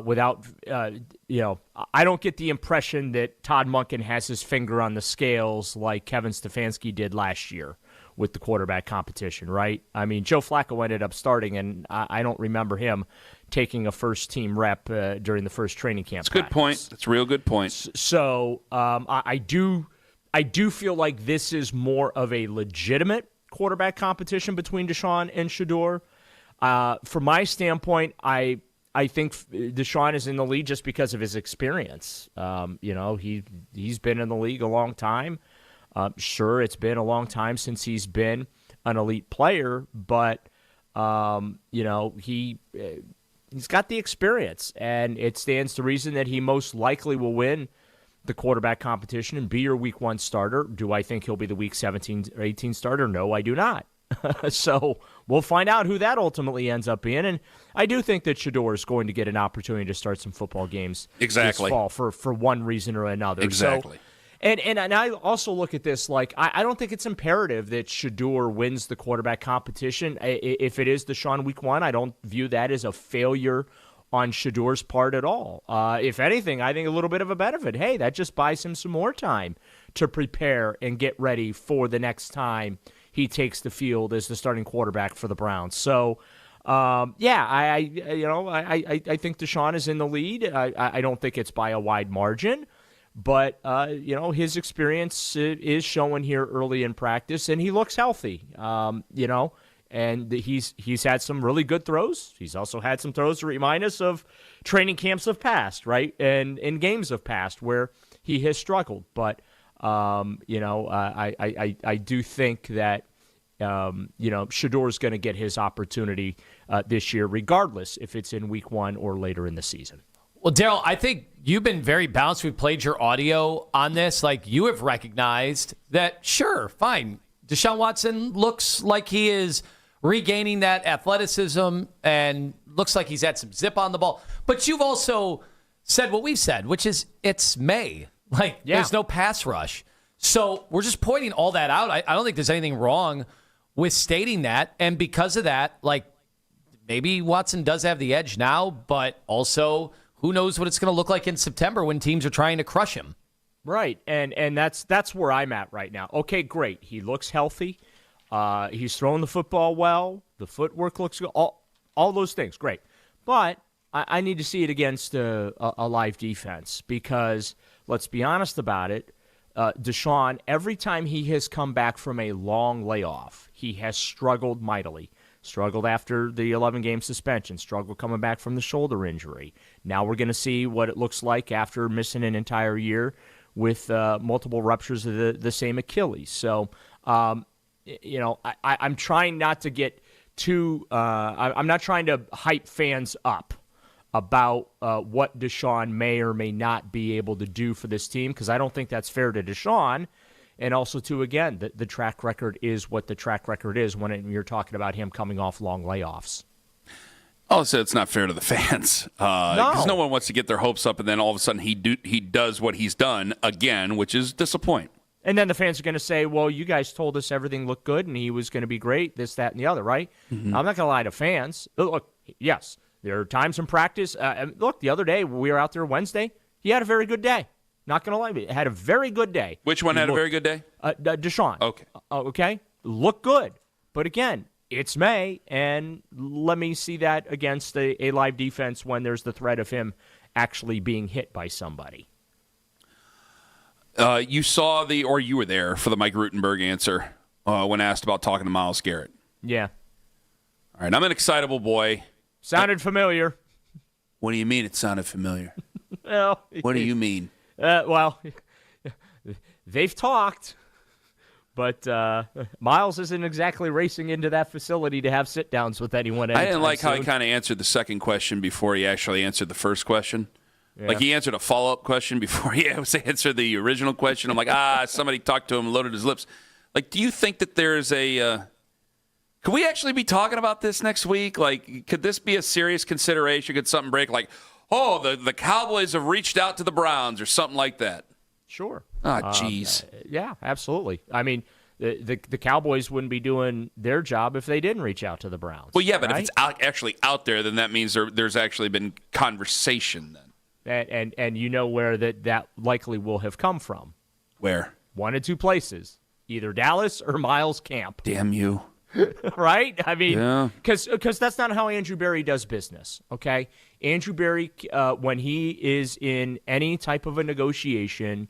L: Without, I don't get the impression that Todd Monken has his finger on the scales like Kevin Stefanski did last year with the quarterback competition, right? I mean, Joe Flacco ended up starting, and I don't remember him taking a first-team rep during the first training camp.
I: That's a good point. That's a real good point.
L: So I do feel like this is more of a legitimate quarterback competition between Deshaun and Shedeur. From my standpoint, I think Deshaun is in the lead just because of his experience. He's been in the league a long time. Sure, it's been a long time since he's been an elite player, but he's got the experience, and it stands to reason that he most likely will win the quarterback competition and be your Week 1 starter. Do I think he'll be the Week 17 or 18 starter? No, I do not. So we'll find out who that ultimately ends up being, and I do think that Shedeur is going to get an opportunity to start some football games this fall for one reason or another.
I: Exactly.
L: So, And I also look at this like I don't think it's imperative that Shedeur wins the quarterback competition. If it is Deshaun Week 1, I don't view that as a failure on Shedeur's part at all. If anything, I think a little bit of a benefit. Hey, that just buys him some more time to prepare and get ready for the next time he takes the field as the starting quarterback for the Browns. So, I think Deshaun is in the lead. I don't think it's by a wide margin. But, his experience is showing here early in practice, and he looks healthy, and he's had some really good throws. He's also had some throws to remind us of training camps of past, right, and in games of past where he has struggled. But, I do think that, Shedeur's going to get his opportunity this year, regardless if it's in Week 1 or later in the season.
K: Well, Daryl, I think you've been very balanced. We've played your audio on this. Like, you have recognized that, sure, fine, Deshaun Watson looks like he is regaining that athleticism and looks like he's had some zip on the ball. But you've also said what we've said, which is it's May. There's no pass rush. So we're just pointing all that out. I don't think there's anything wrong with stating that. And because of that, maybe Watson does have the edge now, but also – who knows what it's going to look like in September when teams are trying to crush him?
L: Right, and that's where I'm at right now. Okay, great. He looks healthy. He's throwing the football well. The footwork looks good. All those things, great. But I need to see it against a live defense because let's be honest about it. Deshaun, every time he has come back from a long layoff, he has struggled mightily. Struggled after the 11-game suspension, struggled coming back from the shoulder injury. Now we're going to see what it looks like after missing an entire year with multiple ruptures of the same Achilles. So, I'm trying not to get too I'm not trying to hype fans up about what Deshaun may or may not be able to do for this team because I don't think that's fair to Deshaun. And also, too, again, the track record is what the track record is when you're talking about him coming off long layoffs.
I: Also, it's not fair to the fans because no one wants to get their hopes up and then all of a sudden he does what he's done again, which is disappoint.
L: And then the fans are going to say, well, you guys told us everything looked good and he was going to be great, this, that, and the other, right? Mm-hmm. I'm not going to lie to fans. Look, yes, there are times in practice. Look, the other day, we were out there Wednesday. He had a very good day. Not going to lie, he had a very good day.
I: Which one had a very good day?
L: Deshaun.
I: Okay.
L: Okay? Look good. But again, it's May, and let me see that against a live defense when there's the threat of him actually being hit by somebody.
I: You saw or you were there for the Mike Rutenberg answer when asked about talking to Myles Garrett.
L: Yeah.
I: All right, I'm an excitable boy.
L: Sounded familiar.
I: What do you mean it sounded familiar?
L: Well,
I: what do you mean?
L: Well, they've talked, but Myles isn't exactly racing into that facility to have sit-downs with anyone.
I: I didn't like how he kind of answered the second question before he actually answered the first question. Yeah. Like he answered a follow-up question before he answered the original question. I'm like, somebody talked to him, loaded his lips. Like, do you think that there's a could we actually be talking about this next week? Like, could this be a serious consideration? Could something break? Like, the Cowboys have reached out to the Browns or something like that.
L: Sure.
I: Jeez.
L: Yeah, absolutely. I mean, the Cowboys wouldn't be doing their job if they didn't reach out to the Browns.
I: Well, yeah, but if it's actually out there, then that means there's actually been conversation then.
L: And you know where that likely will have come from.
I: Where?
L: One of two places. Either Dallas or Myles' camp.
I: Damn you.
L: Right? I mean, because that's not how Andrew Berry does business, okay? Andrew Berry, when he is in any type of a negotiation,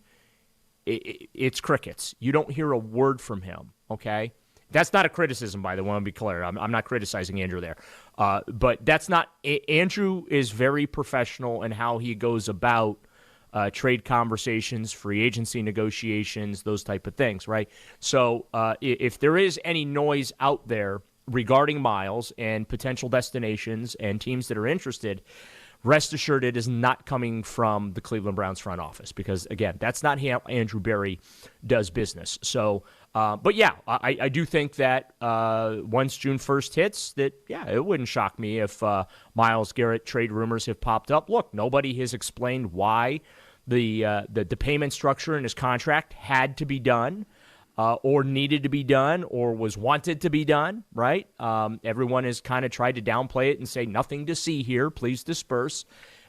L: it's crickets. You don't hear a word from him, okay? That's not a criticism, by the way, I want to be clear. I'm not criticizing Andrew there. But that's not – Andrew is very professional in how he goes about trade conversations, free agency negotiations, those type of things, right? So if there is any noise out there regarding Myles and potential destinations and teams that are interested, rest assured it is not coming from the Cleveland Browns front office because, again, that's not how Andrew Berry does business. So, but yeah, I do think that once June 1st hits, that, yeah, it wouldn't shock me if Myles Garrett trade rumors have popped up. Look, nobody has explained why the payment structure in his contract had to be done or needed to be done or was wanted to be done, right? Everyone has kind of tried to downplay it and say nothing to see here, please disperse.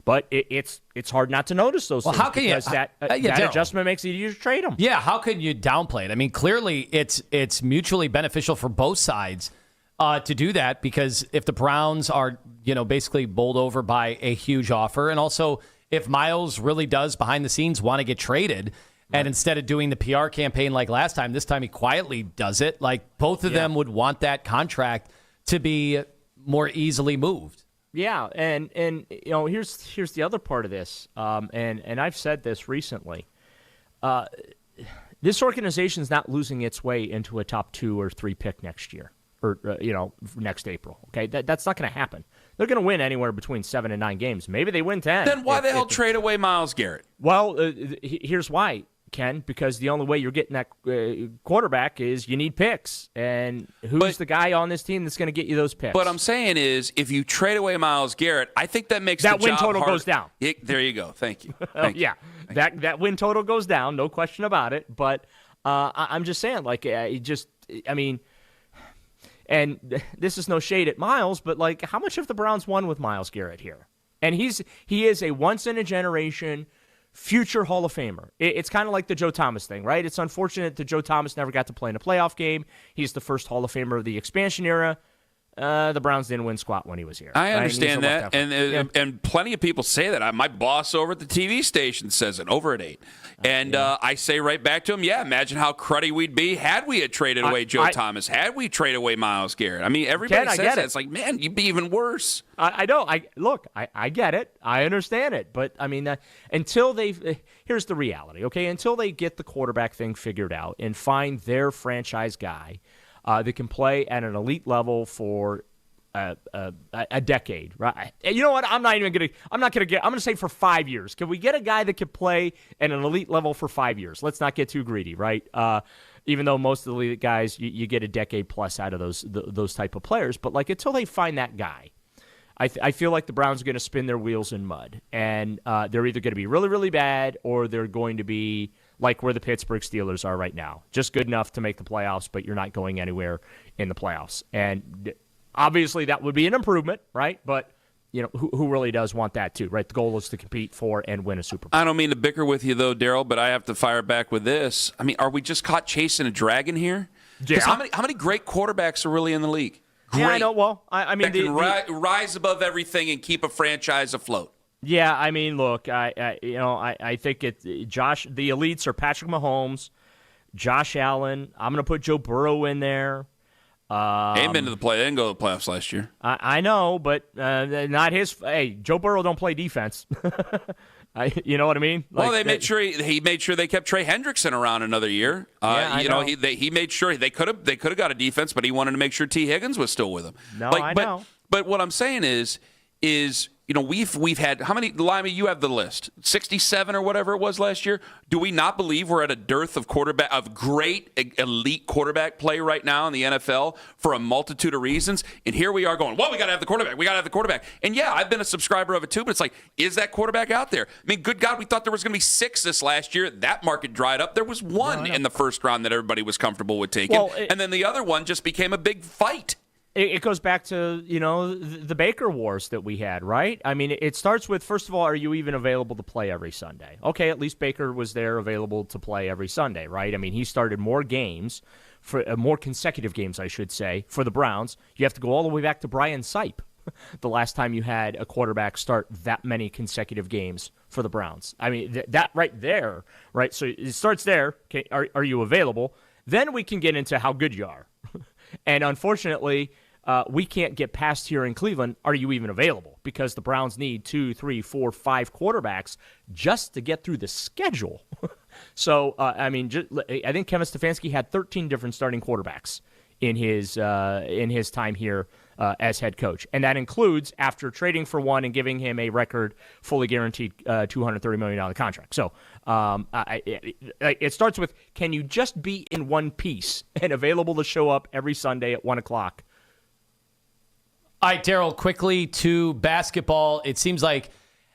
L: But it's hard not to notice those things.
K: How can
L: because that adjustment makes it easier to trade them.
K: Yeah, how can you downplay it? I mean, clearly it's mutually beneficial for both sides to do that because if the Browns are, basically bowled over by a huge offer and also if Myles really does behind the scenes want to get traded and instead of doing the PR campaign like last time, this time he quietly does it, like both of them would want that contract to be more easily moved.
L: Yeah, and here's the other part of this, and I've said this recently. This organization is not losing its way into a top 2 or 3 pick next year or next April. Okay, that's not going to happen. They're going to win anywhere between 7 and 9 games. Maybe they win 10.
I: Then why the hell trade away Myles Garrett?
L: Well, here's why, Ken, because the only way you're getting that quarterback is you need picks. And who's the guy on this team that's going to get you those picks?
I: What I'm saying is if you trade away Myles Garrett, I think that makes
L: that
I: the
L: win
I: job
L: total
I: harder.
L: goes down.
I: There you go. Thank you. Thank you.
L: That win total goes down, no question about it. But I'm just saying, and this is no shade at Myles, but how much have the Browns won with Myles Garrett here? And he is a once-in-a-generation future Hall of Famer. It's kind of like the Joe Thomas thing, right? It's unfortunate that Joe Thomas never got to play in a playoff game. He's the first Hall of Famer of the expansion era. the Browns didn't win squat when he was here.
I: I understand that,
L: and
I: and plenty of people say that. My boss over at the TV station says it, over at 8. And I say right back to him, imagine how cruddy we'd be had we had traded away Joe Thomas, had we traded away Myles Garrett. I mean, everybody says that. It's like, man, you'd be even worse.
L: I know. I get it. I understand it. But, I mean, until here's the reality, okay? Until they get the quarterback thing figured out and find their franchise guy that can play at an elite level for a decade, right? You know what? I'm not going to say for 5 years. Can we get a guy that can play at an elite level for 5 years? Let's not get too greedy, right? Even though most of the elite guys, you get a decade plus out of those type of players. But like until they find that guy, I feel like the Browns are going to spin their wheels in mud. And they're either going to be really, really bad or they're going to be like where the Pittsburgh Steelers are right now. Just good enough to make the playoffs, but you're not going anywhere in the playoffs. And obviously, that would be an improvement, right? But, who really does want that too, right? The goal is to compete for and win a Super Bowl.
I: I don't mean to bicker with you, though, Daryl, but I have to fire back with this. I mean, are we just caught chasing a dragon here?
L: Yeah.
I: How many great quarterbacks are really in the league? Great.
L: Yeah, I know. Well, I mean,
I: that can rise above everything and keep a franchise afloat.
L: Yeah, I mean, look, I think the elites are Patrick Mahomes, Josh Allen. I'm going to put Joe Burrow in there.
I: They ain't been to the play. They didn't go to the playoffs last year.
L: I know, but not his. Hey, Joe Burrow don't play defense. You know what I mean?
I: Well, he made sure they kept Trey Hendrickson around another year. He made sure they could have got a defense, but he wanted to make sure T. Higgins was still with him.
L: No, I know.
I: But what I'm saying is we've had how many? Lima, you have the list, 67 or whatever it was last year. Do we not believe we're at a dearth of great elite quarterback play right now in the NFL for a multitude of reasons? And here we are going, well, we got to have the quarterback. We got to have the quarterback. And yeah, I've been a subscriber of it too, but it's like, is that quarterback out there? I mean, good God, we thought there was going to be 6 this last year. That market dried up. There was one in the first round that everybody was comfortable with taking, and then the other one just became a big fight.
L: It goes back to, the Baker wars that we had, right? I mean, it starts with, first of all, are you even available to play every Sunday? Okay, at least Baker was there available to play every Sunday, right? I mean, he started more consecutive games, I should say, for the Browns. You have to go all the way back to Brian Sipe, the last time you had a quarterback start that many consecutive games for the Browns. I mean, that right there, right? So it starts there. Okay, are you available? Then we can get into how good you are. And unfortunately, we can't get past here in Cleveland. Are you even available? Because the Browns need 2, 3, 4, 5 quarterbacks just to get through the schedule. So, I think Kevin Stefanski had 13 different starting quarterbacks in his time here as head coach, and that includes after trading for one and giving him a record, fully guaranteed $230 million contract. So, it starts with, can you just be in one piece and available to show up every Sunday at 1:00?
K: All right, Daryl, quickly to basketball. It seems like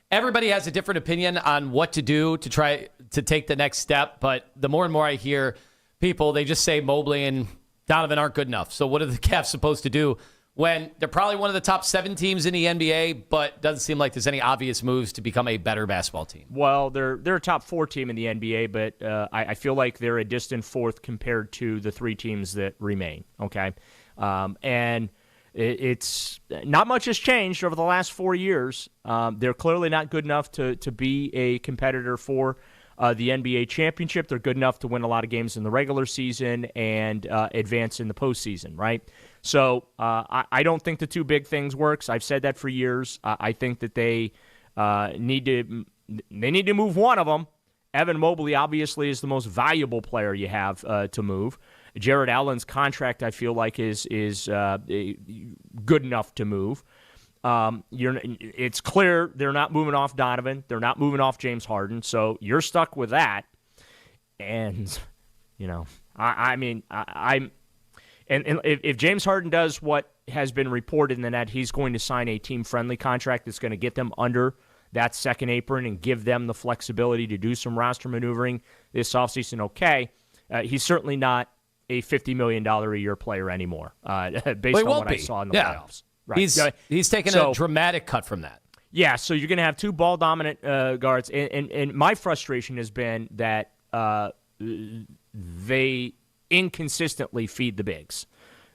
K: everybody has a different opinion on what to do to try to take the next step, but the more and more I hear people, they just say Mobley and Donovan aren't good enough. So what are the Cavs supposed to do when they're probably one of the top 7 teams in the NBA, but doesn't seem like there's any obvious moves to become a better basketball team?
L: Well, they're a top 4 team in the NBA, but I feel like they're a distant 4th compared to the 3 teams that remain, okay? And it's not much has changed over the last 4 years. They're clearly not good enough to be a competitor for the NBA championship. They're good enough to win a lot of games in the regular season and advance in the postseason, right? So I don't think the 2 big things works. I've said that for years. I think that they need to move one of them. Evan Mobley obviously is the most valuable player you have to move. Jared Allen's contract, I feel like, is good enough to move. It's clear they're not moving off Donovan. They're not moving off James Harden. So you're stuck with that. And, if James Harden does what has been reported in the net, he's going to sign a team-friendly contract that's going to get them under that second apron and give them the flexibility to do some roster maneuvering this offseason, okay. He's certainly not a $50 million a year player anymore, based on what I saw in the playoffs.
K: Right. He's taken a dramatic cut from that.
L: Yeah, so you're going to have 2 ball-dominant guards, and my frustration has been that they inconsistently feed the bigs.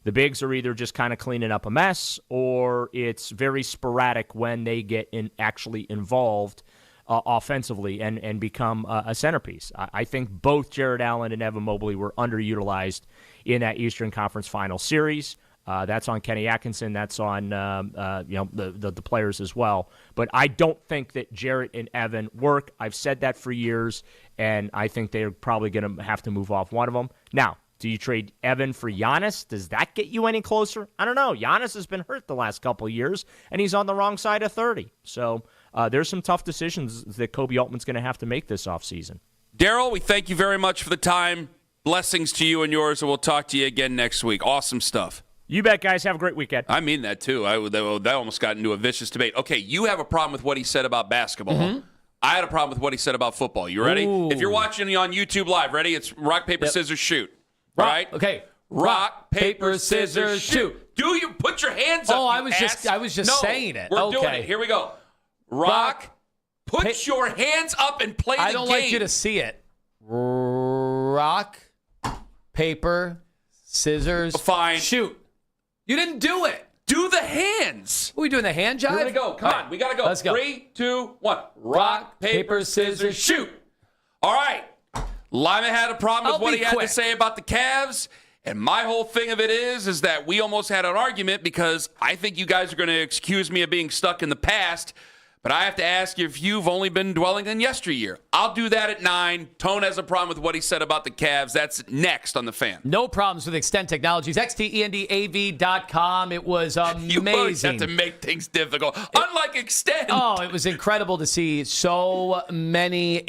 L: The bigs are either just kind of cleaning up a mess, or it's very sporadic when they get actually involved offensively and become a centerpiece. I think both Jared Allen and Evan Mobley were underutilized in that Eastern Conference Final Series. That's on Kenny Atkinson. That's on the players as well. But I don't think that Jarrett and Evan work. I've said that for years, and I think they're probably going to have to move off one of them. Now, do you trade Evan for Giannis? Does that get you any closer? I don't know. Giannis has been hurt the last couple of years, and he's on the wrong side of 30. So there's some tough decisions that Kobe Altman's going to have to make this offseason.
I: Daryl, we thank you very much for the time. Blessings to you and yours, and we'll talk to you again next week. Awesome stuff.
L: You bet, guys. Have a great weekend.
I: I mean that, too. That almost got into a vicious debate. Okay, you have a problem with what he said about basketball. Mm-hmm. I had a problem with what he said about football. You ready?
K: Ooh.
I: If you're watching on YouTube Live, ready? It's rock, paper, scissors, shoot. Right?
K: Okay.
I: Rock, paper, scissors, shoot. Do you put your hands up?
K: Oh, I was just saying it.
I: We're doing it. Here we go. Rock, put your hands up and play the game.
K: I don't like you to see it. Rock, paper, scissors, shoot. You didn't do it.
I: Do the hands.
K: Are we doing the hand jive?
I: We're going to go. Come on. We got to go.
K: Let's go.
I: 3, 2, 1. Rock, paper, scissors, shoot. All right. Lima had a problem with what he had to say about the Cavs, and my whole thing of it is that we almost had an argument because I think you guys are going to accuse me of being stuck in the past, but I have to ask you if you've only been dwelling in yesteryear. I'll do that at 9. Tone has a problem with what he said about the Cavs. That's next on The Fan.
K: No problems with Extend Technologies. XTENDAV.com. It was amazing.
I: You always have to make things difficult. Unlike Extend.
K: Oh, it was incredible to see so many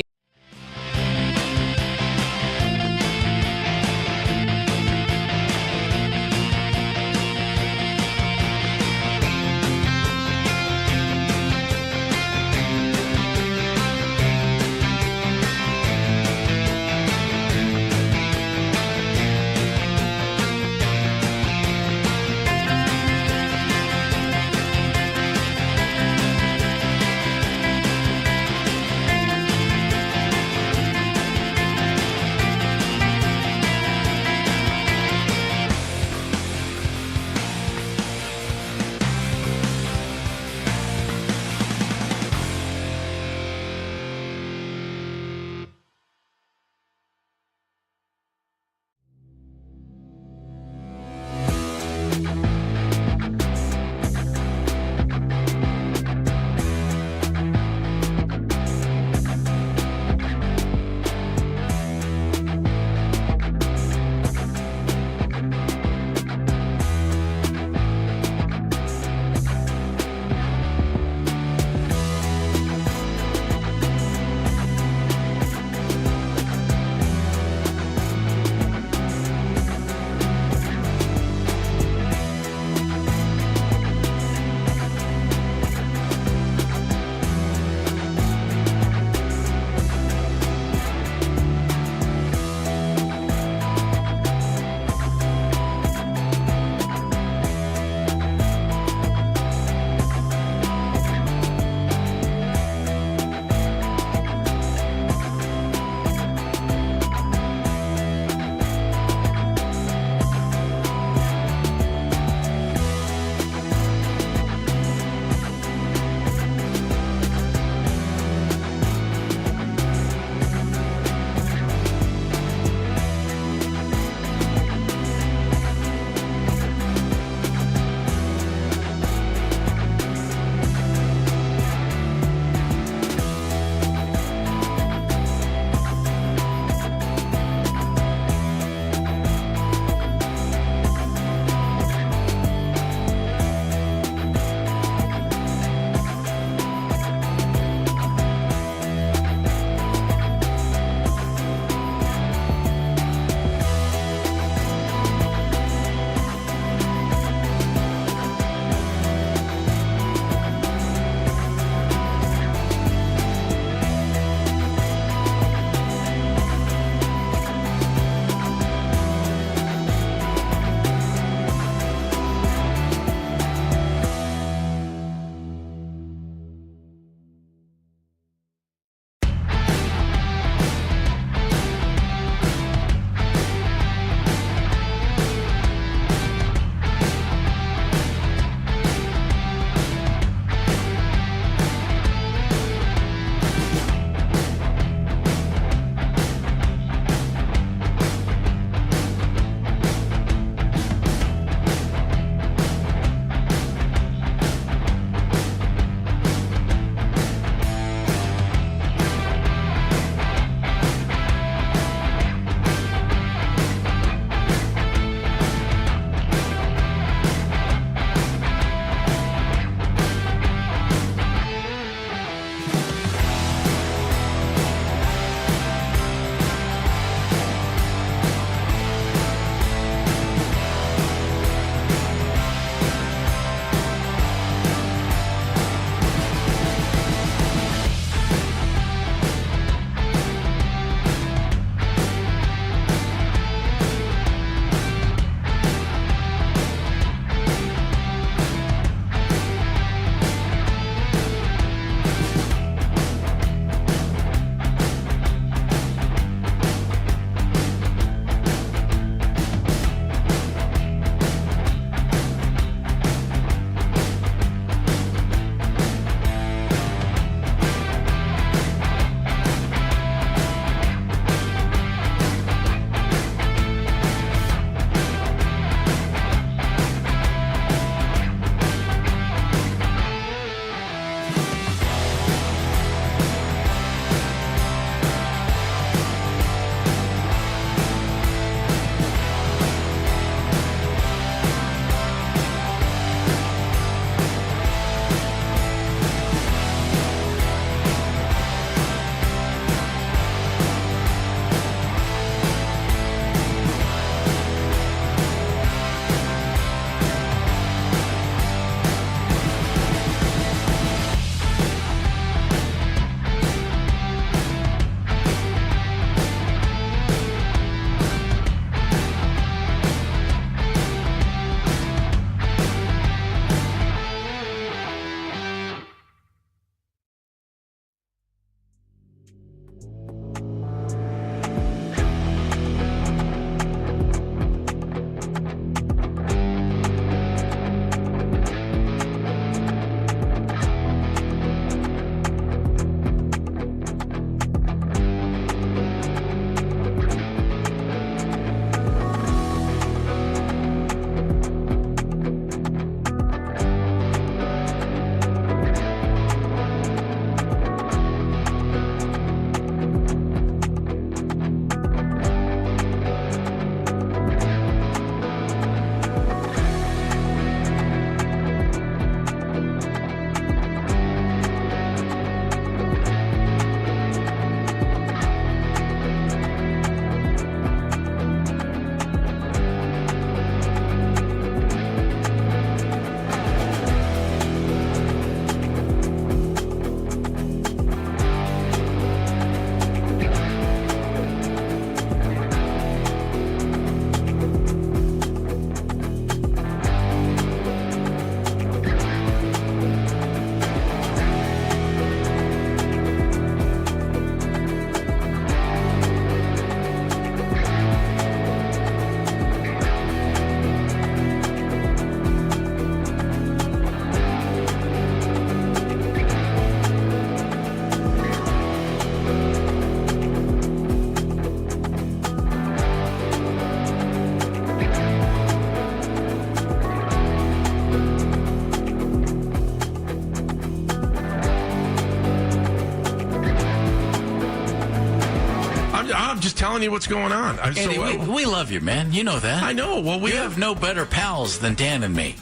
M: I'm just telling you what's going on.
N: Andy, we love you, man. You know that.
M: I know. Well, we
N: have no better pals than Dan and me,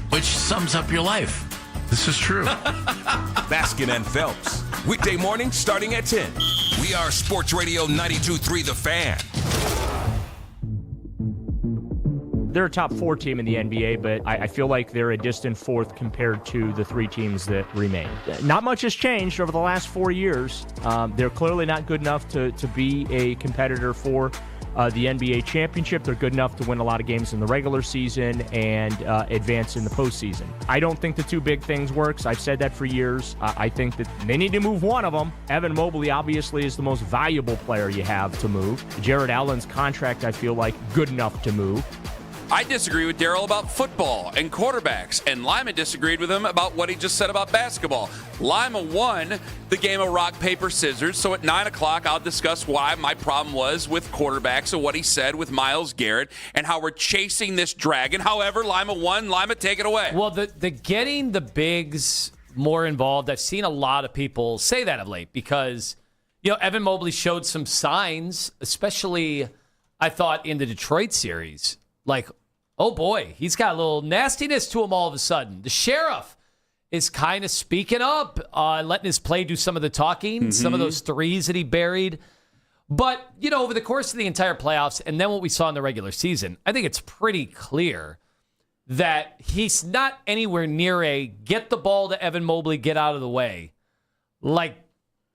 N: which sums up your life.
M: This is true.
A: Baskin and Phelps. Weekday morning starting at 10. We are Sports Radio 92.3 The Fan.
L: They're a top 4 team in the NBA, but I feel like they're a distant fourth compared to the 3 teams that remain. Not much has changed over the last 4 years. They're clearly not good enough to be a competitor for the NBA championship. They're good enough to win a lot of games in the regular season and advance in the postseason. I don't think the 2 big things works. I've said that for years. I think that they need to move one of them. Evan Mobley obviously is the most valuable player you have to move. Jared Allen's contract, I feel like, good enough to move.
I: I disagree with Daryl about football and quarterbacks, and Lima disagreed with him about what he just said about basketball. Lima won the game of rock, paper, scissors, so at 9 o'clock I'll discuss why my problem was with quarterbacks and what he said with Myles Garrett and how we're chasing this dragon. However, Lima won. Lima, take it away.
K: Well, the getting the bigs more involved, I've seen a lot of people say that of late because, Evan Mobley showed some signs, especially, I thought, in the Detroit series. Like, oh boy, he's got a little nastiness to him all of a sudden. The sheriff is kind of speaking up, letting his play do some of the talking, some of those threes that he buried. But, over the course of the entire playoffs and then what we saw in the regular season, I think it's pretty clear that he's not anywhere near a get the ball to Evan Mobley, get out of the way. Like,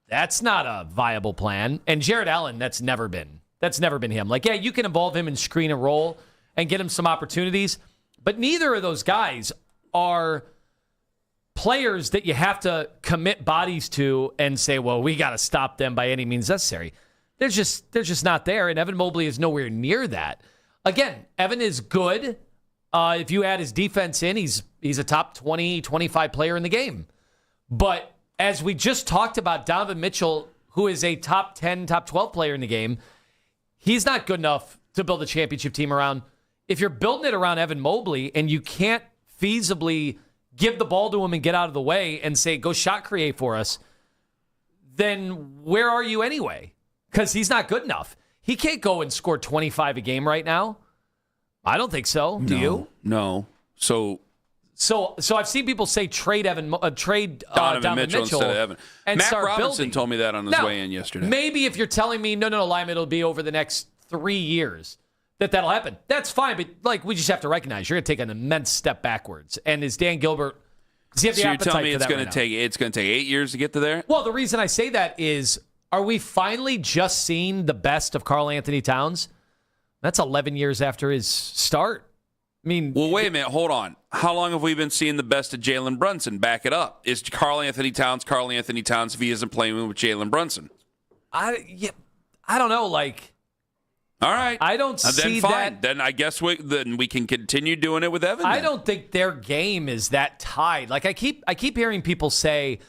K: that's not a viable plan. And Jared Allen, that's never been him. Like, yeah, you can involve him in screen and roll and get him some opportunities. But neither of those guys are players that you have to commit bodies to and say, well, we got to stop them by any means necessary. They're just not there, and Evan Mobley is nowhere near that. Again, Evan is good. If you add his defense in, he's a top 20, 25 player in the game. But as we just talked about, Donovan Mitchell, who is a top 10, top 12 player in the game, he's not good enough to build a championship team around. If you're building it around Evan Mobley and you can't feasibly give the ball to him and get out of the way and say, go shot create for us, then where are you anyway? Because he's not good enough. He can't go and score 25 a game right now. I don't think so. Do you?
I: No. So
K: I've seen people say trade Donovan Mitchell
I: instead of Evan.
K: And
I: Matt
K: start
I: Robinson
K: building.
I: told me that on his way in yesterday.
K: Maybe if you're telling me, no, Lima, it'll be over the next 3 years that'll happen. That's fine, but we just have to recognize you're going to take an immense step backwards. And is Dan Gilbert? Does he have the
I: you're
K: appetite
I: telling me
K: for
I: it's
K: that
I: going to take 8 years to get to there?
K: Well, the reason I say that is, are we finally just seeing the best of Karl Anthony Towns? That's 11 years after his start. I mean,
I: well, wait a minute. Hold on. How long have we been seeing the best of Jalen Brunson? Back it up. Is Karl Anthony Towns if he isn't playing with Jalen Brunson?
K: I don't know.
I: All right.
K: I don't see that.
I: Then I guess we can continue doing it with Evan.
K: I don't think their game is that tied. I keep hearing people say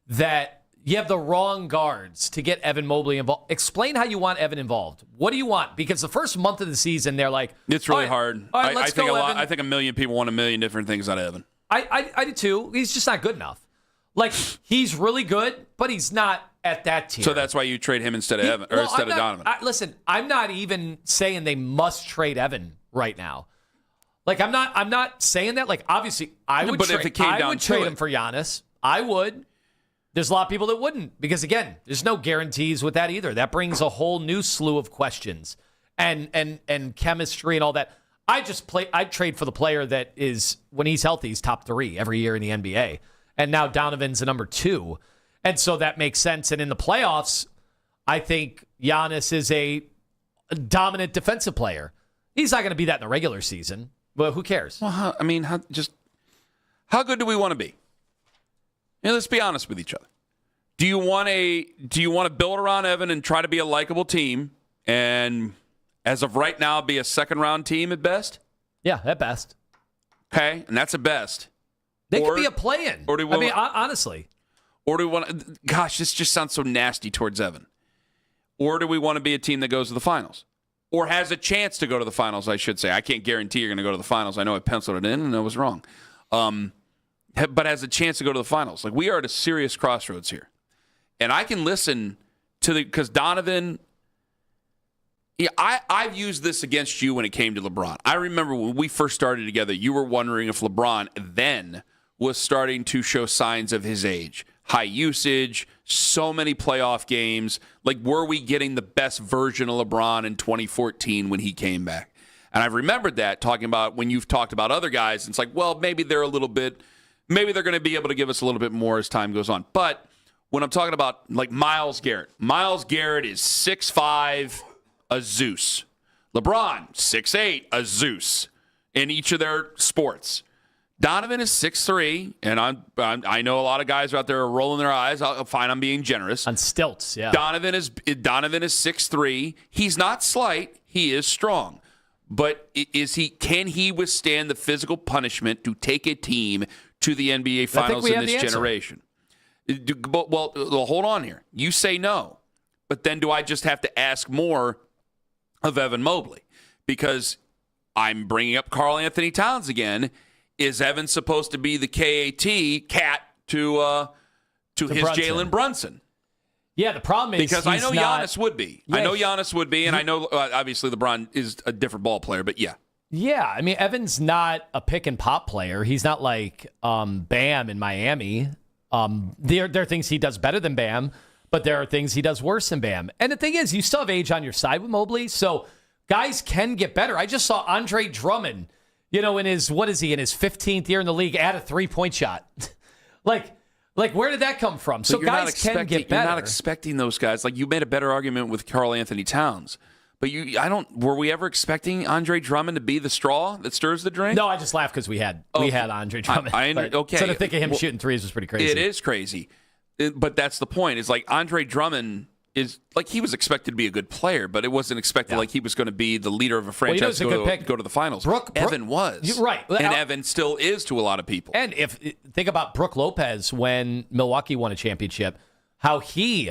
K: that you have the wrong guards to get Evan Mobley involved. Explain how you want Evan involved. What do you want? Because the first month of the season, they're like,
I: it's really hard.
K: All right, let's go, Evan.
I: I think a million people want a million different things out of Evan.
K: I do too. He's just not good enough. He's really good, but he's not at that tier.
I: So that's why you trade him instead of Evan or instead of Donovan.
K: Listen, I'm not even saying they must trade Evan right now. I'm not saying that. Obviously, I would.
I: But if it came down to
K: trade
I: it,
K: him for Giannis. I would. There's a lot of people that wouldn't because, again, there's no guarantees with that either. That brings a whole new slew of questions and chemistry and all that. I'd trade for the player that is, when he's healthy, he's top 3 every year in the NBA. And now Donovan's a number 2. And so that makes sense. And in the playoffs, I think Giannis is a dominant defensive player. He's not going to be that in the regular season. Well, who cares?
I: Well, how good do we want to be? Let's be honest with each other. Do you want to build around Evan and try to be a likable team and as of right now be a second round team at best?
K: Yeah, at best.
I: Okay, and that's at best.
K: They could be a play-in. Honestly.
I: Or do we want gosh, this just sounds so nasty towards Evan. Or do we want to be a team that goes to the finals? Or has a chance to go to the finals, I should say. I can't guarantee you're going to go to the finals. I know I penciled it in and I was wrong. But has a chance to go to the finals. We are at a serious crossroads here. And I can listen to because Donovan Yeah, I've used this against you when it came to LeBron. I remember when we first started together, you were wondering if LeBron then was starting to show signs of his age. High usage, so many playoff games. Like, were we getting the best version of LeBron in 2014 when he came back? And I've remembered that, talking about when you've talked about other guys. It's like, well, maybe they're going to be able to give us a little bit more as time goes on. But when I'm talking about, like, Myles Garrett is 6'5", a Zeus. LeBron, 6'8", a Zeus in each of their sports. Donovan is 6'3", and I know a lot of guys out there are rolling their eyes. I'm being generous.
K: On stilts, yeah.
I: Donovan is 6'3". He's not slight. He is strong. But can he withstand the physical punishment to take a team to the NBA Finals in this generation? Well, hold on here. You say no. But then do I just have to ask more of Evan Mobley? Because I'm bringing up Karl Anthony Towns again. Is Evan supposed to be the cat to his Jalen Brunson?
K: Yeah, the problem is
I: because I know Giannis would be. Yeah, I know Giannis would be, and I know obviously LeBron is a different ball player, but yeah.
K: Yeah, I mean, Evan's not a pick and pop player. He's not like Bam in Miami. There are things he does better than Bam, but there are things he does worse than Bam. And the thing is, you still have age on your side with Mobley, so guys can get better. I just saw Andre Drummond, in his 15th year in the league, add a 3-point shot. Like, where did that come from? So guys can get better.
I: You're not expecting those guys. Like, you made a better argument with Karl Anthony Towns. But were we ever expecting Andre Drummond to be the straw that stirs the drink?
K: No, I just laughed because we had Andre Drummond.
I: Okay.
K: So to think of him shooting threes was pretty crazy.
I: It is crazy. But that's the point. Is like Andre Drummond is like he was expected to be a good player, but it wasn't expected like he was going to be the leader of a franchise go to the finals. Evan was.
K: Right.
I: And Evan still is to a lot of people.
K: And think about Brook Lopez when Milwaukee won a championship, how he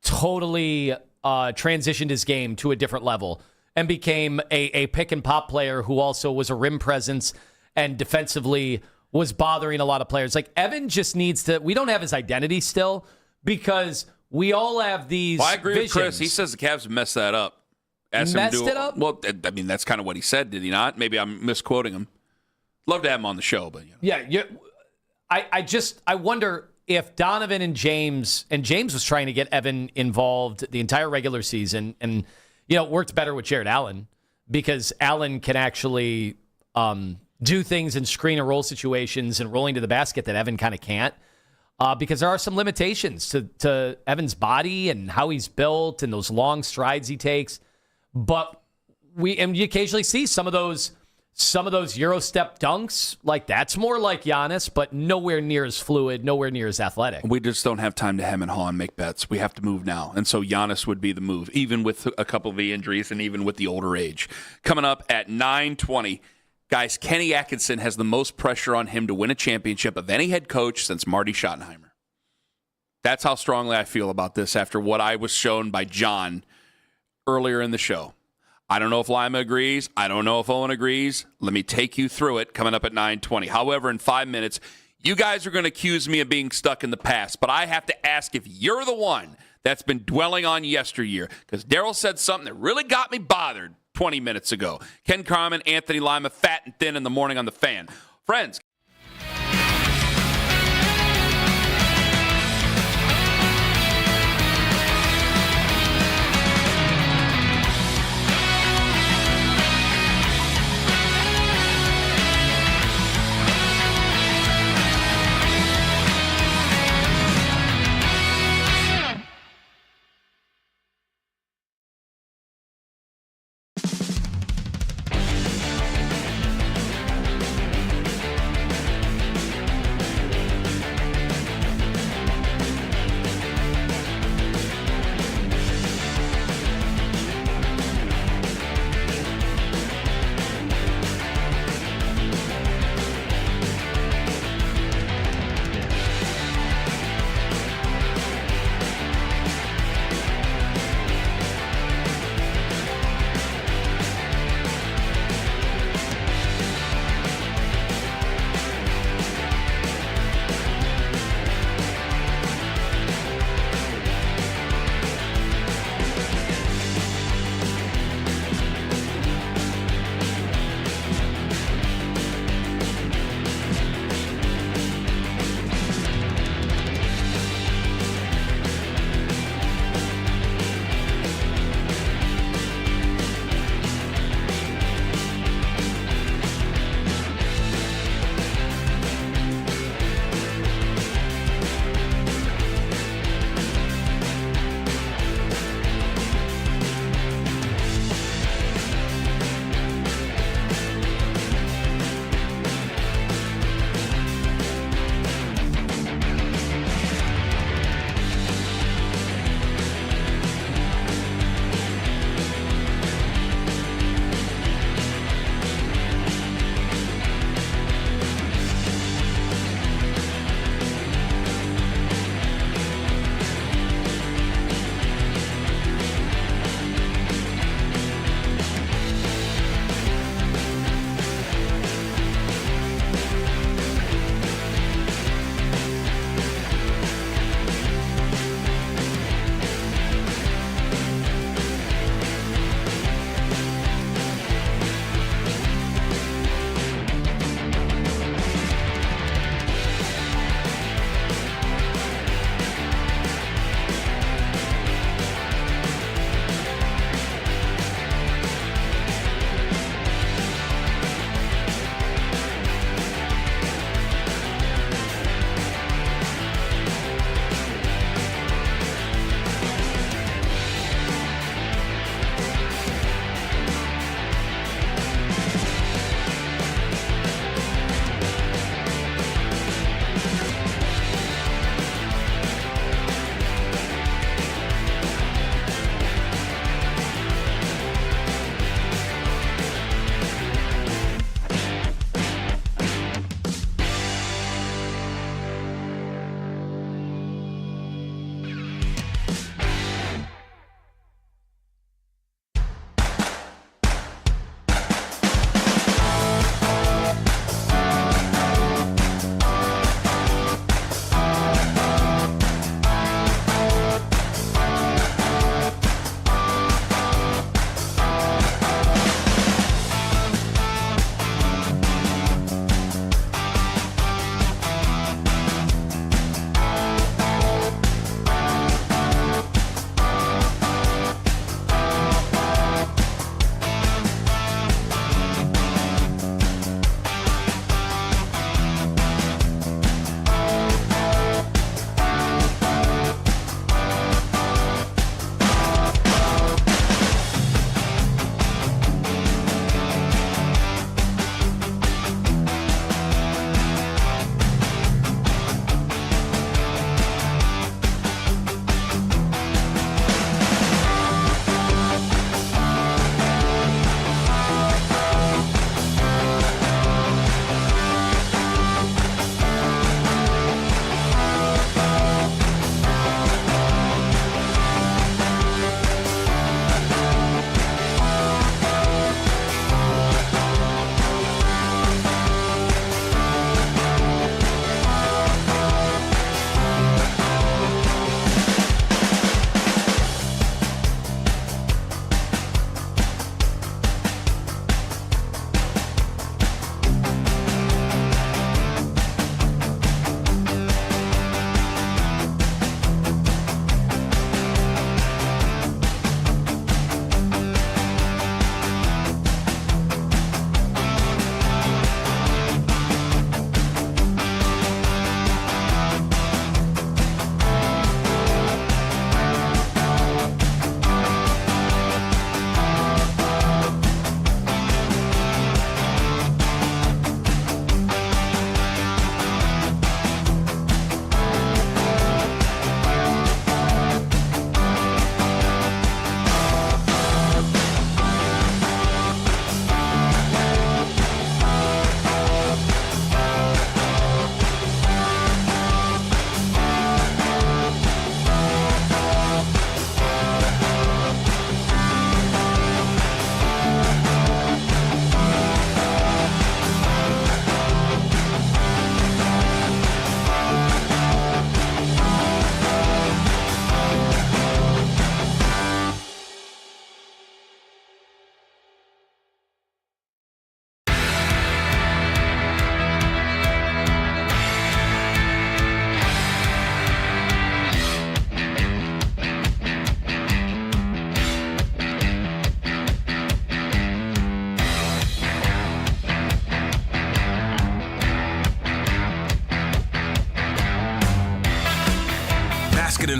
K: totally transitioned his game to a different level and became a pick and pop player who also was a rim presence and defensively was bothering a lot of players. Like Evan just needs to, we don't have his identity still because we all have these
I: I agree
K: visions.
I: with Chris. He says the Cavs messed that up.
K: Messed it up?
I: Well, I mean, that's kind of what he said, did he not? Maybe I'm misquoting him. Love to have him on the show, but
K: Yeah, I wonder if Donovan and James was trying to get Evan involved the entire regular season, and it worked better with Jared Allen because Allen can actually do things in screen and roll situations and rolling to the basket that Evan kind of can't. Because there are some limitations to Evan's body and how he's built and those long strides he takes. But you occasionally see some of those Euro step dunks. Like that's more like Giannis, but nowhere near as fluid, nowhere near as athletic.
I: We just don't have time to hem and haw and make bets. We have to move now. And so Giannis would be the move, even with a couple of the injuries and even with the older age. Coming up at 9:20. Guys, Kenny Atkinson has the most pressure on him to win a championship of any head coach since Marty Schottenheimer. That's how strongly I feel about this after what I was shown by John earlier in the show. I don't know if Lima agrees. I don't know if Owen agrees. Let me take you through it coming up at 9:20. However, in 5 minutes, you guys are going to accuse me of being stuck in the past, but I have to ask if you're the one that's been dwelling on yesteryear because Daryl said something that really got me bothered 20 minutes ago. Ken Carman, Anthony Lima, fat and thin in the morning on the Fan. Friends.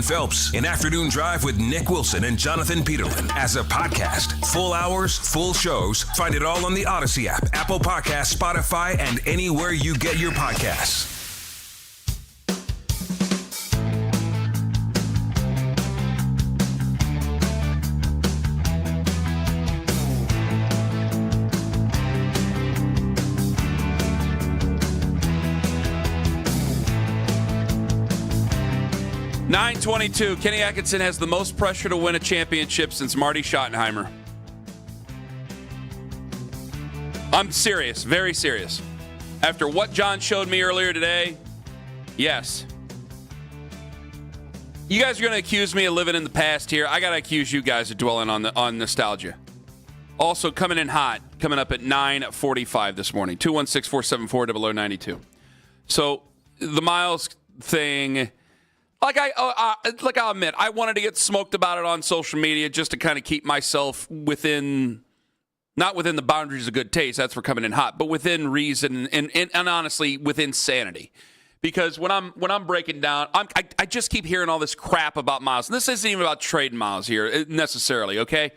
A: and Phelps, an afternoon drive with Nick Wilson and Jonathan Peterlin. As a podcast, full hours, full shows. Find it all on the Odyssey app, Apple Podcasts, Spotify, and anywhere you get your podcasts.
I: .922. Kenny Atkinson has the most pressure to win a championship since Marty Schottenheimer. I'm serious, very serious. After what John showed me earlier today, yes. You guys are going to accuse me of living in the past here. I got to accuse you guys of dwelling on nostalgia. Also coming in hot, coming up at 9:45 this morning. 216-474-0092. So the Miles thing... I'll admit, I wanted to get smoked about it on social media just to kind of keep myself not within the boundaries of good taste, that's for coming in hot, but within reason and honestly within sanity. Because when I'm breaking down, I just keep hearing all this crap about Miles. And this isn't even about trading Miles here necessarily, okay?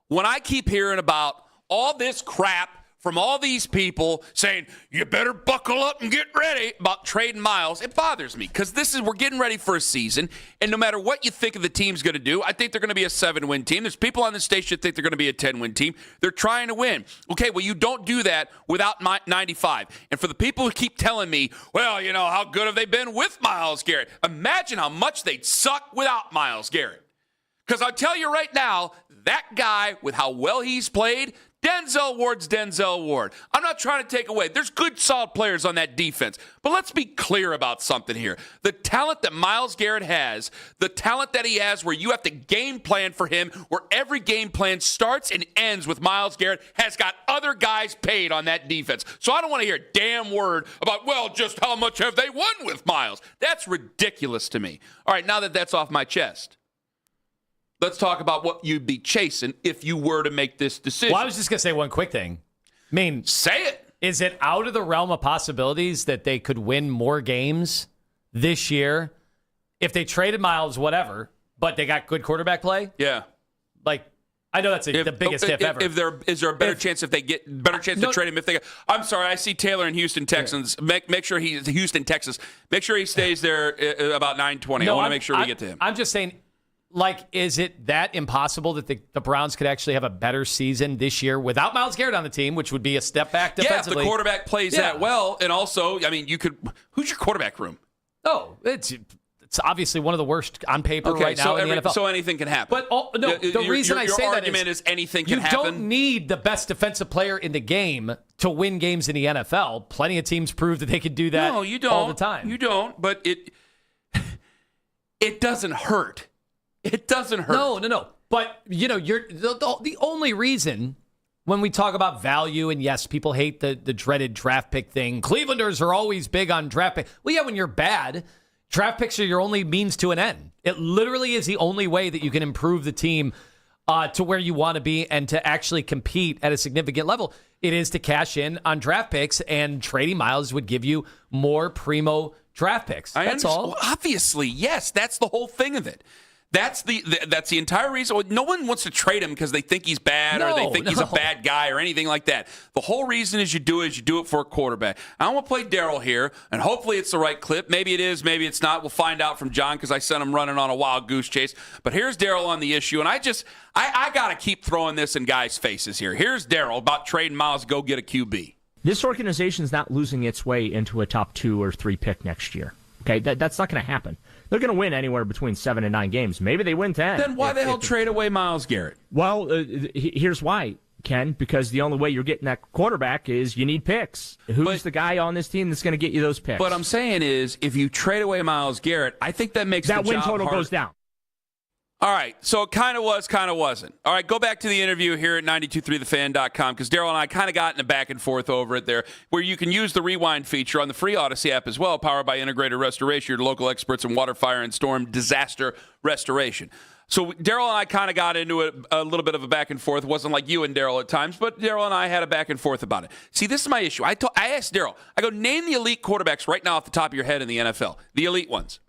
I: When I keep hearing about all this crap from all these people saying, you better buckle up and get ready about trading Miles, it bothers me because we're getting ready for a season, and no matter what you think of the team's going to do, I think they're going to be a 7-win team. There's people on the station that think they're going to be a 10-win team. They're trying to win. Okay, well, you don't do that without 95. And for the people who keep telling me, well, how good have they been with Myles Garrett? Imagine how much they'd suck without Myles Garrett. Because I'll tell you right now, that guy, with how well he's played, Denzel Ward's Denzel Ward. I'm not trying to take away. There's good, solid players on that defense. But let's be clear about something here. The talent that Myles Garrett has, the talent that he has where you have to game plan for him, where every game plan starts and ends with Myles Garrett, has got other guys paid on that defense. So I don't want to hear a damn word about, well, just how much have they won with Myles? That's ridiculous to me. All right, now that that's off my chest, let's talk about what you'd be chasing if you were to make this decision.
K: Well, I was just going to say one quick thing. I mean,
I: say it.
K: Is it out of the realm of possibilities that they could win more games this year if they traded Myles, whatever, but they got good quarterback play?
I: Yeah.
K: I know that's the biggest if ever.
I: Is there a better chance if they get to trade him if they? I'm sorry, I see Taylor in Houston, Texans. Yeah. Make sure he's Houston, Texas. Make sure he stays there about 9:20. I want to make sure we get to him.
K: I'm just saying. Is it that impossible that the Browns could actually have a better season this year without Myles Garrett on the team, which would be a step back defensively?
I: Yeah, if the quarterback plays that well, and also, you could. Who's your quarterback room?
K: Oh, it's obviously one of the worst on paper right now in the NFL.
I: So anything can happen.
K: But the reason I say that is
I: your argument is anything can happen.
K: You don't need the best defensive player in the game to win games in the NFL. Plenty of teams prove that they could do that.
I: No, you don't.
K: All the time.
I: You don't. But it doesn't hurt. It doesn't hurt.
K: No. But, you're the only reason when we talk about value, and yes, people hate the dreaded draft pick thing. Clevelanders are always big on draft pick. Well, yeah, when you're bad, draft picks are your only means to an end. It literally is the only way that you can improve the team to where you want to be and to actually compete at a significant level. It is to cash in on draft picks, and trading Myles would give you more primo draft picks. That's all.
I: Well, obviously, yes. That's the whole thing of it. That's the entire reason. No one wants to trade him because they think he's bad or they think he's a bad guy or anything like that. The whole reason you do it for a quarterback. I want to play Daryl here, and hopefully it's the right clip. Maybe it is, maybe it's not. We'll find out from John because I sent him running on a wild goose chase. But here's Daryl on the issue, and I got to keep throwing this in guys' faces here. Here's Daryl about trading Myles to go get a QB.
L: This organization's not losing its way into a top 2 or 3 pick next year. Okay, that's not going to happen. They're going to win anywhere between 7 and 9 games. Maybe they win 10.
I: Then why the hell trade away Myles Garrett?
L: Well, here's why, Ken. Because the only way you're getting that quarterback is you need picks. Who's the guy on this team that's going to get you those picks?
I: What I'm saying is, if you trade away Myles Garrett, I think that makes
L: that
I: the
L: win
I: job
L: total
I: harder.
L: goes down.
I: All right, so it kind of was, kind of wasn't. All right, go back to the interview here at 923thefan.com because Daryl and I kind of got in a back and forth over it there, where you can use the rewind feature on the free Odyssey app as well, powered by Integrated Restoration, your local experts in water, fire, and storm disaster restoration. So Daryl and I kind of got into it, a little bit of a back and forth. It wasn't like you and Daryl at times, but Daryl and I had a back and forth about it. See, this is my issue. I asked Daryl, name the elite quarterbacks right now off the top of your head in the NFL, the elite ones.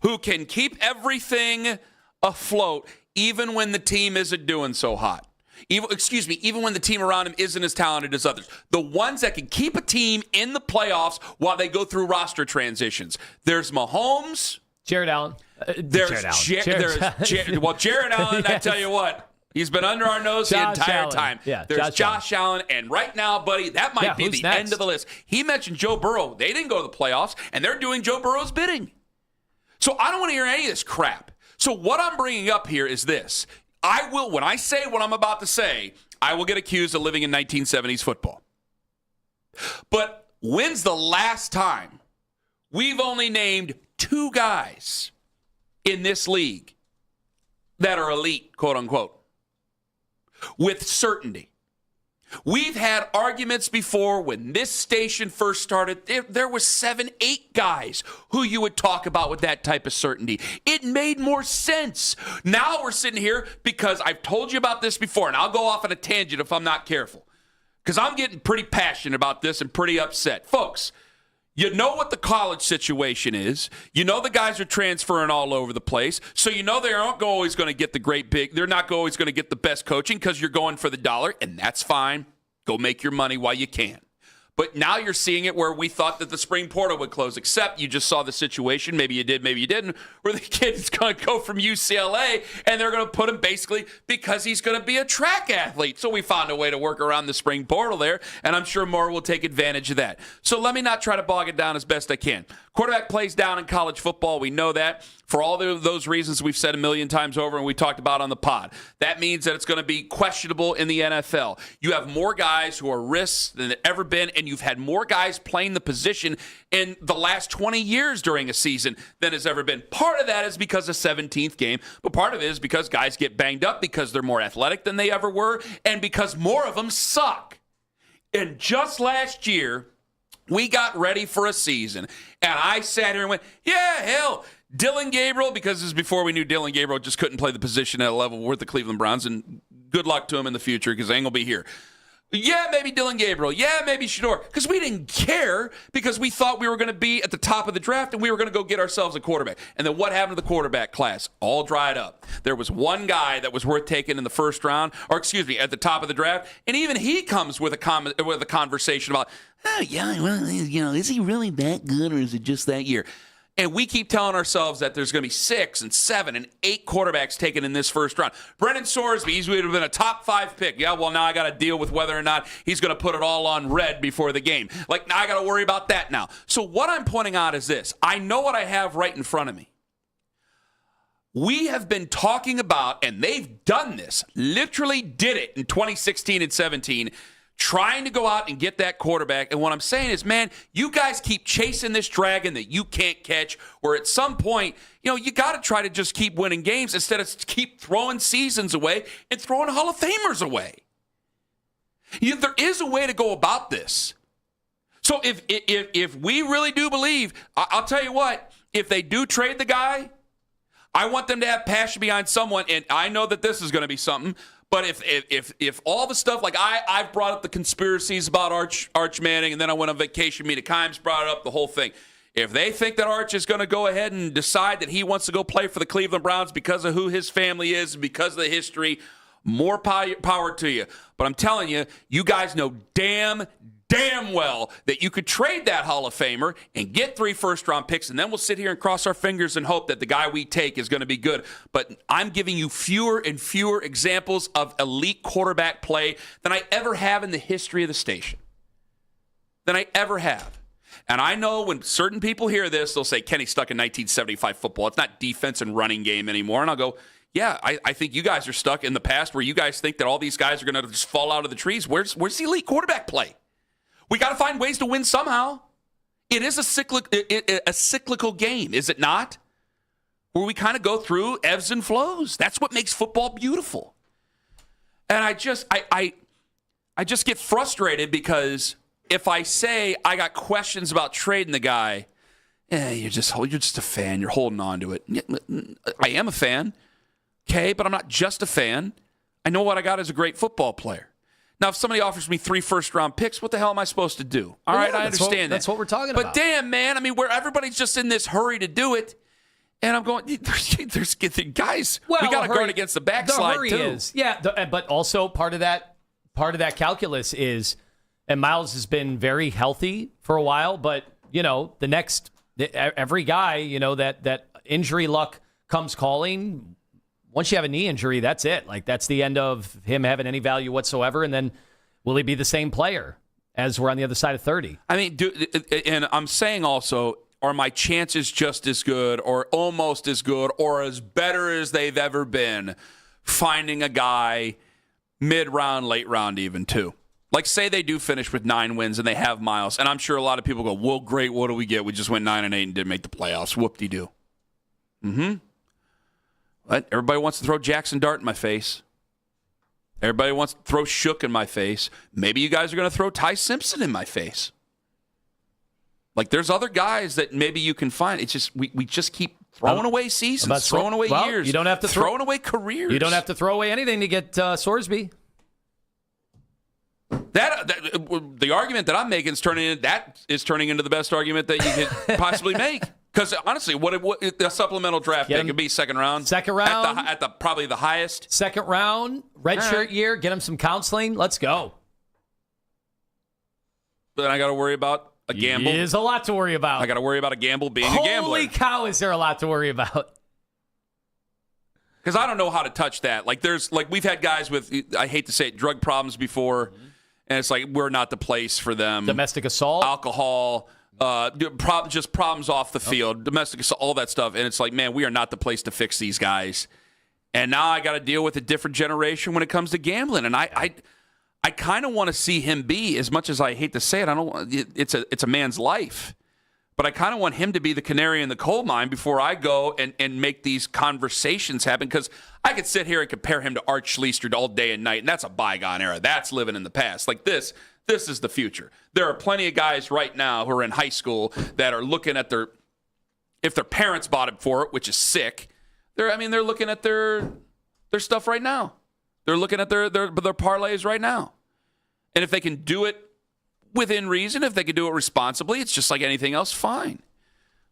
I: who can keep everything afloat even when the team isn't doing so hot. Even when the team around him isn't as talented as others. The ones that can keep a team in the playoffs while they go through roster transitions. There's Mahomes.
K: Jared Allen.
I: Jared Allen, I tell you what, he's been under our nose the entire time.
K: Yeah,
I: there's Josh Allen, and right now, buddy, that might be the end of the list. He mentioned Joe Burrow. They didn't go to the playoffs, and they're doing Joe Burrow's bidding. So I don't want to hear any of this crap. So what I'm bringing up here is this. When I say what I'm about to say, I will get accused of living in 1970s football. But when's the last time we've only named 2 guys in this league that are elite, quote unquote, with certainty? We've had arguments before when this station first started. There was 7, 8 guys who you would talk about with that type of certainty. It made more sense. Now we're sitting here because I've told you about this before, and I'll go off on a tangent if I'm not careful, because I'm getting pretty passionate about this and pretty upset. Folks, you know what the college situation is. You know the guys are transferring all over the place. So you know they aren't always going to get they're not always going to get the best coaching because you're going for the dollar, and that's fine. Go make your money while you can. But now you're seeing it where we thought that the spring portal would close, except you just saw the situation, maybe you did, maybe you didn't, where the kid is going to go from UCLA, and they're going to put him basically because he's going to be a track athlete. So we found a way to work around the spring portal there, and I'm sure more will take advantage of that. So let me not try to bog it down as best I can. Quarterback plays down in college football. We know that. For all those reasons we've said a million times over and we talked about on the pod. That means that it's going to be questionable in the NFL. You have more guys who are risks than ever been, and you've had more guys playing the position in the last 20 years during a season than has ever been. Part of that is because of 17th game, but part of it is because guys get banged up because they're more athletic than they ever were and because more of them suck. And just last year, we got ready for a season, and I sat here and went, yeah, hell, Dylan Gabriel, because this is before we knew Dylan Gabriel just couldn't play the position at a level with the Cleveland Browns, and good luck to him in the future because they ain't going to be here. Yeah, maybe Dylan Gabriel. Yeah, maybe Shador. Because we didn't care because we thought we were going to be at the top of the draft and we were going to go get ourselves a quarterback. And then what happened to the quarterback class? All dried up. There was one guy that was worth taking in the first round, at the top of the draft, and even he comes with a conversation about, is he really that good or is it just that year? And we keep telling ourselves that there's going to be 6 and 7 and 8 quarterbacks taken in this first round. Brennan Sorsby, he would have been a top 5 pick. Yeah, well, now I got to deal with whether or not he's going to put it all on red before the game. Now I got to worry about that now. So what I'm pointing out is this. I know what I have right in front of me. We have been talking about, and they've done this, literally did it in 2016 and 17, trying to go out and get that quarterback. And what I'm saying is, man, you guys keep chasing this dragon that you can't catch, where at some point, you got to try to just keep winning games instead of keep throwing seasons away and throwing Hall of Famers away. There is a way to go about this. So if we really do believe, I'll tell you what, if they do trade the guy, I want them to have passion behind someone, and I know that this is going to be something. But if all the stuff, like I've brought up the conspiracies about Arch Manning, and then I went on vacation, Mina Kimes brought up the whole thing. If they think that Arch is going to go ahead and decide that he wants to go play for the Cleveland Browns because of who his family is, because of the history, more power to you. But I'm telling you, you guys know damn well that you could trade that Hall of Famer and get 3 first-round picks, and then we'll sit here and cross our fingers and hope that the guy we take is going to be good. But I'm giving you fewer and fewer examples of elite quarterback play than I ever have in the history of the station. Than I ever have. And I know when certain people hear this, they'll say, Kenny's stuck in 1975 football. It's not defense and running game anymore. And I'll go, yeah, I think you guys are stuck in the past where you guys think that all these guys are going to just fall out of the trees. Where's the elite quarterback play? We got to find ways to win somehow. It is a cyclical game, is it not? Where we kind of go through ebbs and flows. That's what makes football beautiful. And I just get frustrated because if I say I got questions about trading the guy, you're just a fan. You're holding on to it. I am a fan, okay, but I'm not just a fan. I know what I got as a great football player. Now, if somebody offers me 3 first-round picks, what the hell am I supposed to do? All right, I understand that.
K: That's what we're talking
I: about.
K: about.
I: But damn, man, where everybody's just in this hurry to do it, And I'm going, there's guys,
K: Well,
I: we got to guard against the backslide,
K: the hurry
I: too.
K: Is, yeah, but also part of that calculus is, and Miles has been very healthy for a while, but, every guy, that injury luck comes calling. Once you have a knee injury, that's it. Like, that's the end of him having any value whatsoever. And then will he be the same player as we're on the other side of 30?
I: I mean, and I'm saying also, are my chances just as good or almost as good or as better as they've ever been finding a guy mid-round, late round even, too? Like, say they do finish with 9 wins and they have Miles, and I'm sure a lot of people go, well, great, what do we get? We just went 9-8 and didn't make the playoffs. Whoop-de-doo. But everybody wants to throw Jackson Dart in my face. Everybody wants to throw Shook in my face. Maybe you guys are going to throw Ty Simpson in my face. Like, there's other guys that maybe you can find. It's just we just keep throwing away seasons, throwing away years.
K: You don't have to
I: throwing away careers.
K: You don't have to throw away anything to get Sorsby.
I: The argument that I'm making is turning into the best argument that you could possibly make. Because honestly, what a supplemental draft pick could be second round at the probably the highest
K: second round redshirt year. Get him some counseling. Let's go.
I: But then I got to worry about a gamble.
K: There's a lot to worry about.
I: I got to worry about a gamble being a gambler.
K: Holy cow! Is there a lot to worry about?
I: Because I don't know how to touch that. Like we've had guys with, I hate to say it, drug problems before, and it's like we're not the place for them.
K: Domestic assault,
I: alcohol. Just problems off the field, domestic assault, all that stuff. And it's like, man, we are not the place to fix these guys. And now I got to deal with a different generation when it comes to gambling. And I kind of want to see him be, as much as I hate to say it, it's a man's life. But I kind of want him to be the canary in the coal mine before I go and make these conversations happen. Because I could sit here and compare him to Art Schliester all day and night, and that's a bygone era. That's living in the past. Like this is the future. There are plenty of guys right now who are in high school that are looking at if their parents bought it for it, which is sick. They're looking at their stuff right now. They're looking at their parlays right now. And if they can do it within reason, if they can do it responsibly, it's just like anything else, fine.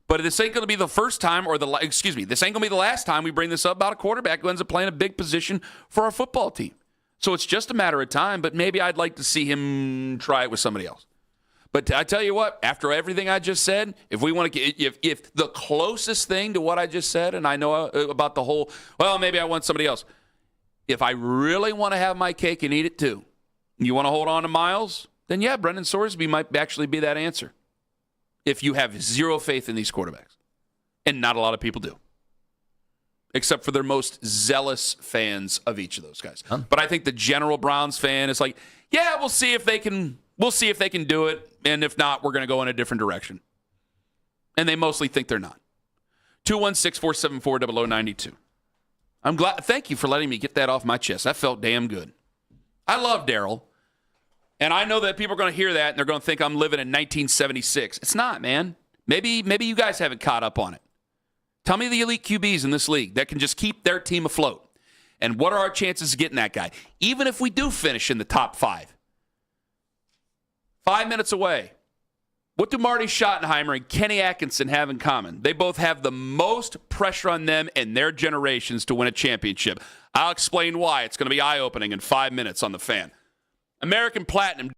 I: But this ain't going to be the first time this ain't going to be the last time we bring this up about a quarterback who ends up playing a big position for our football team. So it's just a matter of time, but maybe I'd like to see him try it with somebody else. But I tell you what, after everything I just said, if we want to if the closest thing to what I just said, and I know about the whole, well, maybe I want somebody else. If I really want to have my cake and eat it too, you want to hold on to Miles, then yeah, Brendan Sorsby might actually be that answer. If you have zero faith in these quarterbacks, and not a lot of people do. Except for their most zealous fans of each of those guys. But I think the general Browns fan is like, yeah, we'll see if they can do it, and if not, we're going to go in a different direction. And they mostly think they're not. 216-474-0092. I'm glad. Thank you for letting me get that off my chest. That felt damn good. I love Daryl, and I know that people are going to hear that and they're going to think I'm living in 1976. It's not, man. Maybe you guys haven't caught up on it. Tell me the elite QBs in this league that can just keep their team afloat. And what are our chances of getting that guy? Even if we do finish in the top 5. 5 minutes away. What do Marty Schottenheimer and Kenny Atkinson have in common? They both have the most pressure on them and their generations to win a championship. I'll explain why. It's going to be eye-opening in 5 minutes on The Fan. American Platinum.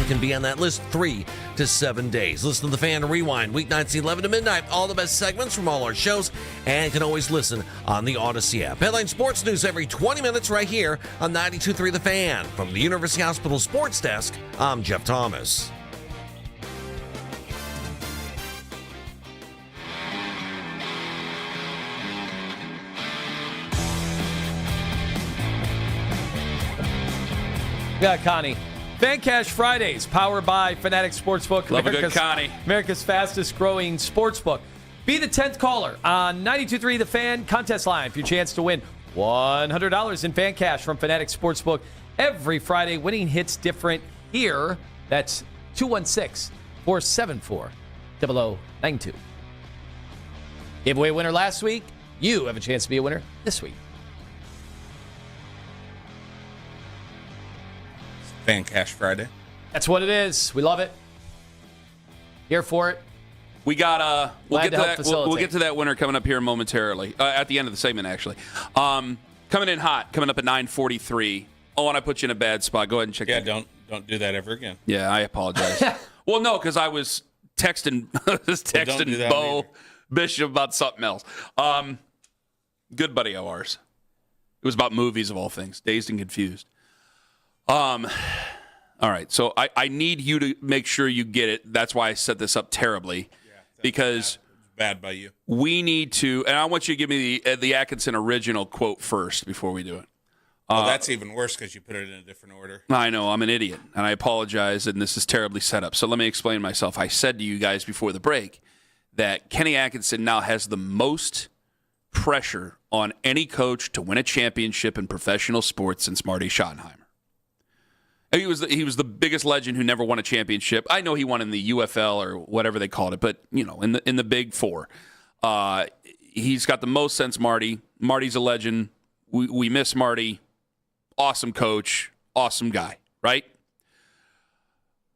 C: can be on that list 3 to 7 days. Listen to The Fan Rewind, weeknights 11 to midnight. All the best segments from all our shows, and you can always listen on the Odyssey app. Headline sports news every 20 minutes right here on 92.3 The Fan. From the University Hospital Sports Desk, I'm Jeff Thomas.
K: Yeah, Connie. Fan Cash Fridays, powered by Fanatic Sportsbook.
I: Love a good Connie.
K: America's fastest growing sportsbook. Be the 10th caller on 92.3 The Fan contest line for your chance to win $100 in Fan Cash from Fanatic Sportsbook every Friday. Winning hits different here. That's 216-474-0092. Gave away a winner last week. You have a chance to be a winner this week.
J: Fan Cash Friday.
K: That's what it is. We love it. Here for it.
I: We got we'll get to that winner coming up here momentarily. At the end of the segment, actually. Coming in hot, coming up at 9:43. Oh, and I put you in a bad spot. Go ahead and check.
J: Yeah, don't do that ever again.
I: Yeah, I apologize. Well, no, because I was texting Bo Bishop about something else. Good buddy of ours. It was about movies of all things. Dazed and Confused. All right, so I need you to make sure you get it. That's why I set this up terribly, because
J: bad by you.
I: We need to, and I want you to give me the Atkinson original quote first before we do it.
J: Well, that's even worse because you put it in a different order.
I: I know, I'm an idiot, and I apologize, and this is terribly set up. So let me explain myself. I said to you guys before the break that Kenny Atkinson now has the most pressure on any coach to win a championship in professional sports since Marty Schottenheimer. He was the biggest legend who never won a championship. I know he won in the UFL or whatever they called it, but in the Big Four, he's got the most since Marty. Marty's a legend. We miss Marty. Awesome coach, awesome guy, right?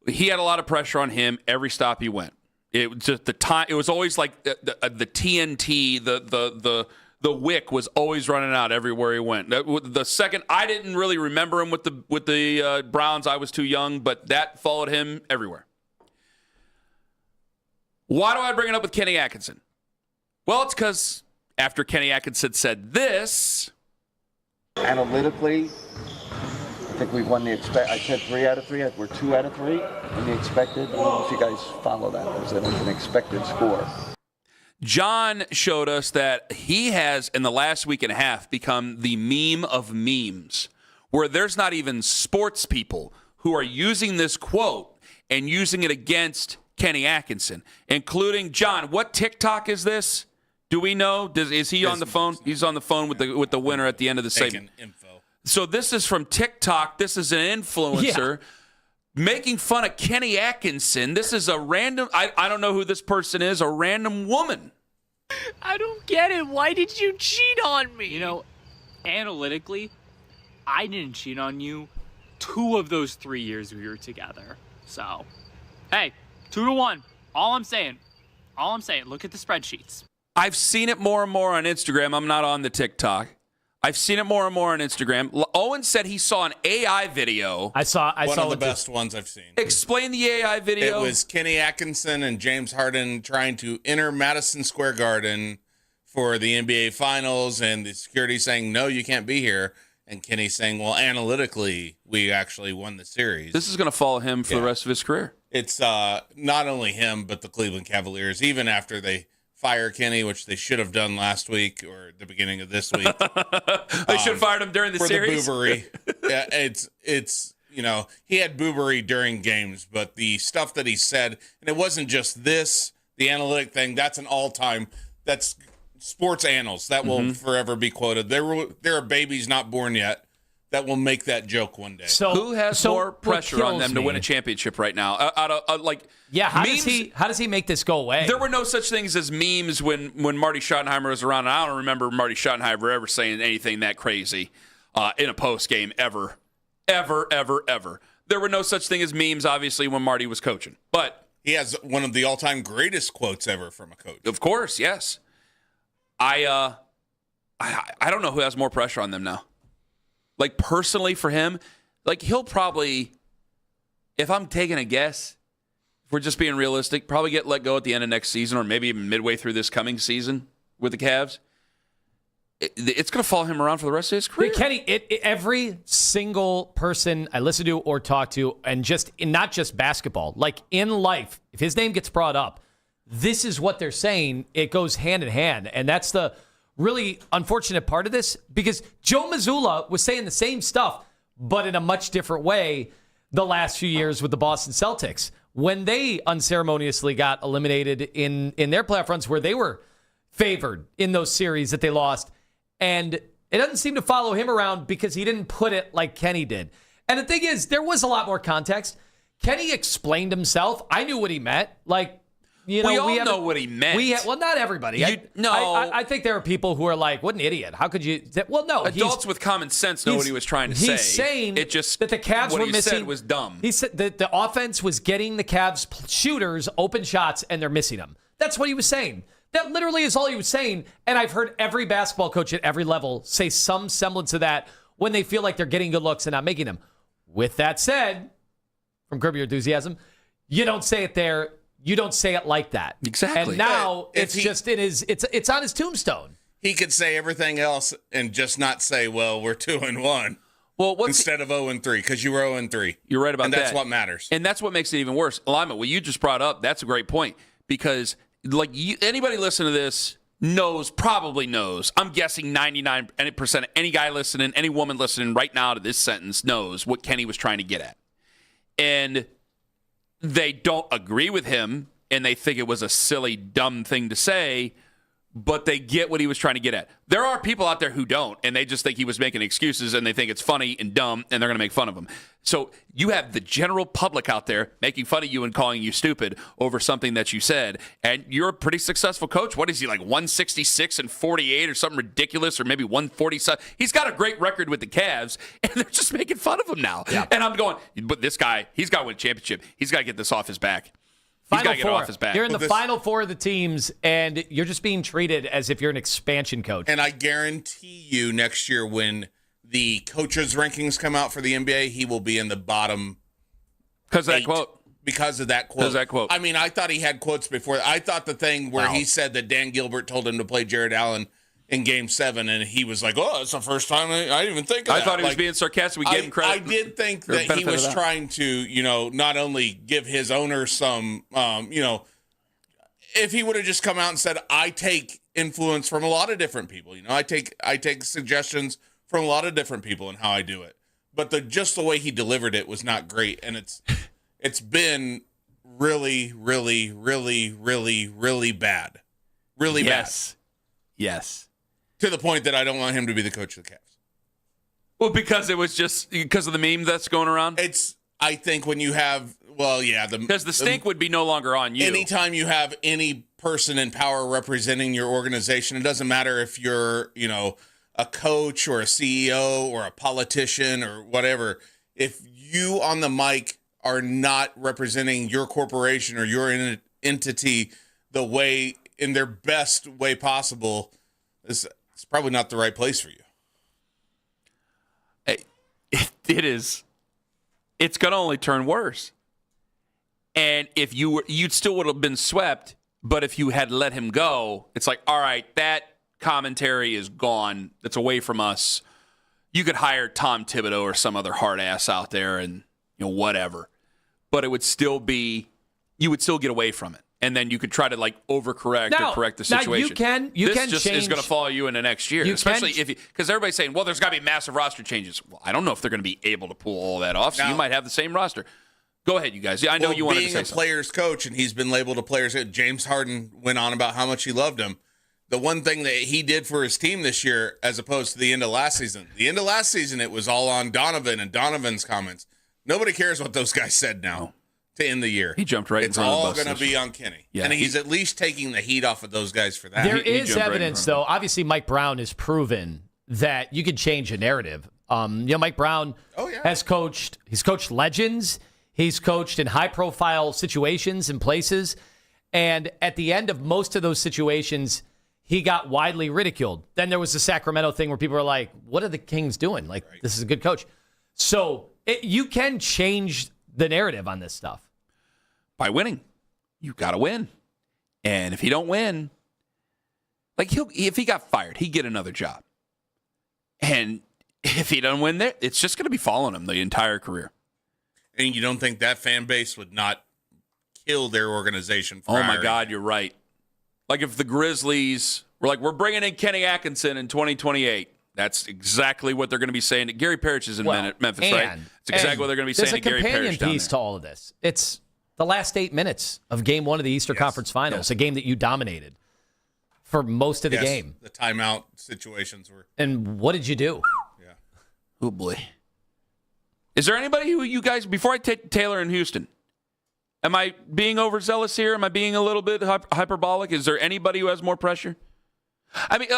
I: He had a lot of pressure on him every stop he went. It was just the time. It was always like the TNT, the wick was always running out everywhere he went. The second, I didn't really remember him with the Browns. I was too young, but that followed him everywhere. Why do I bring it up with Kenny Atkinson? Well, it's because after Kenny Atkinson said this.
O: Analytically, I think we've won the I said 3 out of 3. We're 2 out of 3 in the expected. I don't know if you guys follow that. There's an expected score.
I: John showed us that he has, in the last week and a half, become the meme of memes, where there's not even sports people who are using this quote and using it against Kenny Atkinson, including John. What TikTok is this? Do we know? Is he on the phone? He's on the phone with the winner at the end of the segment.
J: Info.
I: So this is from TikTok. This is an influencer making fun of Kenny Atkinson. This is a random, I don't know who this person is, a random woman.
P: I don't get it. Why did you cheat on me? Analytically, I didn't cheat on you 2 of those 3 years we were together. So, hey, 2-1. All I'm saying, look at the spreadsheets.
I: I've seen it more and more on Instagram. I'm not on the TikTok. I've seen it more and more on Instagram. Owen said he saw an AI video.
K: I saw
J: one of the best ones I've seen.
I: Explain the AI video.
J: It was Kenny Atkinson and James Harden trying to enter Madison Square Garden for the NBA Finals, and the security saying, no, you can't be here. And Kenny saying, well, analytically, we actually won the series.
I: This is going to follow him for the rest of his career.
J: It's not only him, but the Cleveland Cavaliers, even after they fire Kenny, which they should have done last week or the beginning of this week.
I: They should have fired him during the series.
J: For the boobery. Yeah, it's he had boobery during games, but the stuff that he said, and it wasn't just this, the analytic thing, that's an all-time, that's sports annals. That will forever be quoted. There are babies not born yet that will make that joke one day.
I: So who has more pressure on them to win a championship right now?
K: How does he make this go away?
I: There were no such things as memes when Marty Schottenheimer was around. And I don't remember Marty Schottenheimer ever saying anything that crazy in a post game ever. There were no such thing as memes, obviously, when Marty was coaching. But
J: he has one of the all-time greatest quotes ever from a coach.
I: Of course, yes. I don't know who has more pressure on them now. Like, personally for him, like, he'll probably if I'm taking a guess, if we're just being realistic, probably get let go at the end of next season or maybe even midway through this coming season with the Cavs. It's going to follow him around for the rest of his career.
K: Kenny, every single person I listen to or talk to, and not just basketball, like in life, if his name gets brought up, this is what they're saying. It goes hand in hand. And that's the really unfortunate part of this, because Joe Mazzulla was saying the same stuff, but in a much different way the last few years with the Boston Celtics, when they unceremoniously got eliminated in their playoff runs where they were favored in those series that they lost. And it doesn't seem to follow him around because he didn't put it like Kenny did. And the thing is, there was a lot more context. Kenny explained himself. I knew what he meant. Like, you know,
I: we all know what he meant.
K: Well, not everybody. I think there are people who are like, what an idiot. How could you? Well, no.
I: Adults with common sense know what he was trying to say.
K: He's saying
I: that
K: the Cavs
I: what
K: were
I: he
K: missing.
I: Said was dumb.
K: He said that the offense was getting the Cavs shooters open shots, and they're missing them. That's what he was saying. That literally is all he was saying. And I've heard every basketball coach at every level say some semblance of that when they feel like they're getting good looks and not making them. With that said, from Curb Your Enthusiasm, you don't say it there. You don't say it like that.
I: Exactly.
K: And now it's on his tombstone.
J: He could say everything else and just not say, well, we're 2-1.
I: Well,
J: instead of 0-3, because you were 0-3.
I: You're right about that.
J: And that's what matters.
I: And that's what makes it even worse. Alignment, what you just brought up, that's a great point. Because anybody listening to this probably knows. I'm guessing 99% of any guy listening, any woman listening right now to this sentence knows what Kenny was trying to get at. And they don't agree with him, and they think it was a silly, dumb thing to say, but they get what he was trying to get at. There are people out there who don't, and they just think he was making excuses, and they think it's funny and dumb, and they're going to make fun of him. So you have the general public out there making fun of you and calling you stupid over something that you said, and you're a pretty successful coach. What is he, like 166-48 or something ridiculous, or maybe 147? He's got a great record with the Cavs, and they're just making fun of him now. Yeah. And I'm going, but this guy, he's got to win a championship. He's got to get this off his back. He's got to get it off his back.
K: You're in the final four of the teams, and you're just being treated as if you're an expansion coach.
J: And I guarantee you next year when the coaches' rankings come out for the NBA, he will be in the bottom
I: because of that quote.
J: Because of that quote. I mean, I thought he had quotes before. I thought the thing where he said that Dan Gilbert told him to play Jared Allen in Game 7, and he was like, "Oh, it's the first time I didn't even think of that."
I: I thought he was being sarcastic. We gave him credit.
J: I did think that he was trying to, not only give his owner some, if he would have just come out and said, "I take influence from a lot of different people. I take suggestions from a lot of different people in how I do it." But just the way he delivered it was not great, and it's been really, really, really, really, really bad, really bad.
I: Yes.
J: To the point that I don't want him to be the coach of the Cavs.
I: Well, because it was just because of the meme that's going around?
J: I think when you have, because
I: the stink would be no longer on you.
J: Anytime you have any person in power representing your organization, it doesn't matter if you're, a coach or a CEO or a politician or whatever. If you on the mic are not representing your corporation or your entity the way, in their best way possible, it's probably not the right place for you.
I: It is. It's going to only turn worse. And if you'd still would have been swept, but if you had let him go, it's like, all right, that commentary is gone. It's away from us. You could hire Tom Thibodeau or some other hard ass out there and, whatever. But it would still be, you would still get away from it. And then you could try to overcorrect or correct the situation.
K: This
I: just is going to follow you into next year, especially because everybody's saying, well, there's got to be massive roster changes. Well, I don't know if they're going to be able to pull all that off. So you might have the same roster. Go ahead, you guys. I know you wanted to say something.
J: Being a player's coach, and he's been labeled a player's coach. James Harden went on about how much he loved him. The one thing that he did for his team this year, as opposed to the end of last season, it was all on Donovan and Donovan's comments. Nobody cares what those guys said now. To end the year.
I: He jumped right in front of the bus.
J: It's all going to be on Kenny.
I: Yeah,
J: and he's at least taking the heat off of those guys for that.
K: There is evidence, though. Obviously, Mike Brown has proven that you can change a narrative. Mike Brown has coached. He's coached legends. He's coached in high-profile situations and places. And at the end of most of those situations, he got widely ridiculed. Then there was the Sacramento thing where people were like, what are the Kings doing? This is a good coach. So you can change the narrative on this stuff?
I: By winning. You got to win. And if you don't win, like if he got fired, he'd get another job. And if he doesn't win there, it's just going to be following him the entire career.
J: And you don't think that fan base would not kill their organization for
I: Oh, my
J: hiring
I: God,
J: him?
I: you're right. Like if the Grizzlies were like, we're bringing in Kenny Atkinson in 2028. That's exactly what they're going to be saying. Gary Parrish is in Memphis, right? It's exactly what they're going to be saying to Gary Parrish.
K: There's a companion piece to all of this. It's the last 8 minutes of Game 1 of the Eastern Conference Finals, a game that you dominated for most of the game.
J: The timeout situations were.
K: And what did you do?
J: Yeah.
I: Oh, boy. Is there anybody who you guys, before I take Taylor in Houston, am I being overzealous here? Am I being a little bit hyperbolic? Is there anybody who has more pressure? I mean,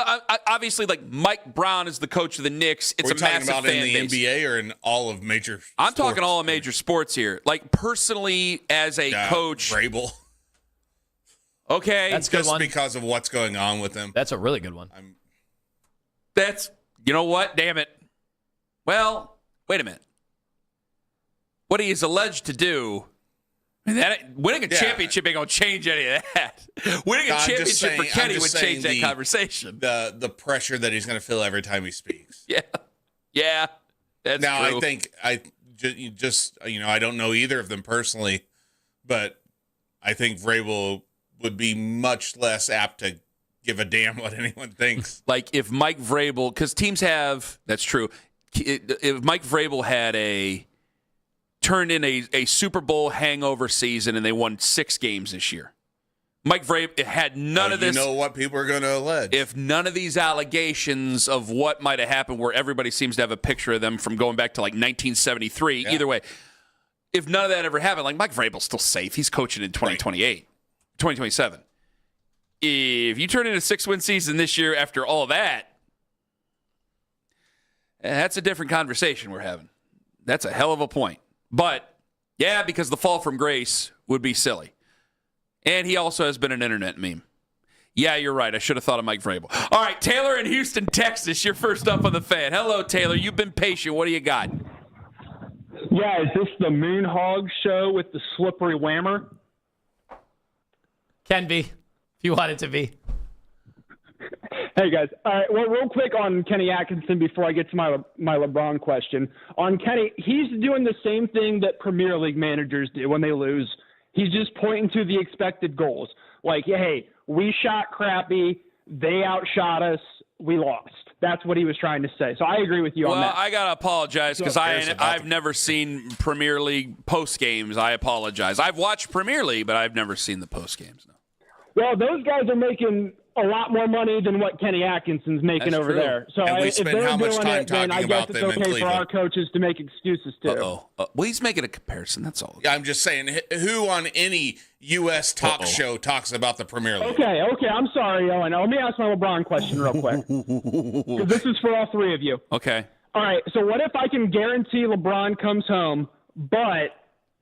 I: obviously, like Mike Brown is the coach of the Knicks. It's a massive fan base. Are we talking about in the NBA
J: or in all of major sports?
I: I'm talking all of major sports here. Like, personally, as a coach.
J: Vrabel.
I: Okay.
K: That's a good one.
J: Just because of what's going on with him.
K: That's a really good one.
I: You know what? Damn it. Well, wait a minute. What he is alleged to do, winning a championship ain't going to change any of that. Winning a championship for Kenny would change that conversation.
J: The pressure that he's going to feel every time he speaks.
I: Yeah, that's
J: now,
I: true.
J: I think I don't know either of them personally, but I think Vrabel would be much less apt to give a damn what anyone thinks.
I: Like if Mike Vrabel, because teams have, that's true. If Mike Vrabel had turned in a Super Bowl hangover season and they won 6 games this year, Mike Vrabel had none of this.
J: You know what people are going to allege.
I: If none of these allegations of what might have happened, where everybody seems to have a picture of them from going back to like 1973, either way, if none of that ever happened, like Mike Vrabel's still safe. He's coaching in 2028, 2027. If you turn in a 6-win season this year after all that, that's a different conversation we're having. That's a hell of a point. But, yeah, because the fall from grace would be silly. And he also has been an internet meme. Yeah, you're right. I should have thought of Mike Vrabel. All right, Taylor in Houston, Texas. You're first up on the Fan. Hello, Taylor. You've been patient. What do you got?
Q: Yeah, is this the Moon Hog show with the slippery whammer?
K: Can be, if you want it to be.
Q: Hey, guys. All right, well, real quick on Kenny Atkinson before I get to my LeBron question. On Kenny, he's doing the same thing that Premier League managers do when they lose. He's just pointing to the expected goals. Like, hey, we shot crappy. They outshot us. We lost. That's what he was trying to say. So I agree with you on that.
I: Well, I got to apologize because I've never seen Premier League post games. I apologize. I've watched Premier League, but I've never seen the post games. No.
Q: Well, those guys are making a lot more money than what Kenny Atkinson's making
I: That's
Q: over
I: true.
Q: there. So if they're doing it, then I guess it's okay for our coaches to make excuses too.
I: Well, he's making a comparison. That's all.
J: Yeah, I'm just saying, who on any U.S. talk show talks about the Premier League?
Q: Okay. I'm sorry, Owen. Let me ask my LeBron question real quick. Because this is for all three of you.
I: Okay.
Q: All right. So what if I can guarantee LeBron comes home, but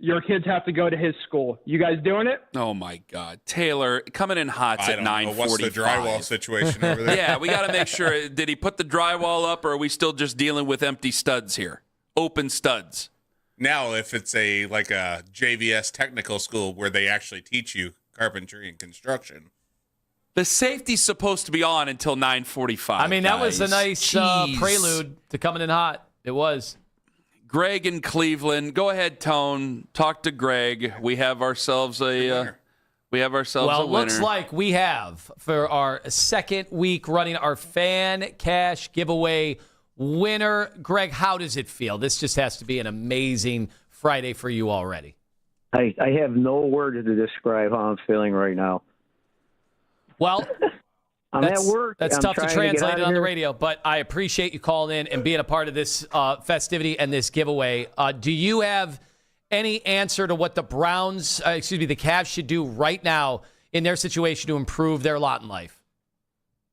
Q: your kids have to go to his school? You guys doing it?
I: Oh, my God. Taylor, coming in hot at 9:45.
J: What's the drywall situation over there?
I: Yeah, we got to make sure. Did he put the drywall up, or are we still just dealing with empty studs here? Open studs.
J: Now, if it's like a JVS technical school where they actually teach you carpentry and construction.
I: The safety's supposed to be on until 9:45.
K: I mean, that was a nice prelude to coming in hot. It was.
I: Greg in Cleveland. Go ahead, Tone. Talk to Greg. We have ourselves a winner.
K: Well, it looks like we have, for our second week running our fan cash giveaway winner. Greg, how does it feel? This just has to be an amazing Friday for you already.
R: I have no words to describe how I'm feeling right now.
K: Well,
R: I'm at work.
K: That's
R: I'm
K: tough to
R: trying
K: translate
R: get
K: it on the
R: here.
K: radio, but I appreciate you calling in and being a part of this festivity and this giveaway. Do you have any answer to what the the Cavs should do right now in their situation to improve their lot in life?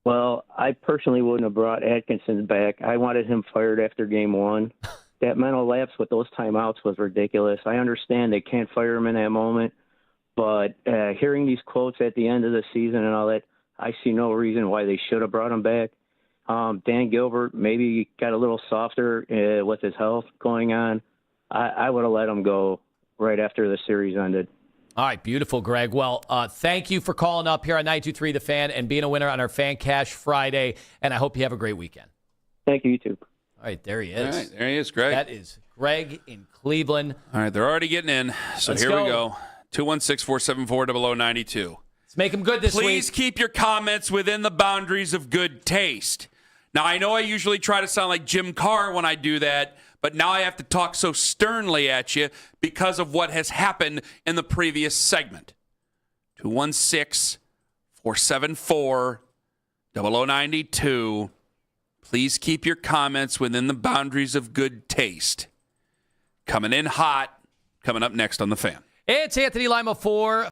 R: Well, I personally wouldn't have brought Atkinson back. I wanted him fired after game 1. That mental lapse with those timeouts was ridiculous. I understand they can't fire him in that moment, but hearing these quotes at the end of the season and all that, I see no reason why they should have brought him back. Dan Gilbert maybe got a little softer with his health going on. I would have let him go right after the series ended.
K: All right, beautiful, Greg. Well, thank you for calling up here on 92.3 The Fan and being a winner on our Fan Cash Friday, and I hope you have a great weekend.
R: Thank you, you too.
K: All right, there he is.
I: All right, there he is, Greg.
K: That is Greg in Cleveland.
I: All right, they're already getting in, so
K: Let's
I: here
K: go.
I: we go. 216-474-0092.
K: Let's make them good this week.
I: Please keep your comments within the boundaries of good taste. Now, I know I usually try to sound like Jim Carr when I do that, but now I have to talk so sternly at you because of what has happened in the previous segment. 216-474-0092. Please keep your comments within the boundaries of good taste. Coming in hot, coming up next on The Fan.
K: It's Anthony Lima for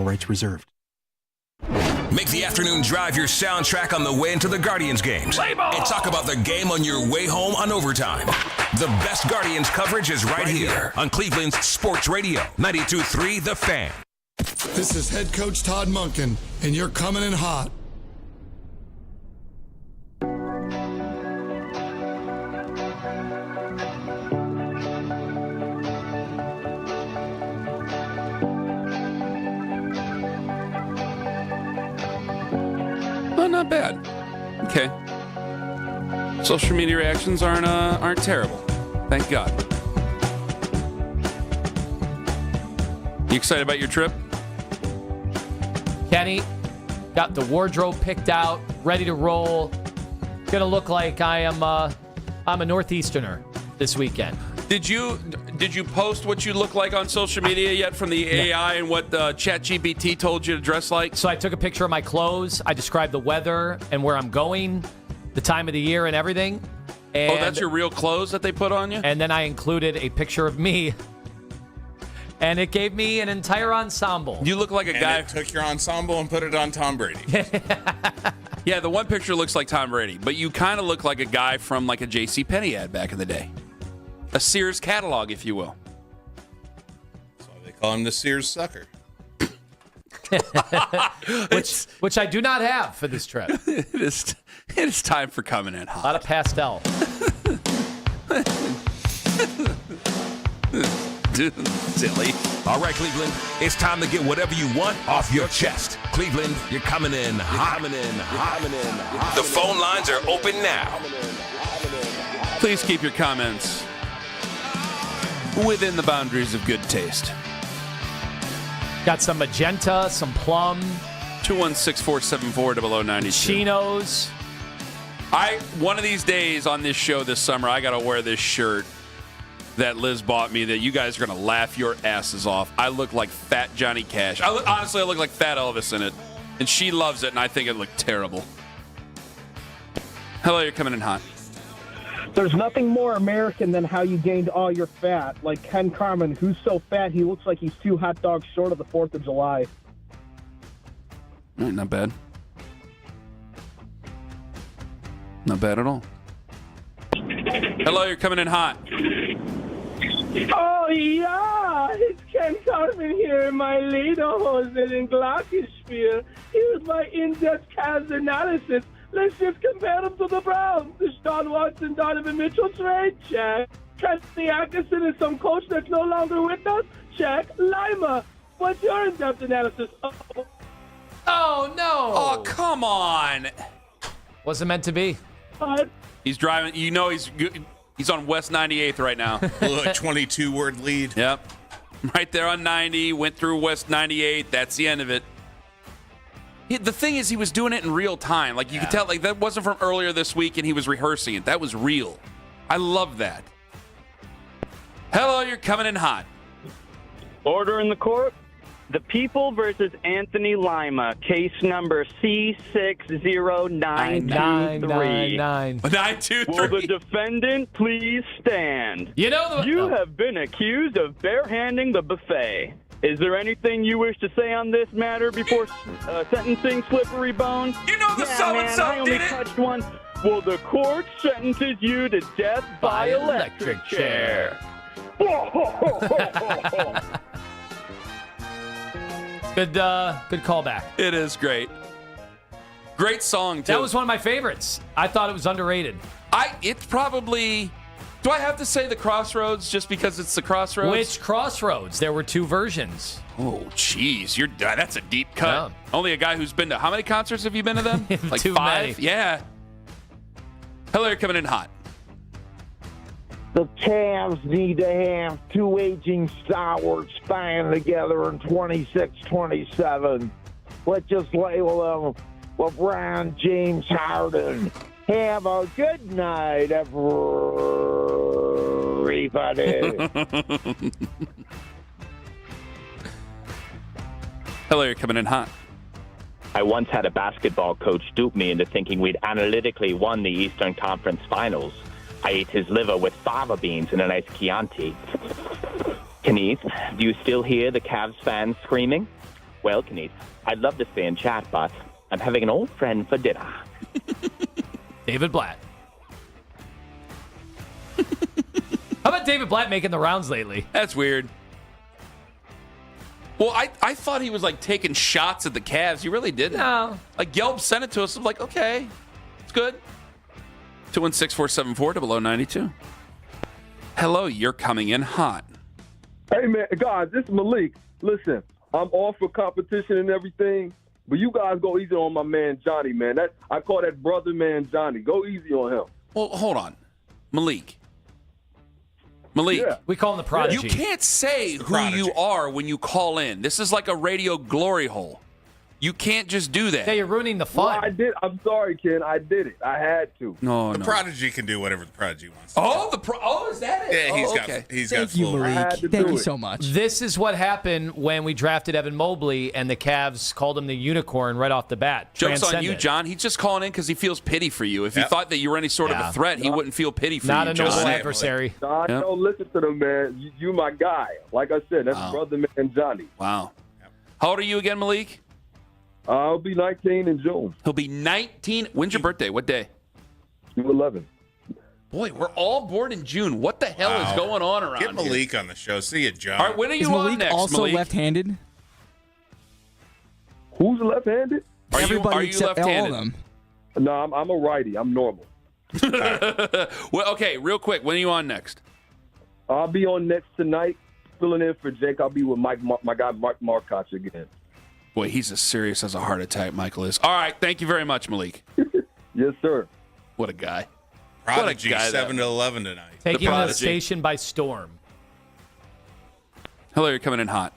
S: rights reserved.
A: Make the afternoon drive your soundtrack on the way into the Guardians games. And talk about the game on your way home on Overtime. The best Guardians coverage is right here on Cleveland's Sports Radio, 92.3 The Fan.
U: This is head coach Todd Monken, and you're coming in hot.
I: Not bad. Okay. Social media reactions aren't terrible. Thank God. You excited about your trip?
K: Kenny, got the wardrobe picked out, ready to roll. Gonna look like I'm a Northeasterner this weekend.
I: Did you post what you look like on social media yet from the AI and what ChatGPT told you to dress like?
K: So I took a picture of my clothes. I described the weather and where I'm going, the time of the year and everything. And,
I: that's your real clothes that they put on you?
K: And then I included a picture of me. And it gave me an entire ensemble.
I: You look like a guy.
J: It took your ensemble and put it on Tom Brady.
I: Yeah, the one picture looks like Tom Brady, but you kind of look like a guy from like a JCPenney ad back in the day. A Sears catalog, if you will.
J: That's why they call him the Sears sucker.
K: which I do not have for this trip.
I: It is time for coming in hot.
K: A lot of pastel.
I: Dude, silly.
A: All right, Cleveland, it's time to get whatever you want off your chest. Cleveland, you're coming in hot. The phone lines are open now.
I: Please keep your comments within the boundaries of good taste.
K: Got some magenta, some plum.
I: 216-474-0092.
K: Chinos.
I: One of these days on this show this summer, I got to wear this shirt that Liz bought me that you guys are going to laugh your asses off. I look like fat Johnny Cash. Honestly, I look like fat Elvis in it. And she loves it, and I think it looked terrible. Hello, you're coming in hot.
V: There's nothing more American than how you gained all your fat. Like Ken Carman, who's so fat he looks like he's 2 hot dogs short of the 4th of July.
I: Not bad. Not bad at all. Hello, you're coming in hot.
V: Oh, yeah! It's Ken Carman here in my Lederhosen in Glockenspiel. Here's my in-depth Cavs analysis. Let's just compare them to the Browns. The Deshaun Watson, Donovan Mitchell trade, check. Kenny Atkinson is some coach that's no longer with us, check. Lima, what's your in-depth analysis?
K: Oh, no.
I: Oh, come on.
K: Wasn't meant to be.
I: He's driving. You know he's on West 98th right now.
J: A 22-word lead.
I: Yep. Right there on 90. Went through West 98. That's the end of it. The thing is, he was doing it in real time. Like, you could tell, like, that wasn't from earlier this week and he was rehearsing it. That was real. I love that. Hello, you're coming in hot.
W: Order in the court. The People versus Anthony Lima, case number C60923.
I: 923.
W: Will the defendant please stand?
K: You
W: have been accused of barehanding the buffet. Is there anything you wish to say on this matter before sentencing Slippery Bone?
I: You know the so-and-so
W: I only
I: did it.
W: touched one. Will the court sentences you to death by electric chair?
K: Good callback.
I: It is great. Great song, too.
K: That was one of my favorites. I thought it was underrated.
I: It's probably... Do I have to say the Crossroads just because it's the Crossroads?
K: Which Crossroads? There were 2 versions.
I: Oh, jeez. That's a deep cut.
K: Yeah.
I: Only a guy who's been to... How many concerts have you been to them? Like
K: Too
I: 5?
K: many.
I: Yeah. Hello, you're coming in hot.
X: The Cavs need to have 2 aging stalwarts band together in 26-27. Let's just label them LeBron James Harden. Have a good night, everybody.
I: Hello, you're coming in hot.
Y: I once had a basketball coach dupe me into thinking we'd analytically won the Eastern Conference Finals. I ate his liver with fava beans and a nice Chianti. Kenneth, do you still hear the Cavs fans screaming? well, Kenny, I'd love to stay and chat, but I'm having an old friend for dinner.
K: David Blatt. How about David Blatt making the rounds lately?
I: That's weird. Well, I thought he was like taking shots at the Cavs. He really didn't.
K: No.
I: Like Gelb sent it to us. I'm like, okay, it's good. 216-474-0092. Hello, you're coming in hot.
B: Hey, man, guys, this is Malik. Listen, I'm all for competition and everything, but you guys go easy on my man Johnny, man. I call that brother man Johnny. Go easy on him.
I: Well, hold on. Malik. Yeah.
K: We call him the prodigy.
I: You can't say who you are when you call in. This is like a radio glory hole. You can't just do that.
K: Yeah, you're ruining the fun.
B: Well, I did. I'm sorry, Ken. I did it. I had to.
I: No,
J: the prodigy can do whatever the prodigy wants.
I: Is that it?
J: Yeah, he's
K: okay.
J: got full right.
T: Thank you so much.
K: This is what happened when we drafted Evan Mobley and the Cavs called him the unicorn right off the bat.
I: Joke's on you,
K: Transcendent.
I: John. He's just calling in because he feels pity for you. If he thought that you were any sort of a threat, he wouldn't feel pity for
K: Not
I: you,
K: a
I: John.
K: noble adversary.
B: John, don't listen to them, man. You my guy. Like I said, that's brother man Johnny.
I: Wow. How old are you again, Malik?
B: I'll be 19 in June.
I: He'll be 19. When's your birthday? What day?
B: June 11.
I: Boy, we're all born in June. What the hell is going on around
J: Get Malik
I: here?
J: on the show. See you, John.
I: All right, when are you
T: Is
I: on
T: Malik
I: next,
T: also
I: Malik?
T: left-handed?
B: Who's left-handed?
T: Everybody
I: are you
T: except all
I: left-handed?
T: of them.
B: No, I'm a righty. I'm normal.
I: Well, okay, real quick. When are you on next?
B: I'll be on next tonight, filling in for Jake. I'll be with my guy Mark Markoch again.
I: Boy, he's as serious as a heart attack, Michael is. All right, thank you very much, Malik.
B: Yes, sir.
I: What a guy.
J: Prodigy,
I: what a guy
J: 7 to 11 tonight.
K: Taking the station by storm.
I: Hello, you're coming in hot.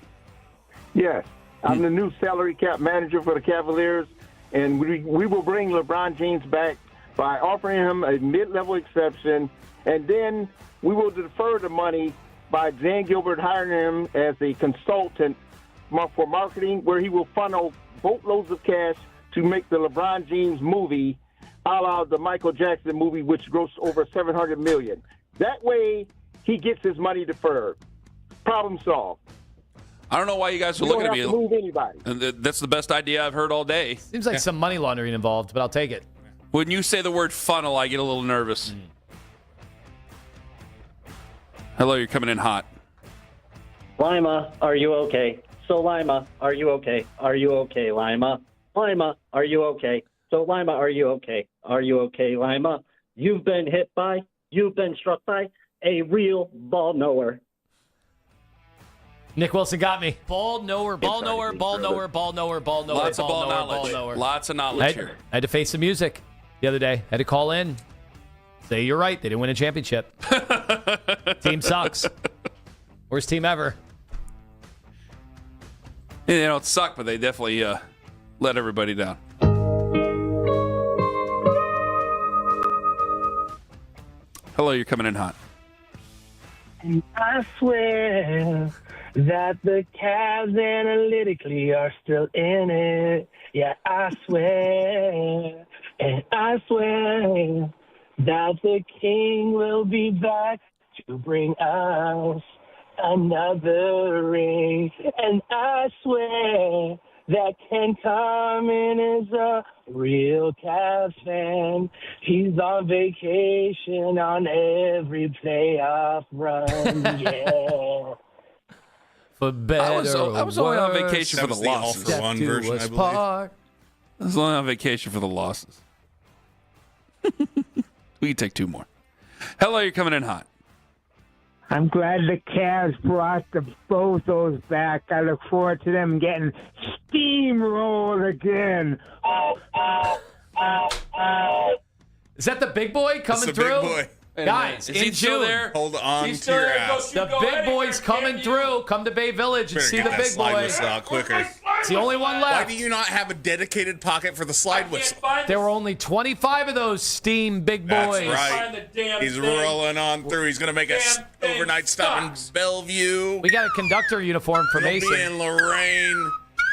X: Yes, I'm the new salary cap manager for the Cavaliers, and we will bring LeBron James back by offering him a mid-level exception, and then we will defer the money by Dan Gilbert hiring him as a consultant for marketing, where he will funnel boatloads of cash to make the LeBron James movie, a la the Michael Jackson movie, which grossed over $700 million. That way, he gets his money deferred. Problem solved.
I: I don't know why you guys are
X: You
I: looking
X: don't
I: at
X: have
I: me.
X: to move anybody.
I: And that's the best idea I've heard all day.
K: Seems like some money laundering involved, but I'll take it.
I: When you say the word funnel, I get a little nervous. Hello, you're coming in hot.
D: Lima, are you okay? So, Lima, are you okay? Are you okay, Lima? Lima, are you okay? So, Lima, are you okay? Are you okay, Lima? You've been struck by a real ball knower.
K: Nick Wilson got me. Ball knower, ball knower, ball knower, ball knower, ball knower,
I: Lots of ball
K: knower,
I: knowledge.
K: ball knower.
I: Lots of knowledge here.
K: I had to face the music the other day. Had to call in. Say, you're right. They didn't win a championship. Team sucks. Worst team ever.
I: They don't suck, but they definitely let everybody down. Hello, you're coming in hot.
V: And I swear that the Cavs analytically are still in it. Yeah, I swear. And I swear that the King will be back to bring us another ring. And I swear that Ken Carman is a real Cavs fan. He's on vacation on every playoff run, yeah.
K: For better
I: I was only on vacation for the losses.
J: All for one version, I believe.
I: I was only on vacation for the losses. We can take two more. Hello, you're coming in hot.
V: I'm glad the Cavs brought the Bozos back. I look forward to them getting steamrolled again.
K: Is that the big boy coming
J: It's the
K: through?
J: big boy.
K: Guys,
I: Is
K: in
I: he still
K: June.
I: there?
J: Hold on
I: He's
J: to
I: still
J: your
I: there.
J: ass.
K: The big boy's coming through. Come to Bay Village and
J: Better
K: see
J: get
K: the
J: that
K: big
J: slide
K: boy.
J: whistle out quicker.
K: It's the only one
J: Why
K: left.
J: do you not have a dedicated pocket for the slide whistle?
K: There were only 25 of those steam big boys.
J: That's right. He's rolling on through. He's going to make a overnight stop in Bellevue.
K: We got a conductor uniform for
J: He'll
K: Mason.
J: be in Lorraine.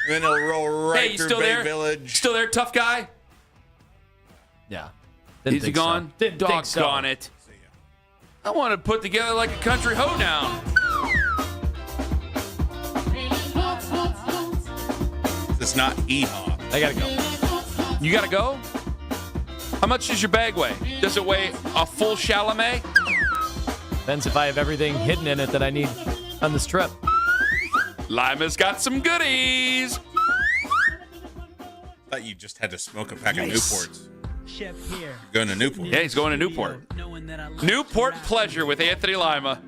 J: Then he'll roll right
I: Hey, you
J: through
I: still
J: Bay
I: there?
J: Village.
I: Still there, tough guy?
K: Yeah.
I: Is he
K: think so.
I: gone?
K: Didn't think so.
I: Doggone it. I want to put together like a country hoedown.
J: It's not hee-haw.
K: I gotta go.
I: You got to go? How much does your bag weigh? Does it weigh a full Chalamet?
K: Depends if I have everything hidden in it that I need on this trip.
I: Lima's got some goodies.
J: Thought you just had to smoke a pack of Newports.
E: Chef here.
J: Going to Newport.
I: Yeah, he's going to Newport. Newport Pleasure with Anthony Lima.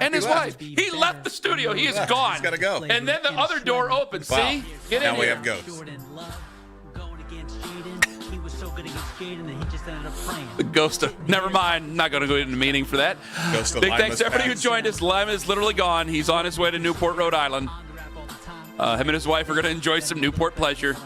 I: And his wife. He left the studio. He is gone.
J: He's got to go.
I: And then the other door opens.
J: Wow.
I: See? Get in
J: now we
I: here.
J: have ghosts. The ghost of, never mind. Not going to go into the meaning for that.
I: Ghost of
J: Big
I: Lima's
J: thanks to everybody who
I: past.
J: joined us.
I: Lima is literally gone. He's on his way to Newport, Rhode Island. Him and his wife are going to enjoy some Newport pleasure.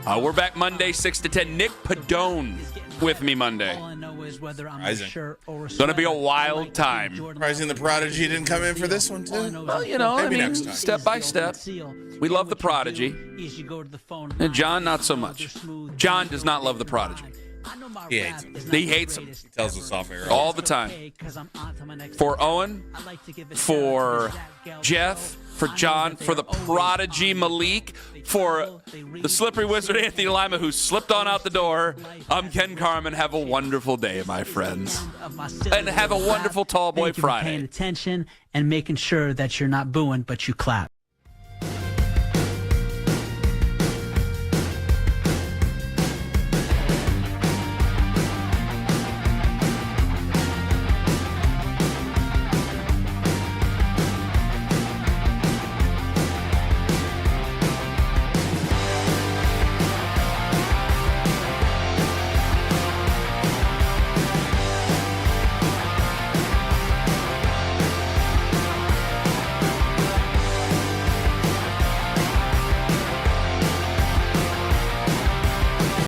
I: We're back Monday, 6 to 10. Nick Padone with me Monday. It's going to be a wild time.
J: Surprising the Prodigy didn't come in for this one, too.
I: Well, you know,
J: Maybe
I: I mean,
J: next time.
I: step by step. We love the Prodigy. And John, not so much. John does not love the Prodigy.
J: He hates him.
I: He hates him.
J: He tells us off air
I: all the time. For Owen, for Jeff, for John, for the Prodigy Malik, for the slippery wizard Anthony Lima, who slipped on out the door. I'm Ken Carman. Have a wonderful day, my friends. And have a wonderful Tall Boy
E: Thank you for
I: Friday.
E: paying attention and making sure that you're not booing, but you clap.